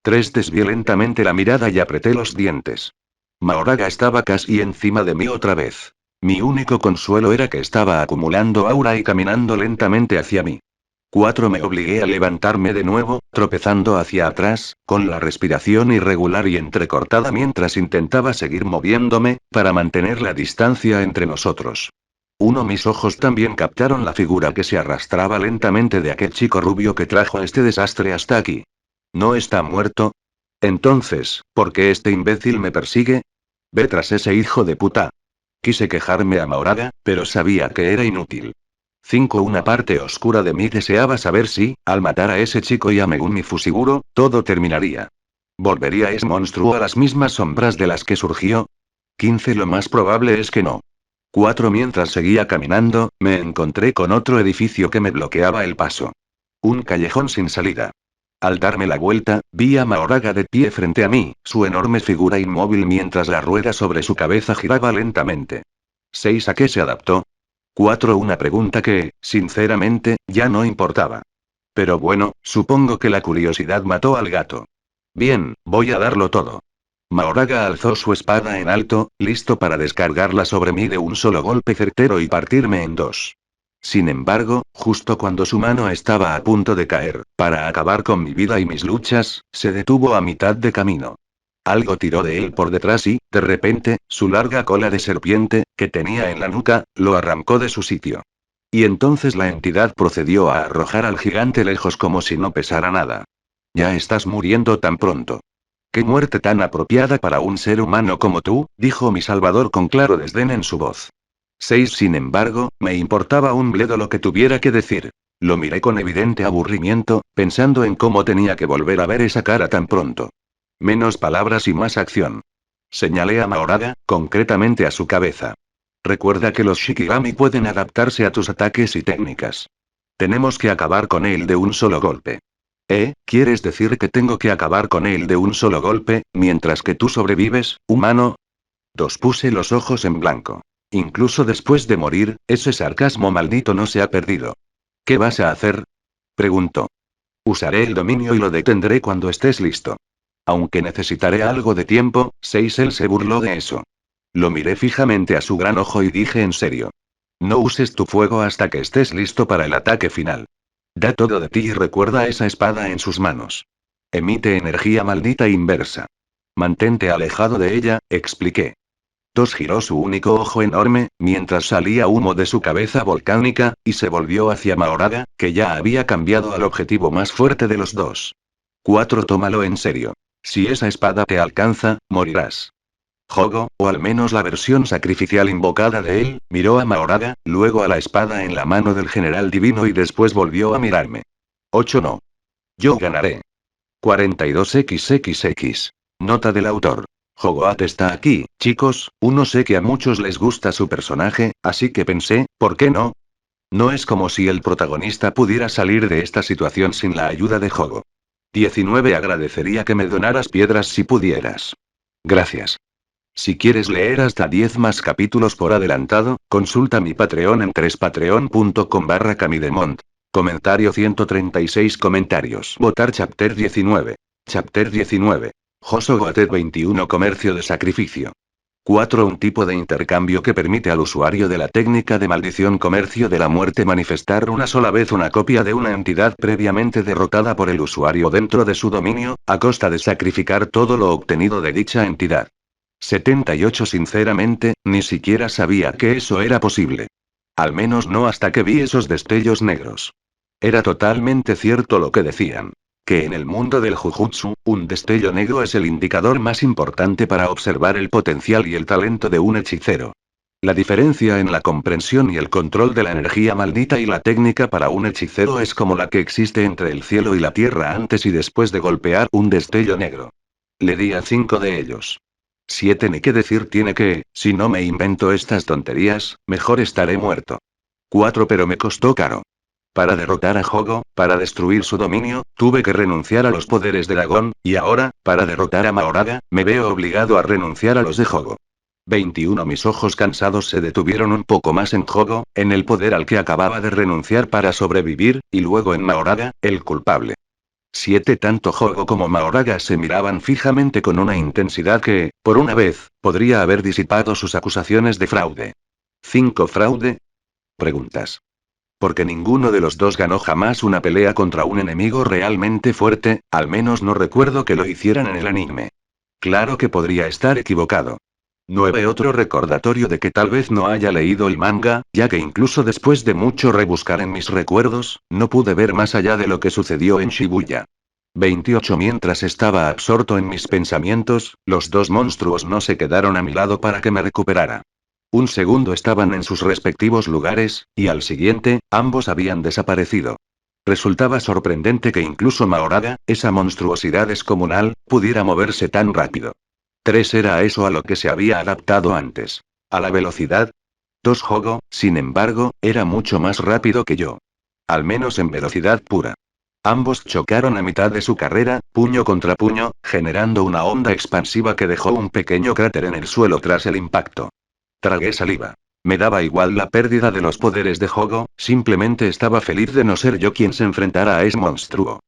3. Desvié lentamente la mirada y apreté los dientes. Mahoraga estaba casi encima de mí otra vez. Mi único consuelo era que estaba acumulando aura y caminando lentamente hacia mí. 4. Me obligué a levantarme de nuevo, tropezando hacia atrás, con la respiración irregular y entrecortada mientras intentaba seguir moviéndome, para mantener la distancia entre nosotros. Mis ojos también captaron la figura que se arrastraba lentamente de aquel chico rubio que trajo este desastre hasta aquí. ¿No está muerto? Entonces, ¿por qué este imbécil me persigue? Ve tras ese hijo de puta. Quise quejarme a Mahoraga, pero sabía que era inútil. 5. Una parte oscura de mí deseaba saber si, al matar a ese chico y a Megumi Fushiguro, todo terminaría. ¿Volvería ese monstruo a las mismas sombras de las que surgió? 15. Lo más probable es que no. 4. Mientras seguía caminando, me encontré con otro edificio que me bloqueaba el paso. Un callejón sin salida. Al darme la vuelta, vi a Mahoraga de pie frente a mí, su enorme figura inmóvil mientras la rueda sobre su cabeza giraba lentamente. 6. ¿A qué se adaptó? 4. Una pregunta que, sinceramente, ya no importaba. Pero bueno, supongo que la curiosidad mató al gato. Bien, voy a darlo todo. Mahoraga alzó su espada en alto, listo para descargarla sobre mí de un solo golpe certero y partirme en dos. Sin embargo, justo cuando su mano estaba a punto de caer, para acabar con mi vida y mis luchas, se detuvo a mitad de camino. Algo tiró de él por detrás y, de repente, su larga cola de serpiente, que tenía en la nuca, lo arrancó de su sitio. Y entonces la entidad procedió a arrojar al gigante lejos como si no pesara nada. Ya estás muriendo tan pronto. ¡Qué muerte tan apropiada para un ser humano como tú!, dijo mi salvador con claro desdén en su voz. 6. Sin embargo, me importaba un bledo lo que tuviera que decir. Lo miré con evidente aburrimiento, pensando en cómo tenía que volver a ver esa cara tan pronto. Menos palabras y más acción. Señalé a Mahoraga, concretamente a su cabeza. Recuerda que los Shikigami pueden adaptarse a tus ataques y técnicas. Tenemos que acabar con él de un solo golpe. ¿Quieres decir que tengo que acabar con él de un solo golpe, mientras que tú sobrevives, humano? 2. Puse los ojos en blanco. Incluso después de morir, ese sarcasmo maldito no se ha perdido. ¿Qué vas a hacer? Preguntó. Usaré el dominio y lo detendré cuando estés listo. Aunque necesitaré algo de tiempo, 6. Él se burló de eso. Lo miré fijamente a su gran ojo y dije en serio. No uses tu fuego hasta que estés listo para el ataque final. Da todo de ti y recuerda esa espada en sus manos. Emite energía maldita inversa. Mantente alejado de ella, expliqué. 2. Giró su único ojo enorme, mientras salía humo de su cabeza volcánica, y se volvió hacia Mahoraga, que ya había cambiado al objetivo más fuerte de los dos. 4. Tómalo en serio. Si esa espada te alcanza, morirás. Jogo, o al menos la versión sacrificial invocada de él, miró a Mahoraga, luego a la espada en la mano del general divino y después volvió a mirarme. 8. No. Yo ganaré. 42xxx. Nota del autor. Hogoat está aquí, chicos, sé que a muchos les gusta su personaje, así que pensé, ¿por qué no? No es como si el protagonista pudiera salir de esta situación sin la ayuda de Hogo. 19. Agradecería que me donaras piedras si pudieras. Gracias. Si quieres leer hasta 10 más capítulos por adelantado, consulta mi Patreon en 3patreon.com/camidemont. Comentario 136 comentarios. Votar Chapter 19. Chapter 19. Hoso Goated 21 Comercio de sacrificio. 4. Un tipo de intercambio que permite al usuario de la técnica de maldición comercio de la muerte manifestar una sola vez una copia de una entidad previamente derrotada por el usuario dentro de su dominio, a costa de sacrificar todo lo obtenido de dicha entidad. 78. Sinceramente, ni siquiera sabía que eso era posible. Al menos no hasta que vi esos destellos negros. Era totalmente cierto lo que decían. Que en el mundo del Jujutsu, un destello negro es el indicador más importante para observar el potencial y el talento de un hechicero. La diferencia en la comprensión y el control de la energía maldita y la técnica para un hechicero es como la que existe entre el cielo y la tierra antes y después de golpear un destello negro. Le di a 5 de ellos. 7. Ni qué decir tiene que, si no me invento estas tonterías, mejor estaré muerto. 4. Pero me costó caro. Para derrotar a Hogo, para destruir su dominio, tuve que renunciar a los poderes de Dagon, y ahora, para derrotar a Mahoraga, me veo obligado a renunciar a los de Hogo. 21. Mis ojos cansados se detuvieron un poco más en Hogo, en el poder al que acababa de renunciar para sobrevivir, y luego en Mahoraga, el culpable. 7. Tanto Hogo como Mahoraga se miraban fijamente con una intensidad que, por una vez, podría haber disipado sus acusaciones de fraude. 5. ¿Fraude? Preguntas. Porque ninguno de los dos ganó jamás una pelea contra un enemigo realmente fuerte, al menos no recuerdo que lo hicieran en el anime. Claro que podría estar equivocado. 9. Otro recordatorio de que tal vez no haya leído el manga, ya que incluso después de mucho rebuscar en mis recuerdos, no pude ver más allá de lo que sucedió en Shibuya. 28. Mientras estaba absorto en mis pensamientos, los dos monstruos no se quedaron a mi lado para que me recuperara. Un segundo estaban en sus respectivos lugares, y al siguiente, ambos habían desaparecido. Resultaba sorprendente que incluso Mahoraga, esa monstruosidad descomunal, pudiera moverse tan rápido. 3. Era eso a lo que se había adaptado antes. ¿A la velocidad? 2. Hogo, sin embargo, era mucho más rápido que yo. Al menos en velocidad pura. Ambos chocaron a mitad de su carrera, puño contra puño, generando una onda expansiva que dejó un pequeño cráter en el suelo tras el impacto. Tragué saliva. Me daba igual la pérdida de los poderes de Hogo, simplemente estaba feliz de no ser yo quien se enfrentara a ese monstruo.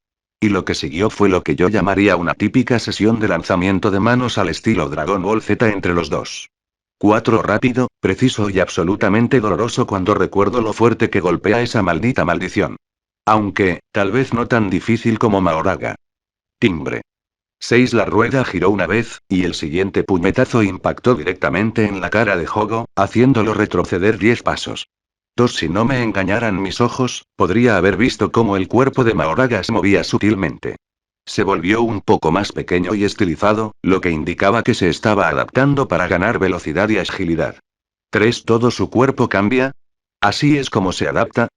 Y lo que siguió fue lo que yo llamaría una típica sesión de lanzamiento de manos al estilo Dragon Ball Z entre los dos. 4. Rápido, preciso y absolutamente doloroso cuando recuerdo lo fuerte que golpea esa maldita maldición. Aunque, tal vez no tan difícil como Mahoraga. Timbre. 6. La rueda giró una vez, y el siguiente puñetazo impactó directamente en la cara de Hogo, haciéndolo retroceder 10 pasos. 2. Si no me engañaran mis ojos, podría haber visto cómo el cuerpo de Mahoraga se movía sutilmente. Se volvió un poco más pequeño y estilizado, lo que indicaba que se estaba adaptando para ganar velocidad y agilidad. 3. ¿Todo su cuerpo cambia? ¿Así es como se adapta?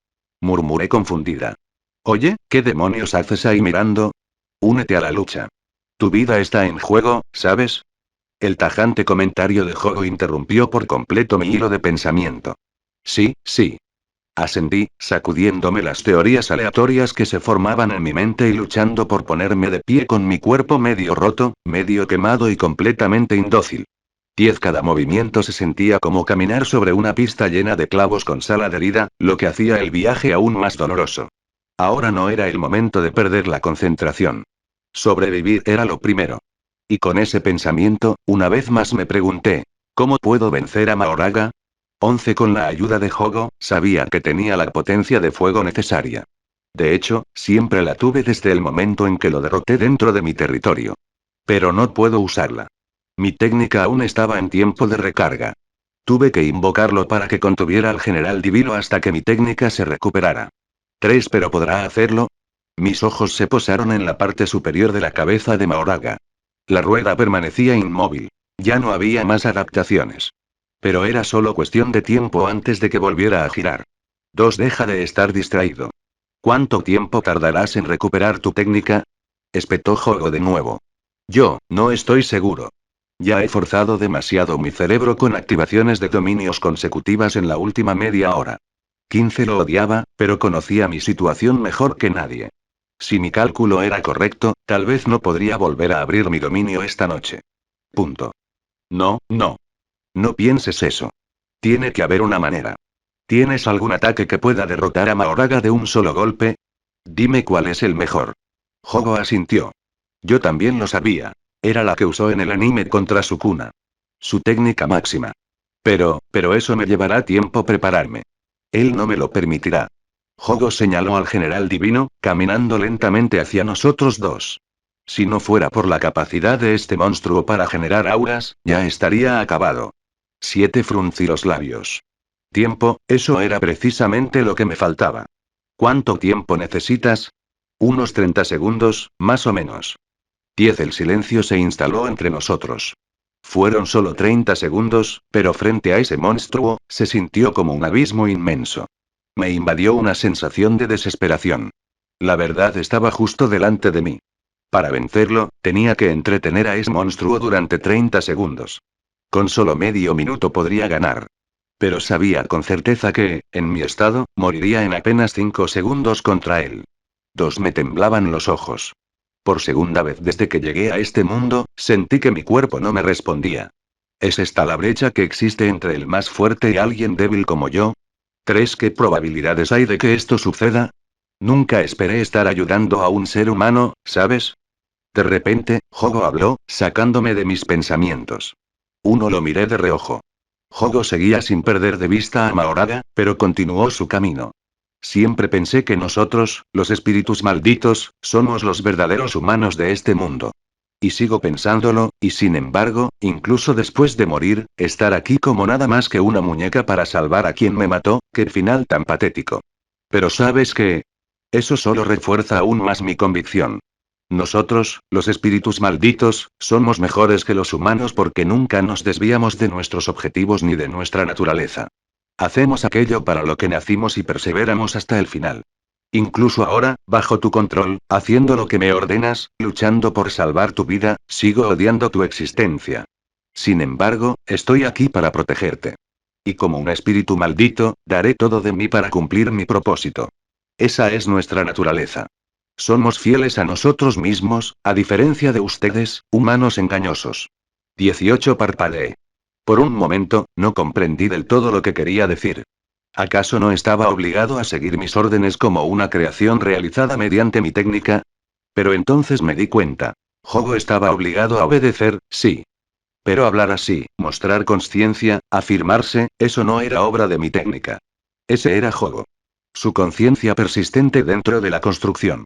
Murmuré confundida. Oye, ¿qué demonios haces ahí mirando? Únete a la lucha. Tu vida está en juego, ¿sabes? El tajante comentario de Hogo interrumpió por completo mi hilo de pensamiento. Sí, sí. Ascendí, sacudiéndome las teorías aleatorias que se formaban en mi mente y luchando por ponerme de pie con mi cuerpo medio roto, medio quemado y completamente indócil. 10. Cada movimiento se sentía como caminar sobre una pista llena de clavos con sal adherida, lo que hacía el viaje aún más doloroso. Ahora no era el momento de perder la concentración. Sobrevivir era lo primero. Y con ese pensamiento, una vez más me pregunté, ¿cómo puedo vencer a Mahoraga? 11. Con la ayuda de Hogo, sabía que tenía la potencia de fuego necesaria. De hecho, siempre la tuve desde el momento en que lo derroté dentro de mi territorio. Pero no puedo usarla. Mi técnica aún estaba en tiempo de recarga. Tuve que invocarlo para que contuviera al general divino hasta que mi técnica se recuperara. 3. ¿Pero podrá hacerlo? Mis ojos se posaron en la parte superior de la cabeza de Mahoraga. La rueda permanecía inmóvil. Ya no había más adaptaciones. Pero era solo cuestión de tiempo antes de que volviera a girar. 2. Deja de estar distraído. ¿Cuánto tiempo tardarás en recuperar tu técnica? Espetó Hogo de nuevo. Yo, no estoy seguro. Ya he forzado demasiado mi cerebro con activaciones de dominios consecutivas en la última media hora. 15. Lo odiaba, pero conocía mi situación mejor que nadie. Si mi cálculo era correcto, tal vez no podría volver a abrir mi dominio esta noche. Punto. No, no. No pienses eso. Tiene que haber una manera. ¿Tienes algún ataque que pueda derrotar a Mahoraga de un solo golpe? Dime cuál es el mejor. Jogo asintió. Yo también lo sabía. Era la que usó en el anime contra Sukuna. Su técnica máxima. Pero eso me llevará tiempo prepararme. Él no me lo permitirá. Jogo señaló al general divino, caminando lentamente hacia nosotros dos. Si no fuera por la capacidad de este monstruo para generar auras, ya estaría acabado. 7 fruncí los labios. Tiempo, eso era precisamente lo que me faltaba. ¿Cuánto tiempo necesitas? Unos 30 segundos, más o menos. 10. El silencio se instaló entre nosotros. Fueron solo 30 segundos, pero frente a ese monstruo, se sintió como un abismo inmenso. Me invadió una sensación de desesperación. La verdad estaba justo delante de mí. Para vencerlo, tenía que entretener a ese monstruo durante 30 segundos. Con solo medio minuto podría ganar. Pero sabía con certeza que, en mi estado, moriría en apenas 5 segundos contra él. Me temblaban los ojos. Por segunda vez desde que llegué a este mundo, sentí que mi cuerpo no me respondía. ¿Es esta la brecha que existe entre el más fuerte y alguien débil como yo? ¿Qué probabilidades hay de que esto suceda? Nunca esperé estar ayudando a un ser humano, ¿sabes? De repente, Jogo habló, sacándome de mis pensamientos. Lo miré de reojo. Jogo seguía sin perder de vista a Mahoraga, pero continuó su camino. Siempre pensé que nosotros, los espíritus malditos, somos los verdaderos humanos de este mundo. Y sigo pensándolo, y sin embargo, incluso después de morir, estar aquí como nada más que una muñeca para salvar a quien me mató, qué final tan patético. Pero ¿sabes qué? Eso solo refuerza aún más mi convicción. Nosotros, los espíritus malditos, somos mejores que los humanos porque nunca nos desviamos de nuestros objetivos ni de nuestra naturaleza. Hacemos aquello para lo que nacimos y perseveramos hasta el final. Incluso ahora, bajo tu control, haciendo lo que me ordenas, luchando por salvar tu vida, sigo odiando tu existencia. Sin embargo, estoy aquí para protegerte. Y como un espíritu maldito, daré todo de mí para cumplir mi propósito. Esa es nuestra naturaleza. Somos fieles a nosotros mismos, a diferencia de ustedes, humanos engañosos. 18. Parpadeé. Por un momento, no comprendí del todo lo que quería decir. ¿Acaso no estaba obligado a seguir mis órdenes como una creación realizada mediante mi técnica? Pero entonces me di cuenta. Jogo estaba obligado a obedecer, sí. Pero hablar así, mostrar conciencia, afirmarse, eso no era obra de mi técnica. Ese era Jogo. Su conciencia persistente dentro de la construcción.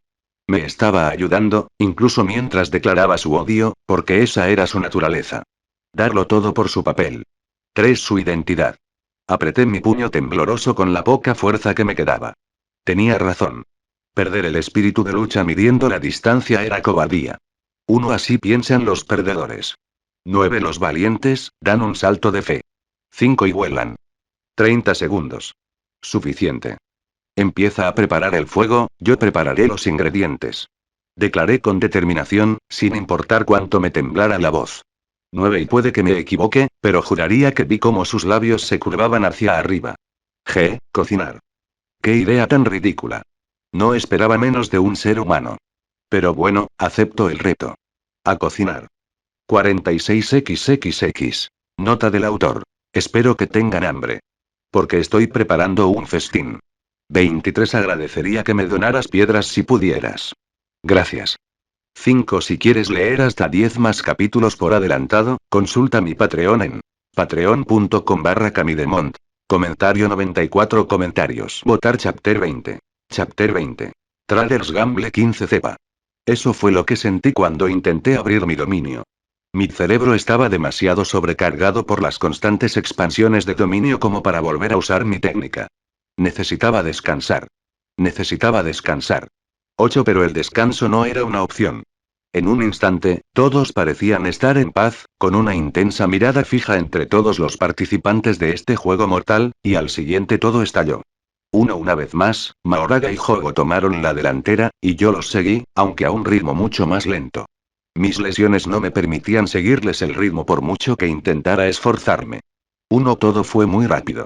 Me estaba ayudando, incluso mientras declaraba su odio, porque esa era su naturaleza. Darlo todo por su papel. Su identidad. Apreté mi puño tembloroso con la poca fuerza que me quedaba. Tenía razón. Perder el espíritu de lucha midiendo la distancia era cobardía. Así piensan los perdedores. 9. Los valientes, dan un salto de fe. 5. Y vuelan. 30 segundos. Suficiente. Empieza a preparar el fuego, yo prepararé los ingredientes. Declaré con determinación, sin importar cuánto me temblara la voz. 9. Y puede que me equivoque, pero juraría que vi cómo sus labios se curvaban hacia arriba. Cocinar. Qué idea tan ridícula. No esperaba menos de un ser humano. Pero bueno, acepto el reto. A cocinar. 46xxx. Nota del autor. Espero que tengan hambre. Porque estoy preparando un festín. 23. Agradecería que me donaras piedras si pudieras. Gracias. 5. Si quieres leer hasta 10 más capítulos por adelantado, consulta mi Patreon en patreon.com/camidemont. Comentario 94 comentarios. Votar Chapter 20. Chapter 20. Traders Gamble 15 cepa. Eso fue lo que sentí cuando intenté abrir mi dominio. Mi cerebro estaba demasiado sobrecargado por las constantes expansiones de dominio como para volver a usar mi técnica. Necesitaba descansar. Necesitaba descansar. 8. Pero el descanso no era una opción. En un instante, todos parecían estar en paz, con una intensa mirada fija entre todos los participantes de este juego mortal, y al siguiente todo estalló. Una vez más, Mahoraga y Jogo tomaron la delantera, y yo los seguí, aunque a un ritmo mucho más lento. Mis lesiones no me permitían seguirles el ritmo por mucho que intentara esforzarme. Todo fue muy rápido.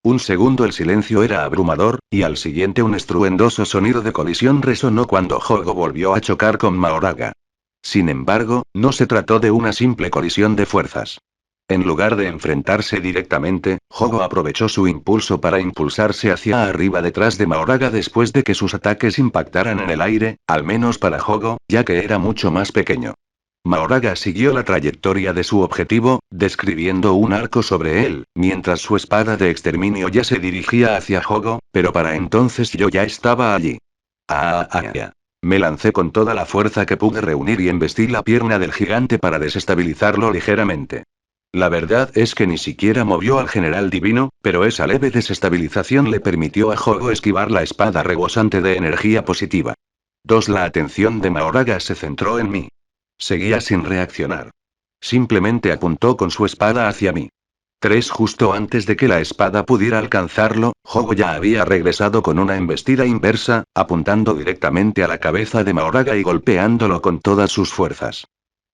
Un segundo el silencio era abrumador, y al siguiente un estruendoso sonido de colisión resonó cuando Jogo volvió a chocar con Mahoraga. Sin embargo, no se trató de una simple colisión de fuerzas. En lugar de enfrentarse directamente, Hogo aprovechó su impulso para impulsarse hacia arriba detrás de Mahoraga después de que sus ataques impactaran en el aire, al menos para Hogo, ya que era mucho más pequeño. Mahoraga siguió la trayectoria de su objetivo, describiendo un arco sobre él, mientras su espada de exterminio ya se dirigía hacia Hogo, pero para entonces yo ya estaba allí. Me lancé con toda la fuerza que pude reunir y embestí la pierna del gigante para desestabilizarlo ligeramente. La verdad es que ni siquiera movió al general divino, pero esa leve desestabilización le permitió a Hogo esquivar la espada rebosante de energía positiva. 2. La atención de Mahoraga se centró en mí. Seguía sin reaccionar. Simplemente apuntó con su espada hacia mí. 3. Justo antes de que la espada pudiera alcanzarlo, Hogo ya había regresado con una embestida inversa, apuntando directamente a la cabeza de Mahoraga y golpeándolo con todas sus fuerzas.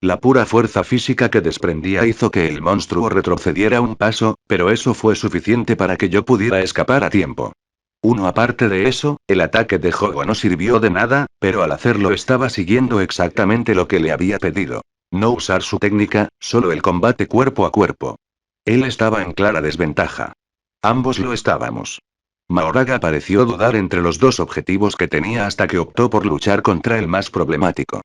La pura fuerza física que desprendía hizo que el monstruo retrocediera un paso, pero eso fue suficiente para que yo pudiera escapar a tiempo. Aparte de eso, el ataque de Hogo no sirvió de nada, pero al hacerlo estaba siguiendo exactamente lo que le había pedido. No usar su técnica, solo el combate cuerpo a cuerpo. Él estaba en clara desventaja. Ambos lo estábamos. Mahoraga pareció dudar entre los dos objetivos que tenía hasta que optó por luchar contra el más problemático.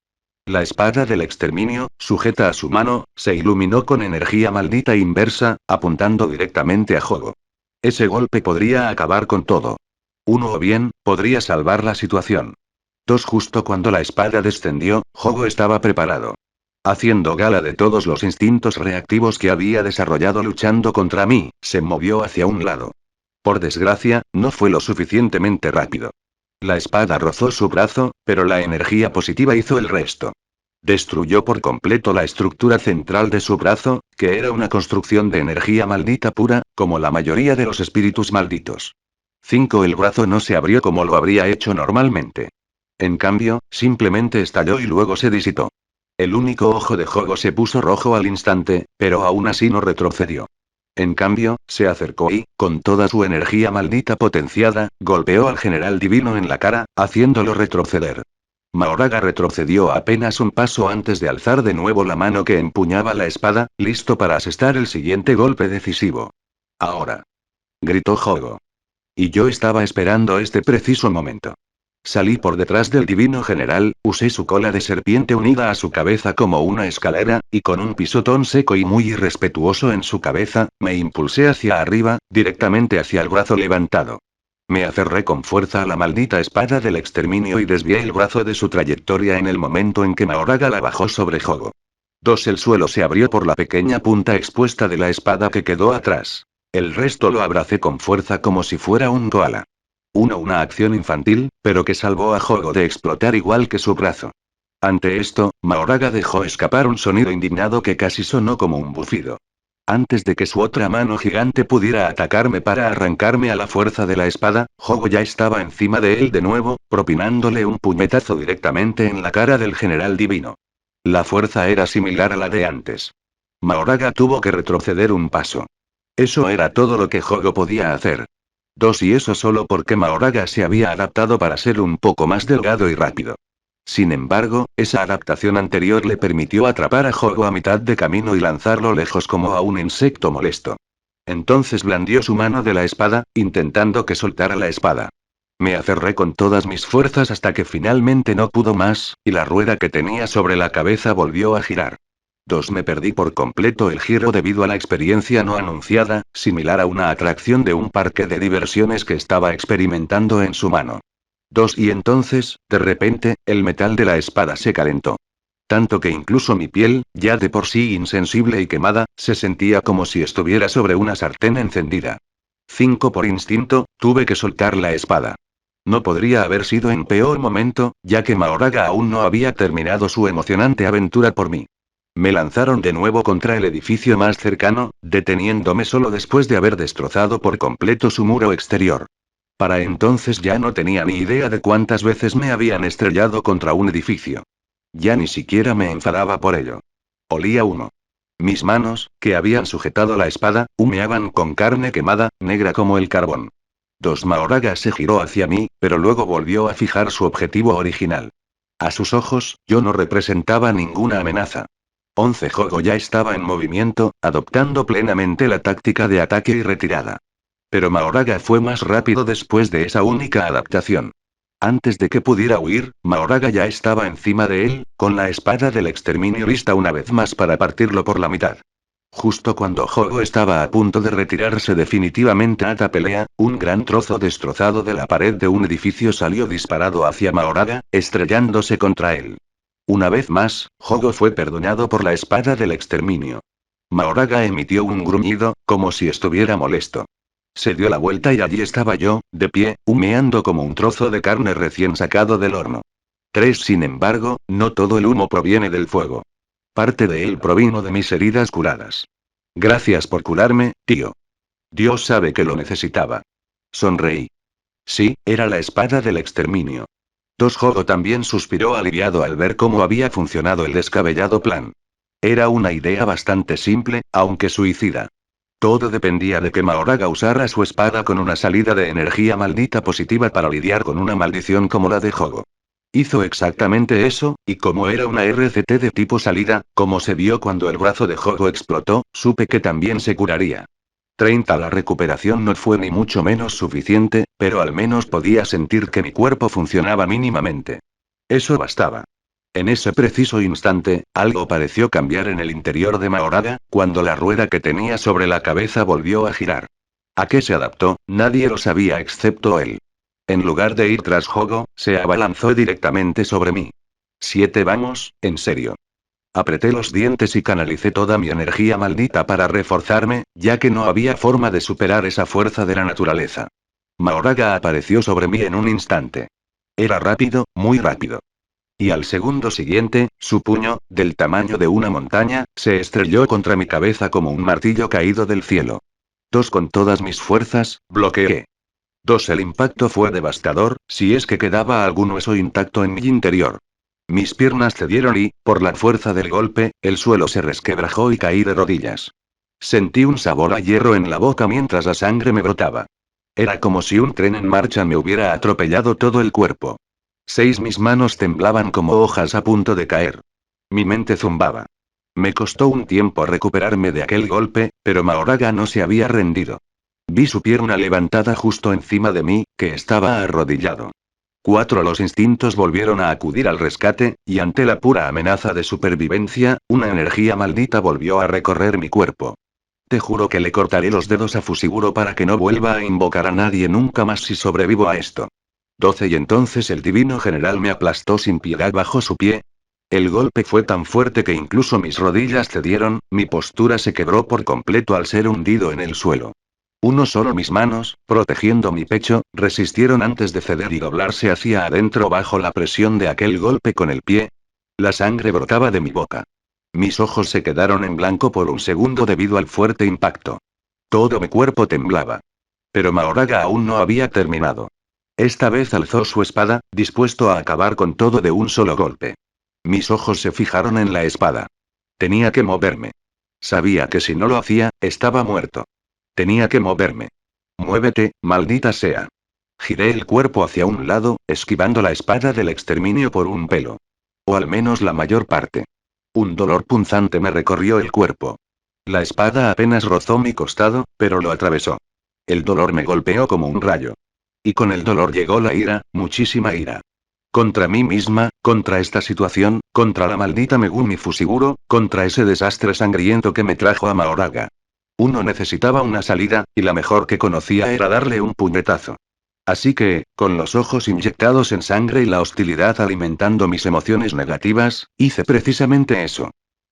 La espada del exterminio, sujeta a su mano, se iluminó con energía maldita inversa, apuntando directamente a Hogo. Ese golpe podría acabar con todo. O bien, podría salvar la situación. 2. Justo cuando la espada descendió, Hogo estaba preparado. Haciendo gala de todos los instintos reactivos que había desarrollado luchando contra mí, se movió hacia un lado. Por desgracia, no fue lo suficientemente rápido. La espada rozó su brazo, pero la energía positiva hizo el resto. Destruyó por completo la estructura central de su brazo, que era una construcción de energía maldita pura, como la mayoría de los espíritus malditos. 5. El brazo no se abrió como lo habría hecho normalmente. En cambio, simplemente estalló y luego se disipó. El único ojo de Hogo se puso rojo al instante, pero aún así no retrocedió. En cambio, se acercó y, con toda su energía maldita potenciada, golpeó al general divino en la cara, haciéndolo retroceder. Mahoraga retrocedió apenas un paso antes de alzar de nuevo la mano que empuñaba la espada, listo para asestar el siguiente golpe decisivo. Ahora. Gritó Hogo. Y yo estaba esperando este preciso momento. Salí por detrás del divino general, usé su cola de serpiente unida a su cabeza como una escalera, y con un pisotón seco y muy irrespetuoso en su cabeza, me impulsé hacia arriba, directamente hacia el brazo levantado. Me aferré con fuerza a la maldita espada del exterminio y desvié el brazo de su trayectoria en el momento en que Mahoraga la bajó sobre Hogo. 2. El suelo se abrió por la pequeña punta expuesta de la espada que quedó atrás. El resto lo abracé con fuerza como si fuera un koala. Una acción infantil, pero que salvó a Hogo de explotar igual que su brazo. Ante esto, Mahoraga dejó escapar un sonido indignado que casi sonó como un bufido. Antes de que su otra mano gigante pudiera atacarme para arrancarme a la fuerza de la espada, Hogo ya estaba encima de él de nuevo, propinándole un puñetazo directamente en la cara del general divino. La fuerza era similar a la de antes. Mahoraga tuvo que retroceder un paso. Eso era todo lo que Hogo podía hacer. 2. Y eso solo porque Mahoraga se había adaptado para ser un poco más delgado y rápido. Sin embargo, esa adaptación anterior le permitió atrapar a Hogo a mitad de camino y lanzarlo lejos como a un insecto molesto. Entonces blandió su mano de la espada, intentando que soltara la espada. Me aferré con todas mis fuerzas hasta que finalmente no pudo más, y la rueda que tenía sobre la cabeza volvió a girar. 2. Me perdí por completo el giro debido a la experiencia no anunciada, similar a una atracción de un parque de diversiones que estaba experimentando en su mano. 2. Y entonces, de repente, el metal de la espada se calentó. Tanto que incluso mi piel, ya de por sí insensible y quemada, se sentía como si estuviera sobre una sartén encendida. 5. Por instinto, tuve que soltar la espada. No podría haber sido en peor momento, ya que Mahoraga aún no había terminado su emocionante aventura por mí. Me lanzaron de nuevo contra el edificio más cercano, deteniéndome solo después de haber destrozado por completo su muro exterior. Para entonces ya no tenía ni idea de cuántas veces me habían estrellado contra un edificio. Ya ni siquiera me enfadaba por ello. Olía humo. Mis manos, que habían sujetado la espada, humeaban con carne quemada, negra como el carbón. 2. Mahoraga se giró hacia mí, pero luego volvió a fijar su objetivo original. A sus ojos, yo no representaba ninguna amenaza. 11 Jogo ya estaba en movimiento, adoptando plenamente la táctica de ataque y retirada. Pero Mahoraga fue más rápido después de esa única adaptación. Antes de que pudiera huir, Mahoraga ya estaba encima de él, con la espada del exterminio lista una vez más para partirlo por la mitad. Justo cuando Jogo estaba a punto de retirarse definitivamente a la pelea, un gran trozo destrozado de la pared de un edificio salió disparado hacia Mahoraga, estrellándose contra él. Una vez más, Jogo fue perdonado por la espada del exterminio. Mahoraga emitió un gruñido, como si estuviera molesto. Se dio la vuelta y allí estaba yo, de pie, humeando como un trozo de carne recién sacado del horno. 3 Sin embargo, no todo el humo proviene del fuego. Parte de él provino de mis heridas curadas. Gracias por curarme, tío. Dios sabe que lo necesitaba. Sonreí. Sí, era la espada del exterminio. Jogo también suspiró aliviado al ver cómo había funcionado el descabellado plan. Era una idea bastante simple, aunque suicida. Todo dependía de que Mahoraga usara su espada con una salida de energía maldita positiva para lidiar con una maldición como la de Jogo. Hizo exactamente eso, y como era una RCT de tipo salida, como se vio cuando el brazo de Jogo explotó, supe que también se curaría. 30 La recuperación no fue ni mucho menos suficiente, pero al menos podía sentir que mi cuerpo funcionaba mínimamente. Eso bastaba. En ese preciso instante, algo pareció cambiar en el interior de Mahoraga, cuando la rueda que tenía sobre la cabeza volvió a girar. ¿A qué se adaptó? Nadie lo sabía excepto él. En lugar de ir tras Jogo, se abalanzó directamente sobre mí. 7 Vamos, en serio. Apreté los dientes y canalicé toda mi energía maldita para reforzarme, ya que no había forma de superar esa fuerza de la naturaleza. Mahoraga apareció sobre mí en un instante. Era rápido, muy rápido. Y al segundo siguiente, su puño, del tamaño de una montaña, se estrelló contra mi cabeza como un martillo caído del cielo. 2 Con todas mis fuerzas, bloqueé. 2 El impacto fue devastador, si es que quedaba algún hueso intacto en mi interior. Mis piernas cedieron y, por la fuerza del golpe, el suelo se resquebrajó y caí de rodillas. Sentí un sabor a hierro en la boca mientras la sangre me brotaba. Era como si un tren en marcha me hubiera atropellado todo el cuerpo. 6 Mis manos temblaban como hojas a punto de caer. Mi mente zumbaba. Me costó un tiempo recuperarme de aquel golpe, pero Mahoraga no se había rendido. Vi su pierna levantada justo encima de mí, que estaba arrodillado. 4 Los instintos volvieron a acudir al rescate, y ante la pura amenaza de supervivencia, una energía maldita volvió a recorrer mi cuerpo. Te juro que le cortaré los dedos a Fushiguro para que no vuelva a invocar a nadie nunca más si sobrevivo a esto. 12 Y entonces el divino general me aplastó sin piedad bajo su pie. El golpe fue tan fuerte que incluso mis rodillas cedieron, mi postura se quebró por completo al ser hundido en el suelo. Solo mis manos, protegiendo mi pecho, resistieron antes de ceder y doblarse hacia adentro bajo la presión de aquel golpe con el pie. La sangre brotaba de mi boca. Mis ojos se quedaron en blanco por un segundo debido al fuerte impacto. Todo mi cuerpo temblaba. Pero Mahoraga aún no había terminado. Esta vez alzó su espada, dispuesto a acabar con todo de un solo golpe. Mis ojos se fijaron en la espada. Tenía que moverme. Sabía que si no lo hacía, estaba muerto. Tenía que moverme. Muévete, maldita sea. Giré el cuerpo hacia un lado, esquivando la espada del exterminio por un pelo. O al menos la mayor parte. Un dolor punzante me recorrió el cuerpo. La espada apenas rozó mi costado, pero lo atravesó. El dolor me golpeó como un rayo. Y con el dolor llegó la ira, muchísima ira. Contra mí misma, contra esta situación, contra la maldita Megumi Fushiguro, contra ese desastre sangriento que me trajo a Mahoraga. Necesitaba una salida, y la mejor que conocía era darle un puñetazo. Así que, con los ojos inyectados en sangre y la hostilidad alimentando mis emociones negativas, hice precisamente eso.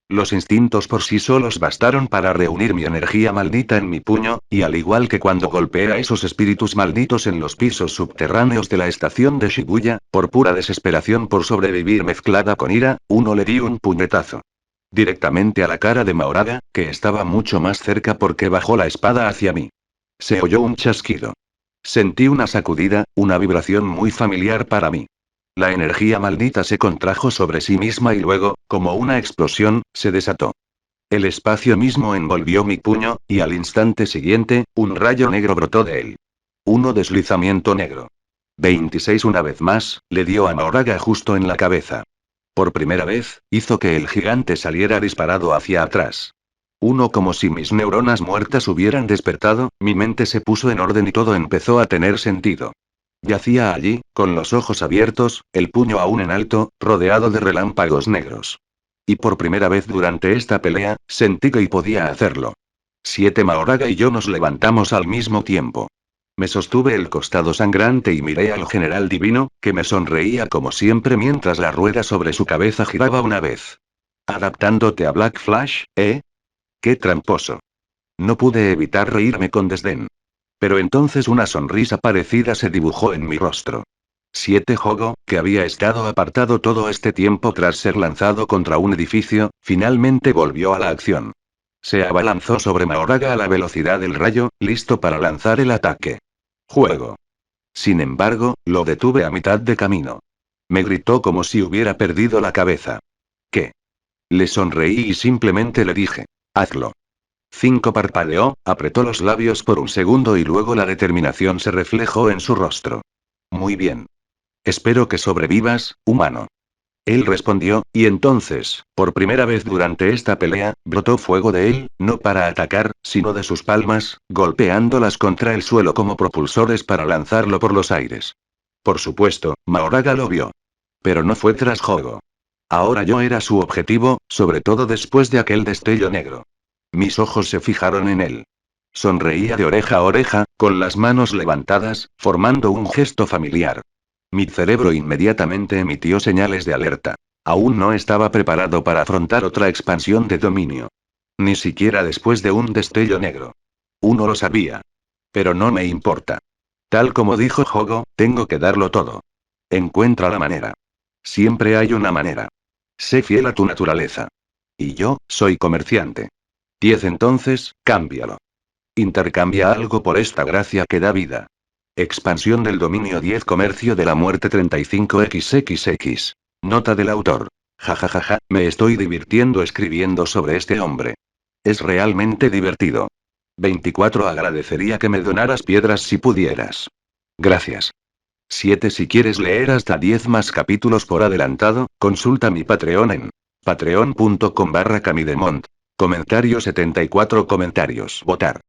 Los instintos por sí solos bastaron para reunir mi energía maldita en mi puño, y al igual que cuando golpeé a esos espíritus malditos en los pisos subterráneos de la estación de Shibuya, por pura desesperación por sobrevivir mezclada con ira, le di un puñetazo. Directamente a la cara de Mahoraga, que estaba mucho más cerca porque bajó la espada hacia mí. Se oyó un chasquido. Sentí una sacudida, una vibración muy familiar para mí. La energía maldita se contrajo sobre sí misma y luego, como una explosión, se desató. El espacio mismo envolvió mi puño, y al instante siguiente, un rayo negro brotó de él. Deslizamiento negro. 26 Una vez más, le dio a Mahoraga justo en la cabeza. Por primera vez, hizo que el gigante saliera disparado hacia atrás. Uno, como si mis neuronas muertas hubieran despertado, mi mente se puso en orden y todo empezó a tener sentido. Yacía allí, con los ojos abiertos, el puño aún en alto, rodeado de relámpagos negros. Y por primera vez durante esta pelea, sentí que podía hacerlo. 7 Mahoraga y yo nos levantamos al mismo tiempo. Me sostuve el costado sangrante y miré al general divino, que me sonreía como siempre mientras la rueda sobre su cabeza giraba una vez. ¿Adaptándote a Black Flash, eh? ¡Qué tramposo! No pude evitar reírme con desdén. Pero entonces una sonrisa parecida se dibujó en mi rostro. 7 Jogo, que había estado apartado todo este tiempo tras ser lanzado contra un edificio, finalmente volvió a la acción. Se abalanzó sobre Mahoraga a la velocidad del rayo, listo para lanzar el ataque. Juego. Sin embargo, lo detuve a mitad de camino. Me gritó como si hubiera perdido la cabeza. ¿Qué? Le sonreí y simplemente le dije. Hazlo. 5 parpadeó, apretó los labios por un segundo y luego la determinación se reflejó en su rostro. Muy bien. Espero que sobrevivas, humano. Él respondió, y entonces, por primera vez durante esta pelea, brotó fuego de él, no para atacar, sino de sus palmas, golpeándolas contra el suelo como propulsores para lanzarlo por los aires. Por supuesto, Mahoraga lo vio. Pero no fue tras Jogo. Ahora yo era su objetivo, sobre todo después de aquel destello negro. Mis ojos se fijaron en él. Sonreía de oreja a oreja, con las manos levantadas, formando un gesto familiar. Mi cerebro inmediatamente emitió señales de alerta. Aún no estaba preparado para afrontar otra expansión de dominio. Ni siquiera después de un destello negro. Uno lo sabía. Pero no me importa. Tal como dijo Jogo, tengo que darlo todo. Encuentra la manera. Siempre hay una manera. Sé fiel a tu naturaleza. Y yo, soy comerciante. 10 Entonces, cámbialo. Intercambia algo por esta gracia que da vida. Expansión del dominio 10 Comercio de la muerte 35XXX. Nota del autor. Jajajaja, me estoy divirtiendo escribiendo sobre este hombre. Es realmente divertido. 24 Agradecería que me donaras piedras si pudieras. Gracias. 7 Si quieres leer hasta 10 más capítulos por adelantado, consulta mi Patreon en patreon.com/camidemont. Comentario 74 Comentarios. Votar.